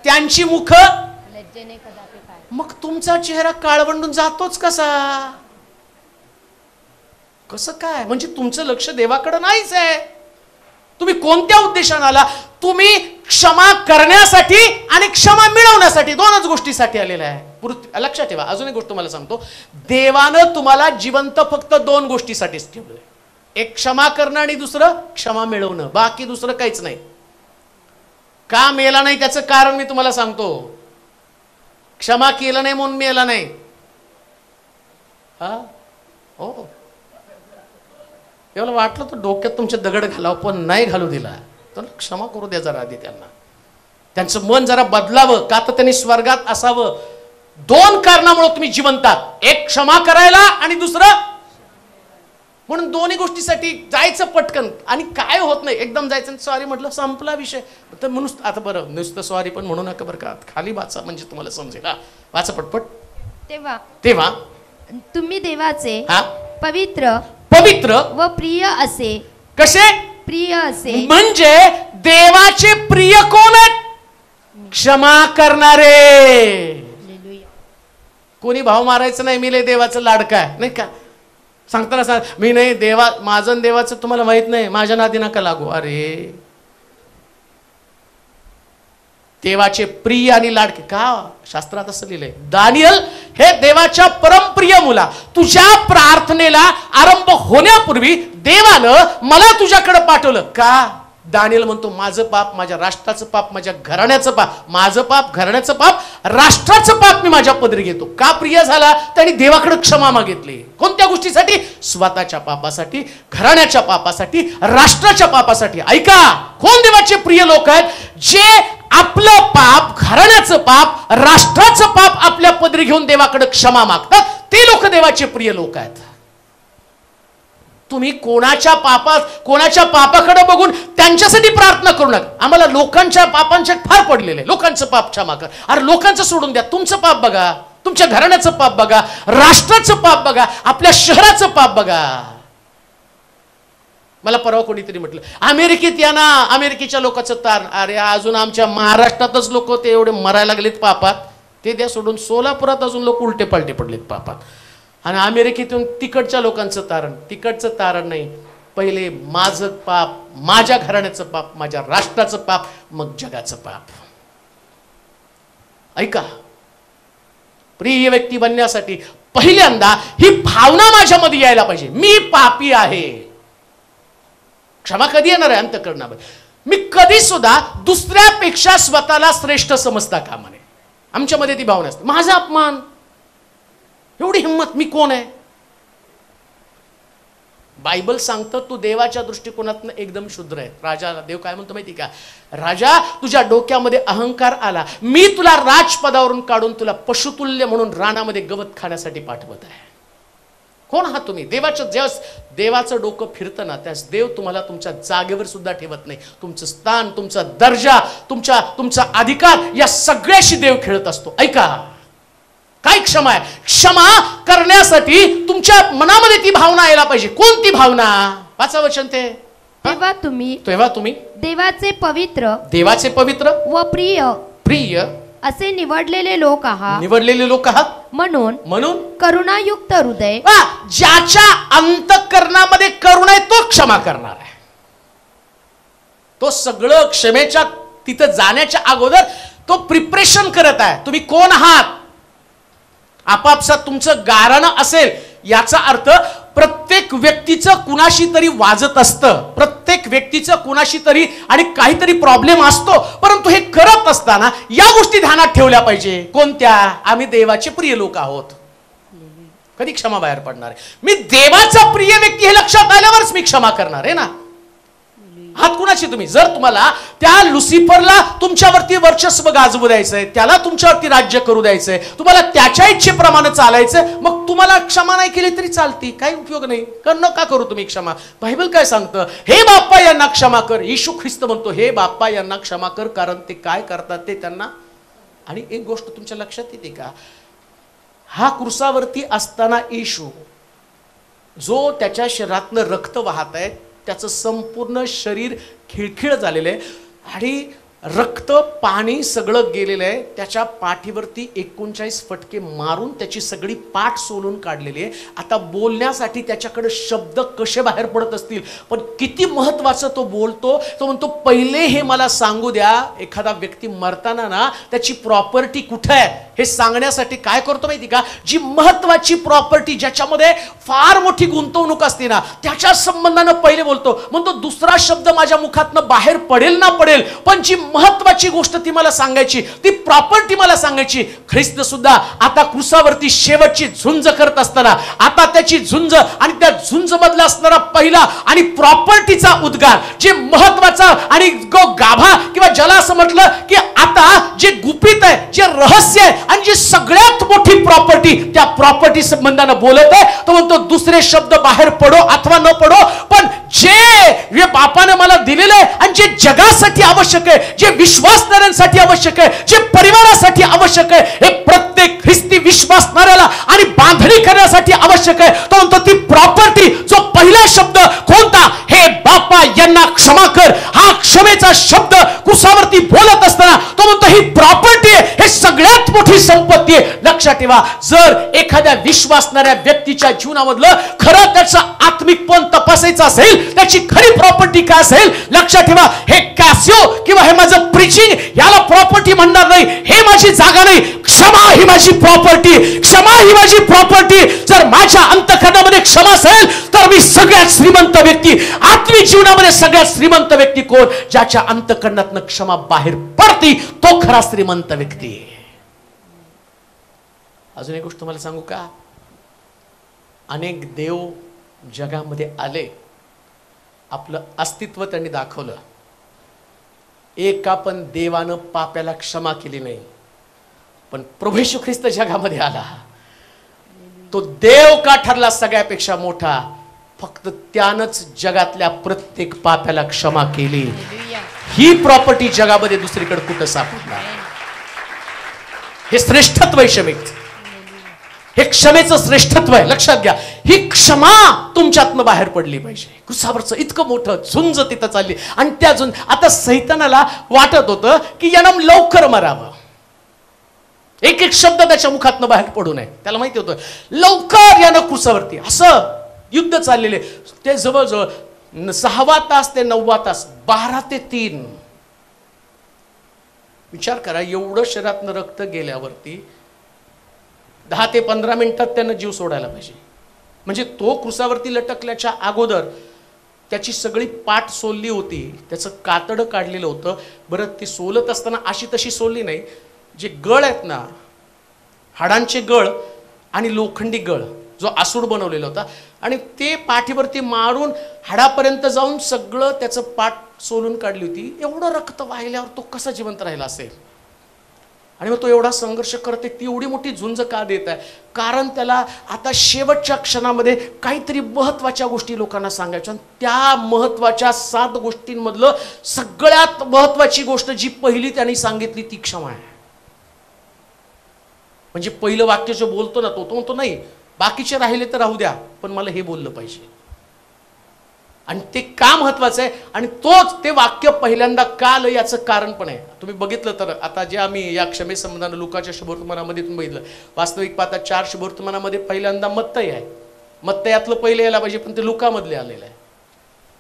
त्यांची मुख लज्जेने कदापि पाय. मग तुमचा चेहरा काळवंडून जातोच कसा? कसं काय? म्हणजे तुमचं लक्ष देवाकडे नाहीच आहे. तुम्ही कोणत्या उद्देशाने आला? तुम्ही क्षमा करण्यासाठी आणि क्षमा मिळवण्यासाठी, दोनच गोष्टीसाठी आलेला आहे. लक्षात ठेवा. अजून एक गोष्ट तुम्हाला सांगतो, देवानं तुम्हाला जिवंत फक्त 2 गोष्टीसाठीच ठेवलंय. एक क्षमा करणं आणि दुसरं क्षमा मिळवणं. बाकी दुसरं काहीच नाही. का मेला नाही त्याचं कारण मी तुम्हाला सांगतो. क्षमा केलं नाही म्हणून मेला नाही. हो, एवढं वाटलं तर डोक्यात तुमच्या दगड घालावं, पण नाही घालू दिला तर क्षमा करू द्या जरा आधी त्यांना. त्यांचं मन जरा बदलावं का तर त्यांनी स्वर्गात असावं. 2 कारणामुळे तुम्ही जिवंत आहात, एक क्षमा करायला आणि दुसरं म्हणून दोन्ही गोष्टीसाठी जायचं पटकन. आणि काय होत नाही, एकदम जायचं सॉरी म्हटलं संपला विषय. तर म्हणून आता बरं नुसतं सॉरी पण म्हणू नका बरं का, खाली वाचा म्हणजे तुम्हाला समजेल. वाचा पटपट. तेव्हा तुम्ही देवाचे पवित्र व प्रिय असे. कसे प्रिय असे म्हणजे देवाचे प्रिय कोण आहेत? क्षमा करणारे. कोणी भाव मारायचं नाही, मी लय देवाचं लाडका आहे नाही का. सांगताना सांग मी नाही देवा, माझं देवाचं तुम्हाला माहित नाही, माझ्या नादी नका लागू. अरे देवाचे प्रिय आणि लाडके का, शास्त्रात असं लिहिलंय. दानियल हे देवाच्या परमप्रिय मुला, तुझ्या प्रार्थनेला आरंभ होण्यापूर्वी देवानं मला तुझ्याकडे पाठवलं का. दानियल म्हणतो माझं पाप, माझ्या राष्ट्राचं पाप, माझ्या घराण्याचं पाप, माझं पाप, घराण्याचं पाप, राष्ट्राचं पाप मी माझ्या पदरी घेतो. का प्रिय झाला, त्यांनी देवाकडे क्षमा मागितली. कोणत्या गोष्टीसाठी? स्वतःच्या पापासाठी, घराण्याच्या पापासाठी, राष्ट्राच्या पापासाठी. ऐका, कोण देवाचे प्रिय लोक आहेत? जे आपलं पाप, घराण्याचं पाप, राष्ट्राचं पाप आपल्या पदरी घेऊन देवाकडे क्षमा मागतात, ते लोक देवाचे प्रिय लोक आहेत. तुम्ही कोणाच्या पापाकडे बघून त्यांच्यासाठी प्रार्थना करू नका. आम्हाला लोकांच्या पापांच्या फार पडलेले, लोकांचं पाप क्षमा कर. अरे लोकांचं सोडून द्या, तुमचं पाप बघा, तुमच्या घराण्याचं पाप बघा, राष्ट्राचं पाप बघा, आपल्या शहराचं पाप बघा. मला परवा कोणीतरी म्हटलं अमेरिकेत या ना, अमेरिकेच्या लोकांचं तारण. अरे अजून आमच्या महाराष्ट्रातच लोक ते एवढे मरायला लागलेत पापात, ते द्या सोडून. सोलापुरात अजून लोक उलटे पालटे पडलेत पापात. आणि अमेरिकेतून तिकडच्या लोकांचं तारण. तिकडचं तारण नाही, पहिले माझं पाप, माझ्या घराण्याचं पाप, माझ्या राष्ट्राचं पाप, मग जगाचं पाप. ऐका, प्रिय व्यक्ती बनण्यासाठी पहिल्यांदा ही भावना माझ्यामध्ये यायला पाहिजे, मी पापी आहे. क्षमा कधी येणार आहे? अंतःकरणामध्ये. मी कधी सुद्धा दुसऱ्यापेक्षा स्वतःला श्रेष्ठ समजता कामा नये. आमच्यामध्ये ती भावना असते, माझा अपमान, एवढी हिंमत, मी कोण आहे. बायबल सांगतं तू देवाच्या दृष्टिकोनातून एकदम शुद्र आहे. राजाला देव काय म्हणतो माहिती का, राजा तुझ्या डोक्यामध्ये अहंकार आला, मी तुला राजपदावरून काढून तुला पशुतुल्य म्हणून रानामध्ये गवत खाण्यासाठी पाठवत आहे. कोण आहात तुम्ही? देवाचं डोकं फिरतं ना, त्यास देव तुम्हाला तुमच्या जागेवर सुद्धा ठेवत नाही. तुमचं स्थान, तुमचा दर्जा, तुमचा अधिकार, या सगळ्याशी देव खेळत असतो. ऐका, काय क्षमा आहे? क्षमा करण्यासाठी तुमच्या मनामध्ये ती भावना यायला पाहिजे. कोणती भावना? 5 वचन ते, तेव्हा तुम्ही देवाचे पवित्र व प्रिय असे निवडलेले लोक आहात. म्हणून करुणायुक्त हृदय, ज्याच्या अंतःकरणामध्ये करुणा आहे तो क्षमा करणार आहे. तो सगळं क्षमेच्या तिथं जाण्याच्या अगोदर तो प्रिपरेशन करत आहे. तुम्ही कोण आहात? आपापसात तुमचं गारणं असेल, याचा अर्थ प्रत्येक व्यक्तीचं कुणाशी तरी वाजत असतं, प्रत्येक व्यक्तीचं कुणाशी तरी आणि काहीतरी प्रॉब्लेम असतो. परंतु हे करत असताना या गोष्टी ध्यानात ठेवल्या पाहिजे. कोणत्या? आम्ही देवाचे प्रिय लोक आहोत. कधी क्षमा बाहेर पडणार आहे? मी देवाचा प्रिय व्यक्ती हे लक्षात आल्यावरच मी क्षमा करणार आहे ना. हात कुणाची तुम्ही? जर तुम्हाला त्या लुसिफरला तुमच्यावरती वर्चस्व गाजवू द्यायचंय, त्याला तुमच्यावरती राज्य करू द्यायचंय, तुम्हाला त्याच्या इच्छेप्रमाणे चालायचंय, मग तुम्हाला क्षमा नाही केली तरी चालते, काही उपयोग नाही. नका करू तुम्ही क्षमा. बायबल काय सांगतं? हे बाप्पा यांना क्षमा कर. येशू ख्रिस्त म्हणतो हे बाप्पा यांना क्षमा कर, कारण ते काय करतात ते त्यांना. आणि एक गोष्ट तुमच्या लक्षात येते का, हा क्रुसावरती असताना येशू, जो त्याच्या शरीरातनं रक्त वाहत आहे, त्याचं संपूर्ण शरीर खिळखिळ झालेलं आहे आणि रक्त पाणी सगळं गेलेलं आहे. त्याच्या पाठीवरती 39 फटके मारून त्याची सगळी पाठ सोलून काढलेली आहे. आता बोलण्यासाठी त्याच्याकडे शब्द कसे बाहेर पडत असतील, पण किती महत्वाचं तो बोलतो. तो म्हणतो पहिले हे मला सांगू द्या, एखादा व्यक्ती मरताना ना त्याची प्रॉपर्टी कुठे आहे हे सांगण्यासाठी काय करतो माहिती का, जी महत्वाची प्रॉपर्टी ज्याच्यामध्ये फार मोठी गुंतवणूक असते ना, त्याच्या संबंधानं पहिले बोलतो. म्हणतो दुसरा शब्द माझ्या मुखातनं बाहेर पडेल ना पडेल, पण जी महत्वाची गोष्ट ती मला सांगायची, ती प्रॉपर्टी मला सांगायची. ख्रिस्त सुद्धा आता क्रुसावरती शेवटची झुंज करत असताना, आता त्याची झुंज आणि त्या झुंज मधला असणारा पहिला आणि प्रॉपर्टीचा उद्गार, जे महत्वाचा आणि गाभा किंवा ज्याला असं म्हटलं की आता जे गुपित आहे, जे रहस्य आहे आणि जी सगळ्यात मोठी प्रॉपर्टी, त्या प्रॉपर्टी संबंधानं बोलत आहे. तो म्हणतो दुसरे शब्द बाहेर पडो अथवा न पडो, पण जे बापाने मला दिलेलं आहे आणि जे जगासाठी आवश्यक आहे, जे विश्वासणाऱ्यांसाठी आवश्यक आहे, जे परिवारासाठी आवश्यक आहे, हे प्रत्येक ख्रिस्ती विश्वासणाऱ्याला आणि बांधणी करण्यासाठी आवश्यक आहे. तो म्हणतो ती प्रॉपर्टी, जो पहिला शब्द कोणता, हे बापा यांना क्षमा कर, हा क्षमेचा शब्द क्रुसावरती बोलत असताना तो म्हणतो ही प्रॉपर्टी आहे, हे सगळ्यात मोठी संपत्ती आहे. लक्षात ठेवा, जर एखाद्या विश्वासणाऱ्या व्यक्तीच्या जीवनामधलं खरं त्याचं आत्मिक पण तपासायचं असेल, त्याची खरी प्रॉपर्टी काय असेल, लक्षात ठेवा, हे कॅसिओ किंवा हे माझं प्रीचिंग याला प्रॉपर्टी म्हणणार नाही, हे माझी जागा नाही. क्षमा ही माझी प्रॉपर्टी, क्षमा ही माझी प्रॉपर्टी. जर माझ्या अंतःकरणामध्ये क्षमा असेल तर मी सगळ्यात श्रीमंत व्यक्ती. आत्मिक जीवनामध्ये सगळ्यात श्रीमंत व्यक्ती कोण, ज्याच्या अंतःकरणातनं क्षमा बाहेर पडते, तो खरा श्रीमंत व्यक्ती. अजून एक गोष्ट तुम्हाला सांगू का, अनेक देव जगामध्ये आले, आपलं अस्तित्व त्यांनी दाखवलं. एका पण देवानं पाप्याला क्षमा केली नाही, पण प्रभू येशू ख्रिस्त जगामध्ये आला. तो देव का ठरला सगळ्यापेक्षा मोठा, फक्त त्यानंच जगातल्या प्रत्येक पाप्याला क्षमा केली. ही प्रॉपर्टी जगामध्ये दुसरीकडे कुठं सापडणार. हे श्रेष्ठत्व आहे क्षमेचं, हे क्षमेचं श्रेष्ठत्व आहे. लक्षात घ्या, ही क्षमा तुमच्यातनं बाहेर पडली पाहिजे. क्रुसावरचं इतकं मोठं झुंज तिथं चालली आणि त्या झुंज, आता सैतानाला वाटत होतं की यानं लवकर मरावं, एक एक शब्द त्याच्या मुखातनं बाहेर पडू नये. त्याला माहिती होतं लवकर यानं क्रुसावरती, असं युद्ध चाललेले. ते जवळजवळ 6 तास ते 9 तास, 12 ते 3. विचार करा, एवढं शरीरातनं रक्त गेल्यावरती 10 ते 15 मिनिटात त्यानं जीव सोडायला पाहिजे. म्हणजे तो क्रुसावरती लटकल्याच्या अगोदर त्याची सगळी पाठ सोलली होती, त्याचं कातडं काढलेलं होतं. बरं, ती सोलत असताना अशी तशी सोलली नाही, जे गळ आहेत ना, हाडांचे गळ आणि लोखंडी गळ, जो आसूड बनवलेला होता, आणि ते पाठीवरती मारून हाडापर्यंत जाऊन सगळं त्याचं पाठ सोलून काढली होती. एवढं रक्त वाहिल्यावर तो कसा जिवंत राहिला असेल. आणि मग तो एवढा संघर्ष करते, ती एवढी मोठी झुंज का देत आहे, कारण त्याला आता शेवटच्या क्षणामध्ये काहीतरी महत्वाच्या गोष्टी लोकांना सांगायच्या. त्या महत्वाच्या 7 गोष्टींमधलं सगळ्यात महत्वाची गोष्ट जी पहिली त्यांनी सांगितली ती क्षमा आहे. म्हणजे पहिलं वाक्य जो बोलतो ना, तो म्हणतो नाही, बाकीचे राहिले तर राहू द्या, पण मला हे बोललं पाहिजे. आणि ते का महत्वाचं आहे आणि तोच ते वाक्य पहिल्यांदा का आलं याचं कारण पण आहे. तुम्ही बघितलं तर आता जे आम्ही या क्षमे संबंधानं लुकाच्या शुभवर्तमानामध्ये तुम्ही बघितलं, वास्तविक पाहता 4 शुभवर्तमानामध्ये पहिल्यांदा मत्तई आहे. मत्तयातलं पहिलं यायला पाहिजे, पण ते लुकामधले आलेलं आहे.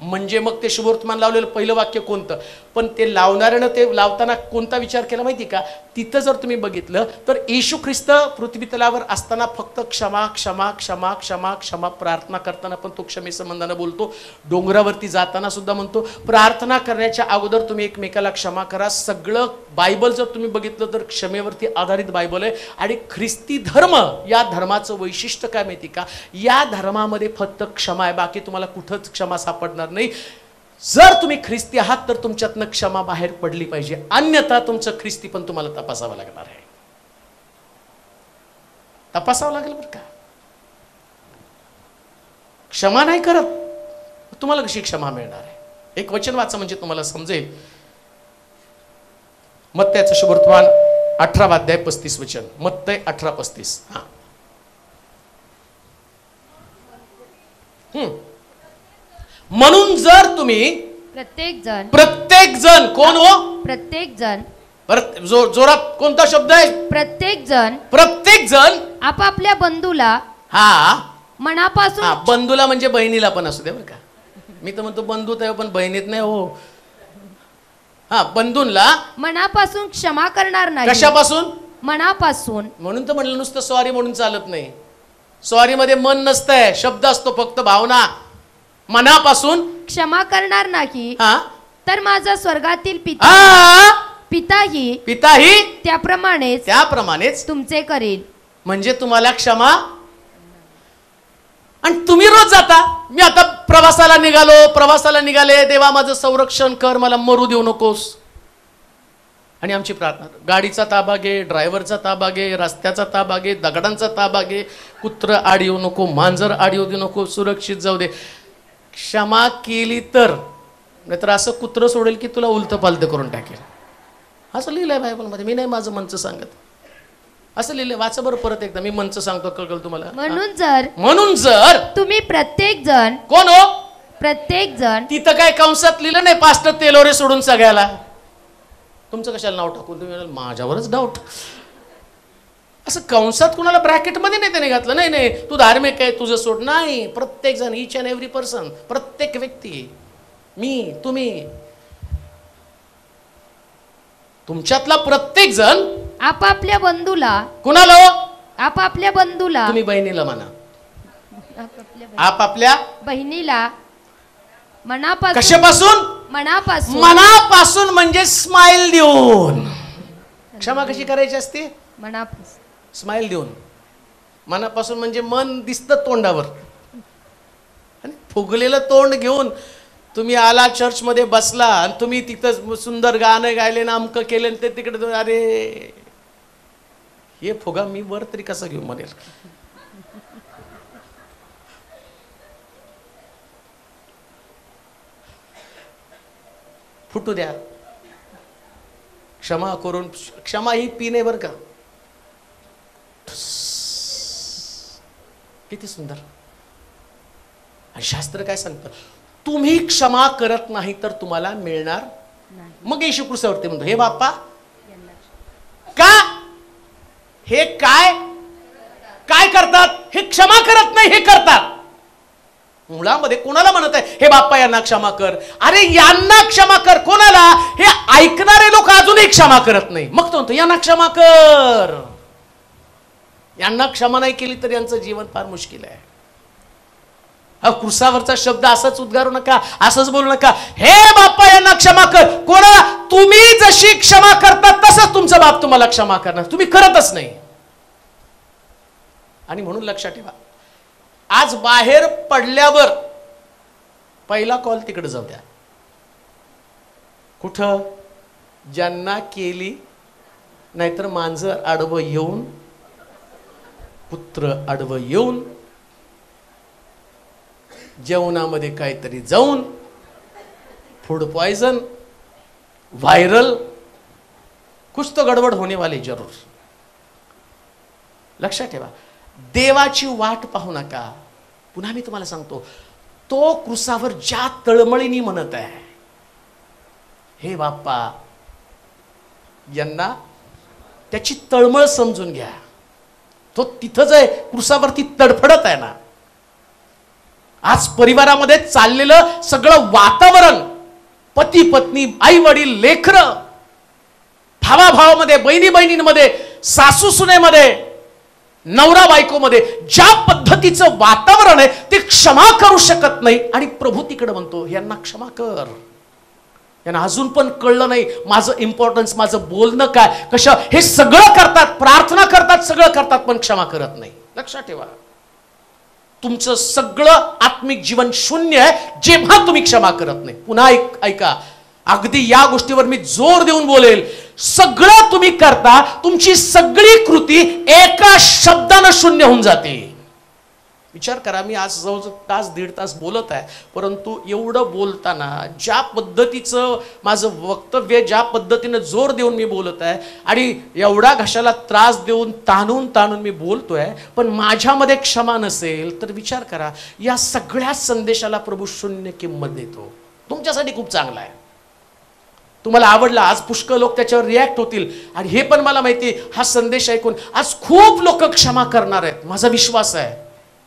म्हणजे मग ते शुभवर्तमान लावलेलं पहिलं वाक्य कोणतं, पण ते लावणाऱ्यानं ते लावताना कोणता विचार केला माहिती का, तिथं जर तुम्ही बघितलं तर येशू ख्रिस्त पृथ्वी तलावर असताना फक्त क्षमा क्षमा क्षमा क्षमा क्षमा प्रार्थना करताना पण तो क्षमे संबंधानं बोलतो. डोंगरावरती जाताना सुद्धा म्हणतो प्रार्थना करण्याच्या अगोदर तुम्ही एकमेकाला क्षमा करा. सगळं बायबल जर तुम्ही बघितलं तर क्षमेवरती आधारित बायबल आहे. आणि ख्रिस्ती धर्म, या धर्माचं वैशिष्ट्य काय माहिती का, या धर्मामध्ये फक्त क्षमा आहे, बाकी तुम्हाला कुठंच क्षमा सापडणार नाही. जर तुम्ही ख्रिस्ती आहात तर तुमच्यातनं क्षमा बाहेर पडली पाहिजे, अन्यथा तुमचं ख्रिस्ती पण तुम्हाला तपासावं लागणार आहे. तपासावं लागेल बरं का. क्षमा नाही करत तुम्हाला कशी क्षमा मिळणार आहे. एक वचन वाचा म्हणजे तुम्हाला समजेल. मत्तयाचं शुभवर्तमान 18 अध्याय 35 वचन. मत्तय 18:35. म्हणून जर तुम्ही प्रत्येक जण कोण हो, प्रत्येक जण, जोरात कोणता शब्द आहे, प्रत्येक जण आपापल्या बंधूला, मनापासून, बंधूला म्हणजे बहिणीला पण असू दे बरं का. मी तर म्हणतो बंधूत आहे पण बहिणीत नाही हो. बंधूंला मनापासून क्षमा करणार नाही. कशापासून, मनापासून. म्हणून तर म्हणलं नुसतं सॉरी म्हणून चालत नाही. सॉरी मध्ये मन नसतंय, शब्द असतो फक्त भावना. मनापासून क्षमा करणार नाही, तर माझा स्वर्गातील पिताही त्याप्रमाणेच तुमचे करील. म्हणजे तुम्हाला क्षमा. आणि तुम्ही रोज जाता, मी आता प्रवासाला निघाले, देवा माझं संरक्षण कर, मला मरू देऊ नकोस. आणि आमची प्रार्थना, गाडीचा ताबा घे, ड्रायव्हरचा ताबा घे, रस्त्याचा ताबा घे, दगडांचा ताबा घे, कुत्र आड येऊ नको, मांजर आड येऊ देऊ नको, सुरक्षित जाऊ दे. क्षमा केली तर, नाहीतर असं कुत्र सोडेल की तुला उलट पालट करून टाकेल. असं लिहिलंय बायबलमध्ये, मी नाही माझं मनचं सांगत, असं लिहिलंय. वाचा बरं परत एकदा, मी मनचं सांगतो, कळकल तुम्हाला. म्हणून जर तुम्ही प्रत्येक जण तिथं काय कंसात लिहिलं नाही, पास्टर तेलोरे सोडून सगळ्याला. तुमचं कशाला नाव टाकून तुम्ही माझ्यावरच डाऊट. असं कंसात कुणाला ब्रॅकेटमध्ये नाही त्याने घातलं. नाही तू धार्मिक आहे तुझं सोड, नाही. प्रत्येक जण, ईच अँड एव्हरी पर्सन, प्रत्येक व्यक्ती, मी, तुम्ही, तुमच्यातला प्रत्येक जण आपापल्या बंधूला, कुणाला? आपापल्या बंधूला, तुम्ही बहिणीला म्हणा, आपापल्या बहिणीला मनापासून, कशापासून? मनापासून म्हणजे स्माइल देऊन. क्षमा कशी करायची असते? मनापासून स्माइल देऊन. मनापासून म्हणजे मन दिसतं तोंडावर, आणि फुगलेलं तोंड घेऊन तुम्ही आला चर्चमध्ये बसला आणि तुम्ही तिथं सुंदर गाणं गायले ना, अमकं केलं, ते तिकडे, अरे हे फुगा मी वर तरी कसं घेऊ म्हणेल. फुटू द्या. क्षमा करून, क्षमा ही पिणे बर का, किती सुंदर. आणि शास्त्र काय सांगतं? तुम्ही क्षमा करत नाही तर तुम्हाला मिळणार नाही. मग येशू क्रिस्तावरती म्हणतो, हे बाप्पा का हे काय करतात? हे क्षमा करत नाही, हे करतात. मुळामध्ये कोणाला म्हणत आहे हे बाप्पा यांना क्षमा कर? अरे यांना क्षमा कर. कोणाला? हे ऐकणारे लोक अजूनही क्षमा करत नाही. मग तो म्हणतो यांना क्षमा कर. यांना क्षमा नाही केली तर यांचं जीवन फार मुश्किल आहे. क्रुसावरचा शब्द असाच उद्गारू नका, असंच बोलू नका. हे बाप्पा यांना क्षमा कर. कोणाला? तुम्ही जशी क्षमा करतात तसंच तुमचा बाप तुम्हाला क्षमा करणार. तुम्ही करतच नाही. आणि म्हणून लक्षात ठेवा, आज बाहेर पडल्यावर पहिला कॉल तिकडे जाऊ द्या. कुठं? ज्यांना केली, नाहीतर मांजर आडवं येऊन, कुत्र आडवं येऊन, जेवणामध्ये काहीतरी जाऊन, फूड पॉइजन, व्हायरल, कुछ तो गडबड होने वाली जरूर. लक्षात ठेवा, देवाची वाट पाहू नका. पुन्हा मी तुम्हाला सांगतो, तो क्रुसावर ज्या तळमळीने म्हणत आहे, हे बाप्पा यांना, त्याची तळमळ समजून घ्या. तो तिथंच आहे, क्रुसावरती तडफडत आहे ना. आज परिवारामध्ये चाललेलं सगळं वातावरण, पती पत्नी, आई वडील, लेकरं, भावाभावामध्ये, बहिणी बहिणींमध्ये, सासू सुनेमध्ये, नवरा बायकोमध्ये ज्या पद्धतीचं वातावरण आहे ते क्षमा करू शकत नाही. आणि प्रभू तिकडे म्हणतो यांना क्षमा कर. यांना अजून पण कळलं नाही माझं इम्पॉर्टन्स, माझं बोलणं काय, कशा, हे सगळं करतात, प्रार्थना करतात, सगळं करतात, पण क्षमा करत नाही. लक्षात ठेवा, तुमचं सगळं आत्मिक जीवन शून्य आहे जेव्हा तुम्ही क्षमा करत नाही. पुन्हा ऐका, अगदी या गोष्टीवर मी जोर देऊन बोलेल. सगळं तुम्ही करता, तुमची सगळी कृती एका शब्दानं शून्य होऊन जाते. विचार करा, मी आज जवळजवळ तास दीड तास बोलत आहे, परंतु एवढं बोलताना ज्या पद्धतीचं माझं वक्तव्य, ज्या पद्धतीनं जोर देऊन मी बोलत आहे आणि एवढा घशाला त्रास देऊन ताणून मी बोलतोय, पण माझ्यामध्ये क्षमा नसेल तर विचार करा, या सगळ्या संदेशाला प्रभू शून्य किंमत देतो. तुमच्यासाठी खूप चांगला आहे, तुम्हाला आवडला. आज पुष्कळ लोक त्याच्यावर रिॲक्ट होतील. आणि हे पण मला माहिती, हा संदेश ऐकून आज खूप लोक क्षमा करणार आहेत, माझा विश्वास आहे.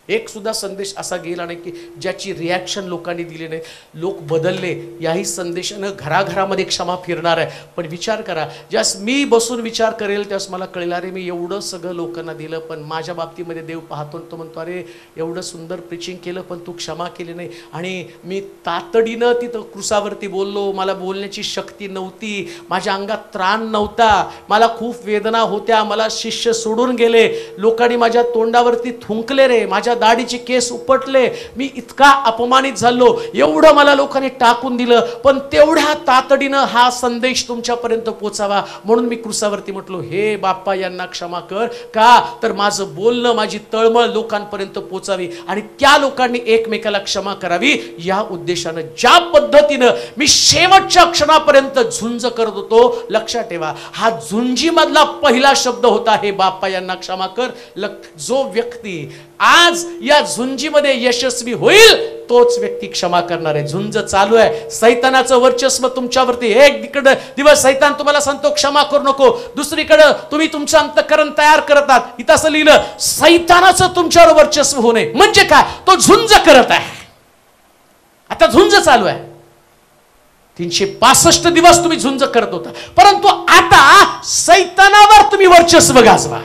एक सुद्धा संदेश असा गेला नाही की ज्याची रिॲक्शन लोकांनी दिली नाही. लोक बदलले. याही संदेशानं घराघरामध्ये क्षमा फिरणार आहे. पण विचार करा, ज्यास मी बसून विचार करेल त्यास मला कळेल, अरे मी एवढं सगळं लोकांना दिलं, पण माझ्या बाबतीमध्ये देव पाहतो, तो म्हणतो अरे एवढं सुंदर प्रिचिंग केलं पण तू क्षमा केली नाही. आणि मी तातडीनं तिथं क्रुसावरती बोललो, मला बोलण्याची शक्ती नव्हती, माझ्या अंगात त्राण नव्हता, मला खूप वेदना होत्या, मला शिष्य सोडून गेले, लोकांनी माझ्या तोंडावरती थुंकले रे, माझ्या दाढीचे केस उपटले, मी इतका अपमानित झालो, एवढं मला लोकांनी टाकून दिलं, पण तेवढ्या तातडीनं हा संदेश तुमच्यापर्यंत पोचावा म्हणून मी क्रुसावरती म्हटलो, हे बाप्पा यांना क्षमा कर. का तर माझं बोलणं, माझी तळमळ लोकांपर्यंत पोचावी आणि त्या लोकांनी एकमेकाला क्षमा करावी या उद्देशानं, ज्या पद्धतीनं मी शेवटच्या क्षणापर्यंत झुंज करत होतो. लक्षात ठेवा, हा झुंजीमधला पहिला शब्द होता, हे बाप्पा यांना क्षमा कर. जो व्यक्ती आज या झुंजीमध्ये यशस्वी होईल तोच व्यक्ती क्षमा करणार आहे. झुंज चालू आहे, सैतानाचं वर्चस्व तुमच्यावरती. एक दिवस सैतान तुम्हाला सांगतो क्षमा करू नको, दुसरीकडे तुम्ही तुमचं अंतःकरण तयार करतात. इथं असं लिहिलं, सैतानाचं तुमच्यावर वर्चस्व होऊ नये. म्हणजे काय? तो झुंज करत आहे. आता झुंज चालू आहे. 365 दिवस तुम्ही झुंज करत होता, परंतु आता सैतानावर तुम्ही वर्चस्व गाजवा.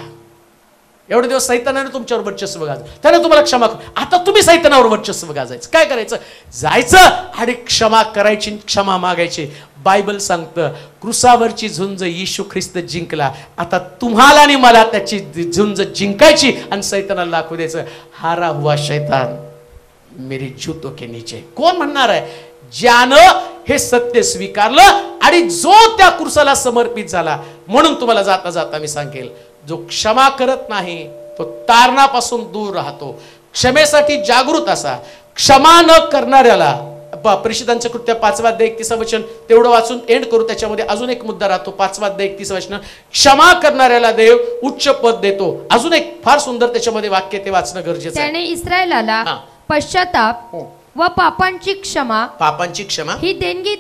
एवढे दिवस सैतानाने तुमच्यावर वर्चस्व गाजलं, त्याने तुम्हाला क्षमा कर. आता तुम्ही सैतानावर वर्चस्व गाजायचं. काय करायचं? जायचं आणि क्षमा करायची, क्षमा मागायची. बायबल सांगतं, क्रुसावरची झुंज येशू ख्रिस्त जिंकला. आता तुम्हाला आणि मला त्याची झुंज जिंकायची आणि सैतानाला दाखवू द्यायचं, हारा हुआ शैतान मेरे जूतों के नीचे. कोण म्हणणार आहे? ज्यानं हे सत्य स्वीकारलं आणि जो त्या क्रुसाला समर्पित झाला. म्हणून तुम्हाला जाता जाता मी सांगेल, जो क्षमा करत नाही तो तारणापासून दूर राहतो. क्षमेसाठी जागृत असा. क्षमा न करणाऱ्याला, परिषदांचं कृत्य 5 अध्याय 31 वचन तेवढं वाचून एंड करू. त्याच्यामध्ये अजून एक मुद्दा राहतो. 5 अध्याय 31 वचन, क्षमा करणाऱ्याला देव उच्च पद देतो. अजून एक फार सुंदर त्याच्यामध्ये वाक्य ते वाचणं गरजेचं आहे. त्याने इस्रायलाला पश्चाताप व पापांची क्षमा ही देणगी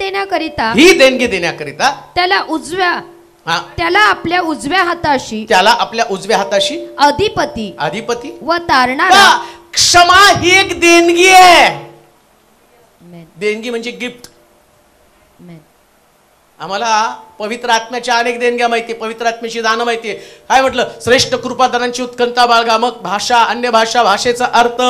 देण्याकरिता त्याला आपल्या उजव्या हाताशी अधिपती व तारणारा. क्षमा ही एक देणगी आहे. देणगी म्हणजे गिफ्ट. आम्हाला पवित्र आत्म्याच्या अनेक देणग्या माहिती, पवित्र आत्म्याची दानं माहिती. काय म्हटलं? श्रेष्ठ कृपादानांची उत्कंठा बाळगा, मग भाषा, अन्य भाषा, भाषेचा अर्थ,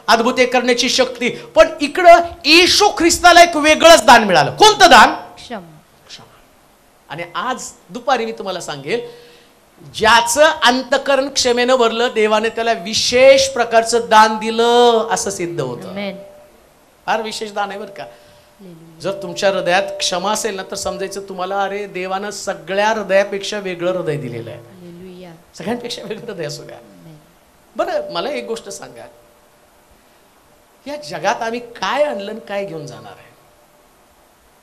अद्भुते करण्याची शक्ती. पण इकडं येशू ख्रिस्ताला एक वेगळंच दान मिळालं. कोणतं दान? क्षमा. आणि आज दुपारी मी तुम्हाला सांगेल, ज्याचं अंतःकरण क्षमेनं भरलं, देवाने त्याला विशेष प्रकारचं दान दिलं असं सिद्ध होतं. फार विशेष दान आहे बरं का. जर तुमच्या हृदयात क्षमा असेल ना, तर समजायचं तुम्हाला, अरे देवानं सगळ्या हृदयापेक्षा वेगळं हृदय दिलेलं आहे. सगळ्यांपेक्षा वेगळं हृदय असू द्या. बरं, मला एक गोष्ट सांगा, या जगात आम्ही काय आणलं आणि काय घेऊन जाणार आहे?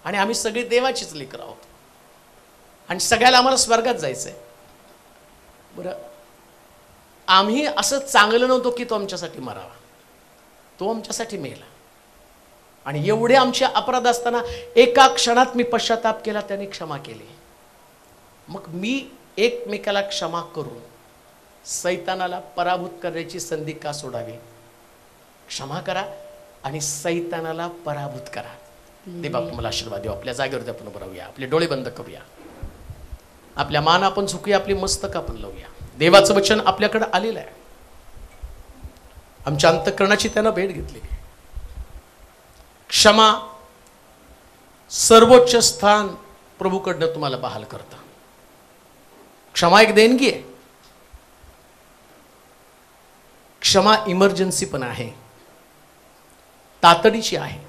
आणि आम्ही सगळे देवाचीच लेकरं आहोत आणि सगळ्याला आम्हाला स्वर्गात जायचंय. बरं, आम्ही असं चांगलं नव्हतो की तो आमच्यासाठी मरावा. तो आमच्यासाठी मेला. आणि एवढे आमचे अपराध असताना एका क्षणात मी पश्चाताप केला, त्याने क्षमा केली. मग मी एकमेकाला क्षमा करून सैतानाला पराभूत करण्याची संधी का सोडावी? क्षमा करा आणि सैतानाला पराभूत करा. देव तुम्हाला आशीर्वाद देऊ. आपल्या जागेवरती आपण उभं राहूया, आपले डोळे बंद करूया, आपल्या मान आपण झुकूया, आपली मस्तक आपण लावूया. देवाचं वचन आपल्याकडे आलेलं आहे. आमच्या अंतःकरणाची त्यानं भेट घेतली. क्षमा सर्वोच्च स्थान प्रभूकडनं तुम्हाला बहाल करतं. क्षमा एक देणगी आहे. क्षमा इमर्जन्सी पण आहे, तातडीची आहे.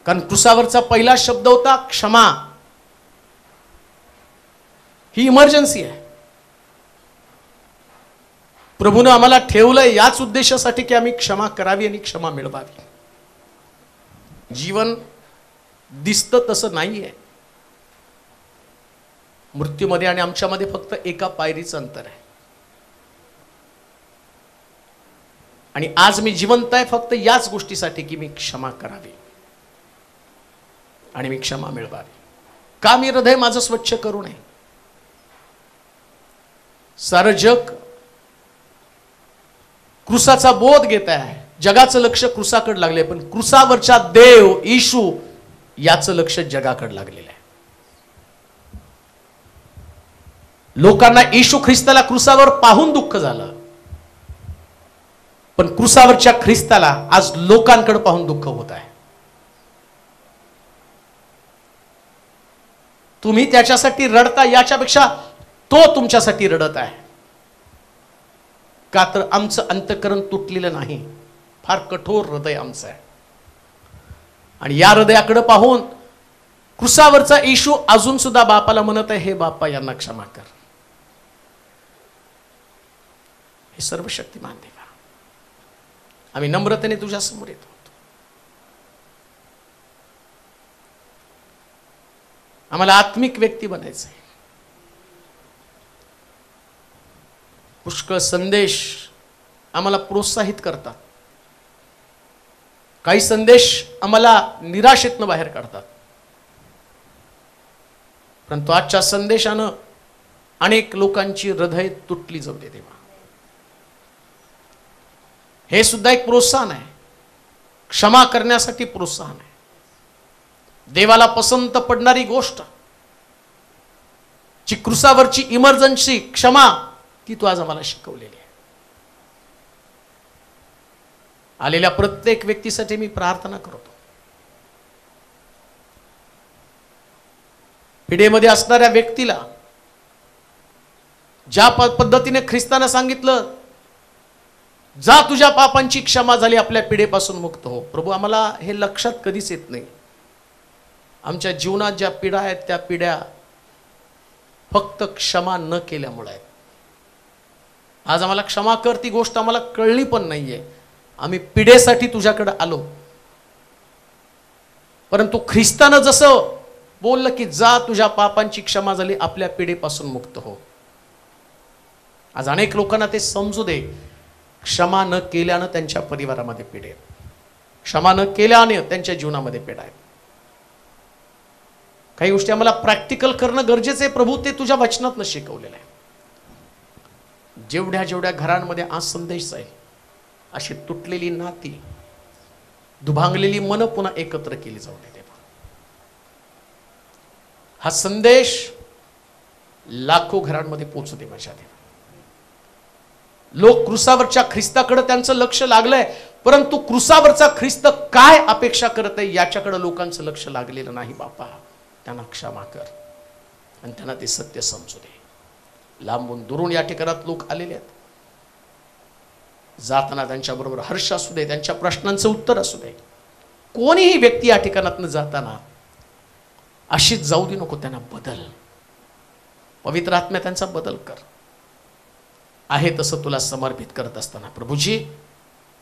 कारण क्रुसावरचा पहिला शब्द होता क्षमा. ही इमर्जन्सी आहे. प्रभूनं आम्हाला ठेवलंय याच उद्देशासाठी की आम्ही क्षमा करावी आणि क्षमा मिळवावी. जीवन दिसतं तसं नाहीये. मृत्यूमध्ये आणि आमच्यामध्ये फक्त एका पायरीचं अंतर आहे. आणि आज मी जिवंत आहे फक्त याच गोष्टीसाठी की मी क्षमा करावी आणि मी क्षमा मिळवावी. का? मी हृदय माझं स्वच्छ करू नये. सारं जग क्रुसाचा बोध घेत आहे, जगाचं लक्ष क्रुसाकडे लागले, पण क्रुसावरच्या देव येशू याचं लक्ष जगाकडे लागलेलं आहे. लोकांना येशू ख्रिस्ताला क्रुसावर पाहून दुःख झालं, पण क्रुसावरच्या ख्रिस्ताला आज लोकांकडे पाहून दुःख होत आहे. तुम्ही त्याच्यासाठी रडता, याच्यापेक्षा तो तुमच्यासाठी रडत आहे. का तर आमचं अंतःकरण तुटलेलं नाही, फार कठोर हृदय आमचं आहे. आणि या हृदयाकडे पाहून क्रुसावरचा येशू अजून सुद्धा बापाला म्हणत आहे, हे बापा यांना क्षमा कर. हे सर्वशक्तिमान देवा, आम्ही नम्रतेने तुझ्या समोर येतो. आम्हाला आत्मिक व्यक्ती बनायचं आहे. पुष्कळ संदेश आम्हाला प्रोत्साहित करतात, काही संदेश आम्हाला निराशेतनं बाहेर काढतात, परंतु आजच्या संदेशानं अनेक लोकांची हृदय तुटली जाऊ दे देवा. हे सुद्धा एक प्रोत्साहन आहे, क्षमा करण्यासाठी प्रोत्साहन आहे. देवाला पसंत पडणारी गोष्ट जी क्रुसावरची इमर्जन्सी क्षमा, ती तू आज आम्हाला शिकवलेली आहे. आलेल्या प्रत्येक व्यक्तीसाठी मी प्रार्थना करतो. पिढेमध्ये असणाऱ्या व्यक्तीला ज्या पद्धतीने ख्रिस्ताने सांगितलं, जा तुझ्या पापांची क्षमा झाली, आपल्या पिढेपासून मुक्त हो. प्रभू, आम्हाला हे लक्षात कधीच येत नाही. आमच्या जीवनात ज्या पिढ्या आहेत त्या पिढ्या फक्त क्षमा न केल्यामुळे आहेत. आज आम्हाला क्षमा कर ती गोष्ट आम्हाला कळली पण नाहीये. आम्ही पिढेसाठी तुझ्याकडे आलो, परंतु ख्रिस्तानं जसं बोललं की जा तुझ्या पापांची क्षमा झाली, आपल्या पिढेपासून मुक्त हो. आज अनेक लोकांना ते समजू दे, क्षमा न केल्यानं त्यांच्या परिवारामध्ये पिढे आहेत, क्षमा न केल्याने त्यांच्या जीवनामध्ये पिढा आहेत. काही गोष्टी आम्हाला प्रॅक्टिकल करणं गरजेचं आहे. प्रभू, ते तुझ्या वचनातनं शिकवलेलं आहे. जेवढ्या जेवढ्या घरांमध्ये आज संदेश जाईल, अशी तुटलेली नाती, दुभांगलेली मन पुन्हा एकत्र केली जाऊ दे. हा संदेश लाखो घरांमध्ये पोहोचू दे माझ्या देवा. लोक क्रुसावरच्या ख्रिस्ताकडे त्यांचं लक्ष लागलंय, परंतु क्रुसावरचा ख्रिस्त काय अपेक्षा करत आहे याच्याकडे लोकांचं लक्ष लागलेलं नाही. बापा, त्यांना क्षमा कर आणि त्यांना ते सत्य समजू दे. लांबून दुरून या ठिकाणात लोक आलेले आहेत. जाताना त्यांच्याबरोबर हर्ष असू दे, त्यांच्या प्रश्नांचं उत्तर असू दे. कोणीही व्यक्ती या ठिकाणातनं जाताना अशीच जाऊ दे नको. त्यांना बदल, पवित्र आत्म्या त्यांचा बदल कर. आहे तसं तुला समर्पित करत असताना प्रभूजी,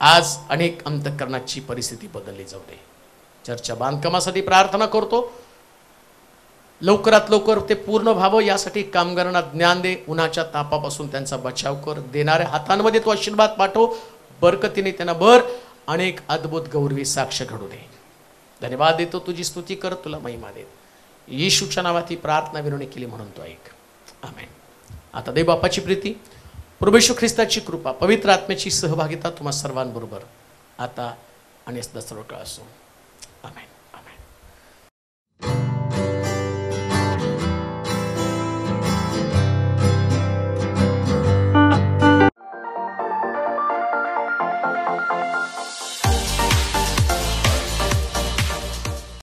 आज अनेक अंतःकरणाची परिस्थिती बदलली जाऊ दे. चर्चा बांधकामासाठी प्रार्थना करतो, लवकरात लवकर ते पूर्ण व्हावं यासाठी कामगारांना ज्ञान दे. उन्हाच्या तापापासून त्यांचा बचाव कर. देणाऱ्या हातांमध्ये तो आशीर्वाद पाठव. बरकतीने त्यांना भर. अनेक अद्भुत गौरवी साक्ष घडू दे. धन्यवाद देतो, तुझी स्तुती कर, तुला महिमा देत. येशूच्या नावात ही प्रार्थना विनवणी केली म्हणून तो ऐक. आमेन. आता देव बापाची प्रीती, प्रभू येशू ख्रिस्ताची कृपा, पवित्र आत्म्याची सहभागिता तुम्हा सर्वांबरोबर आता आणि सदा सर्व काळ असो. आमेन.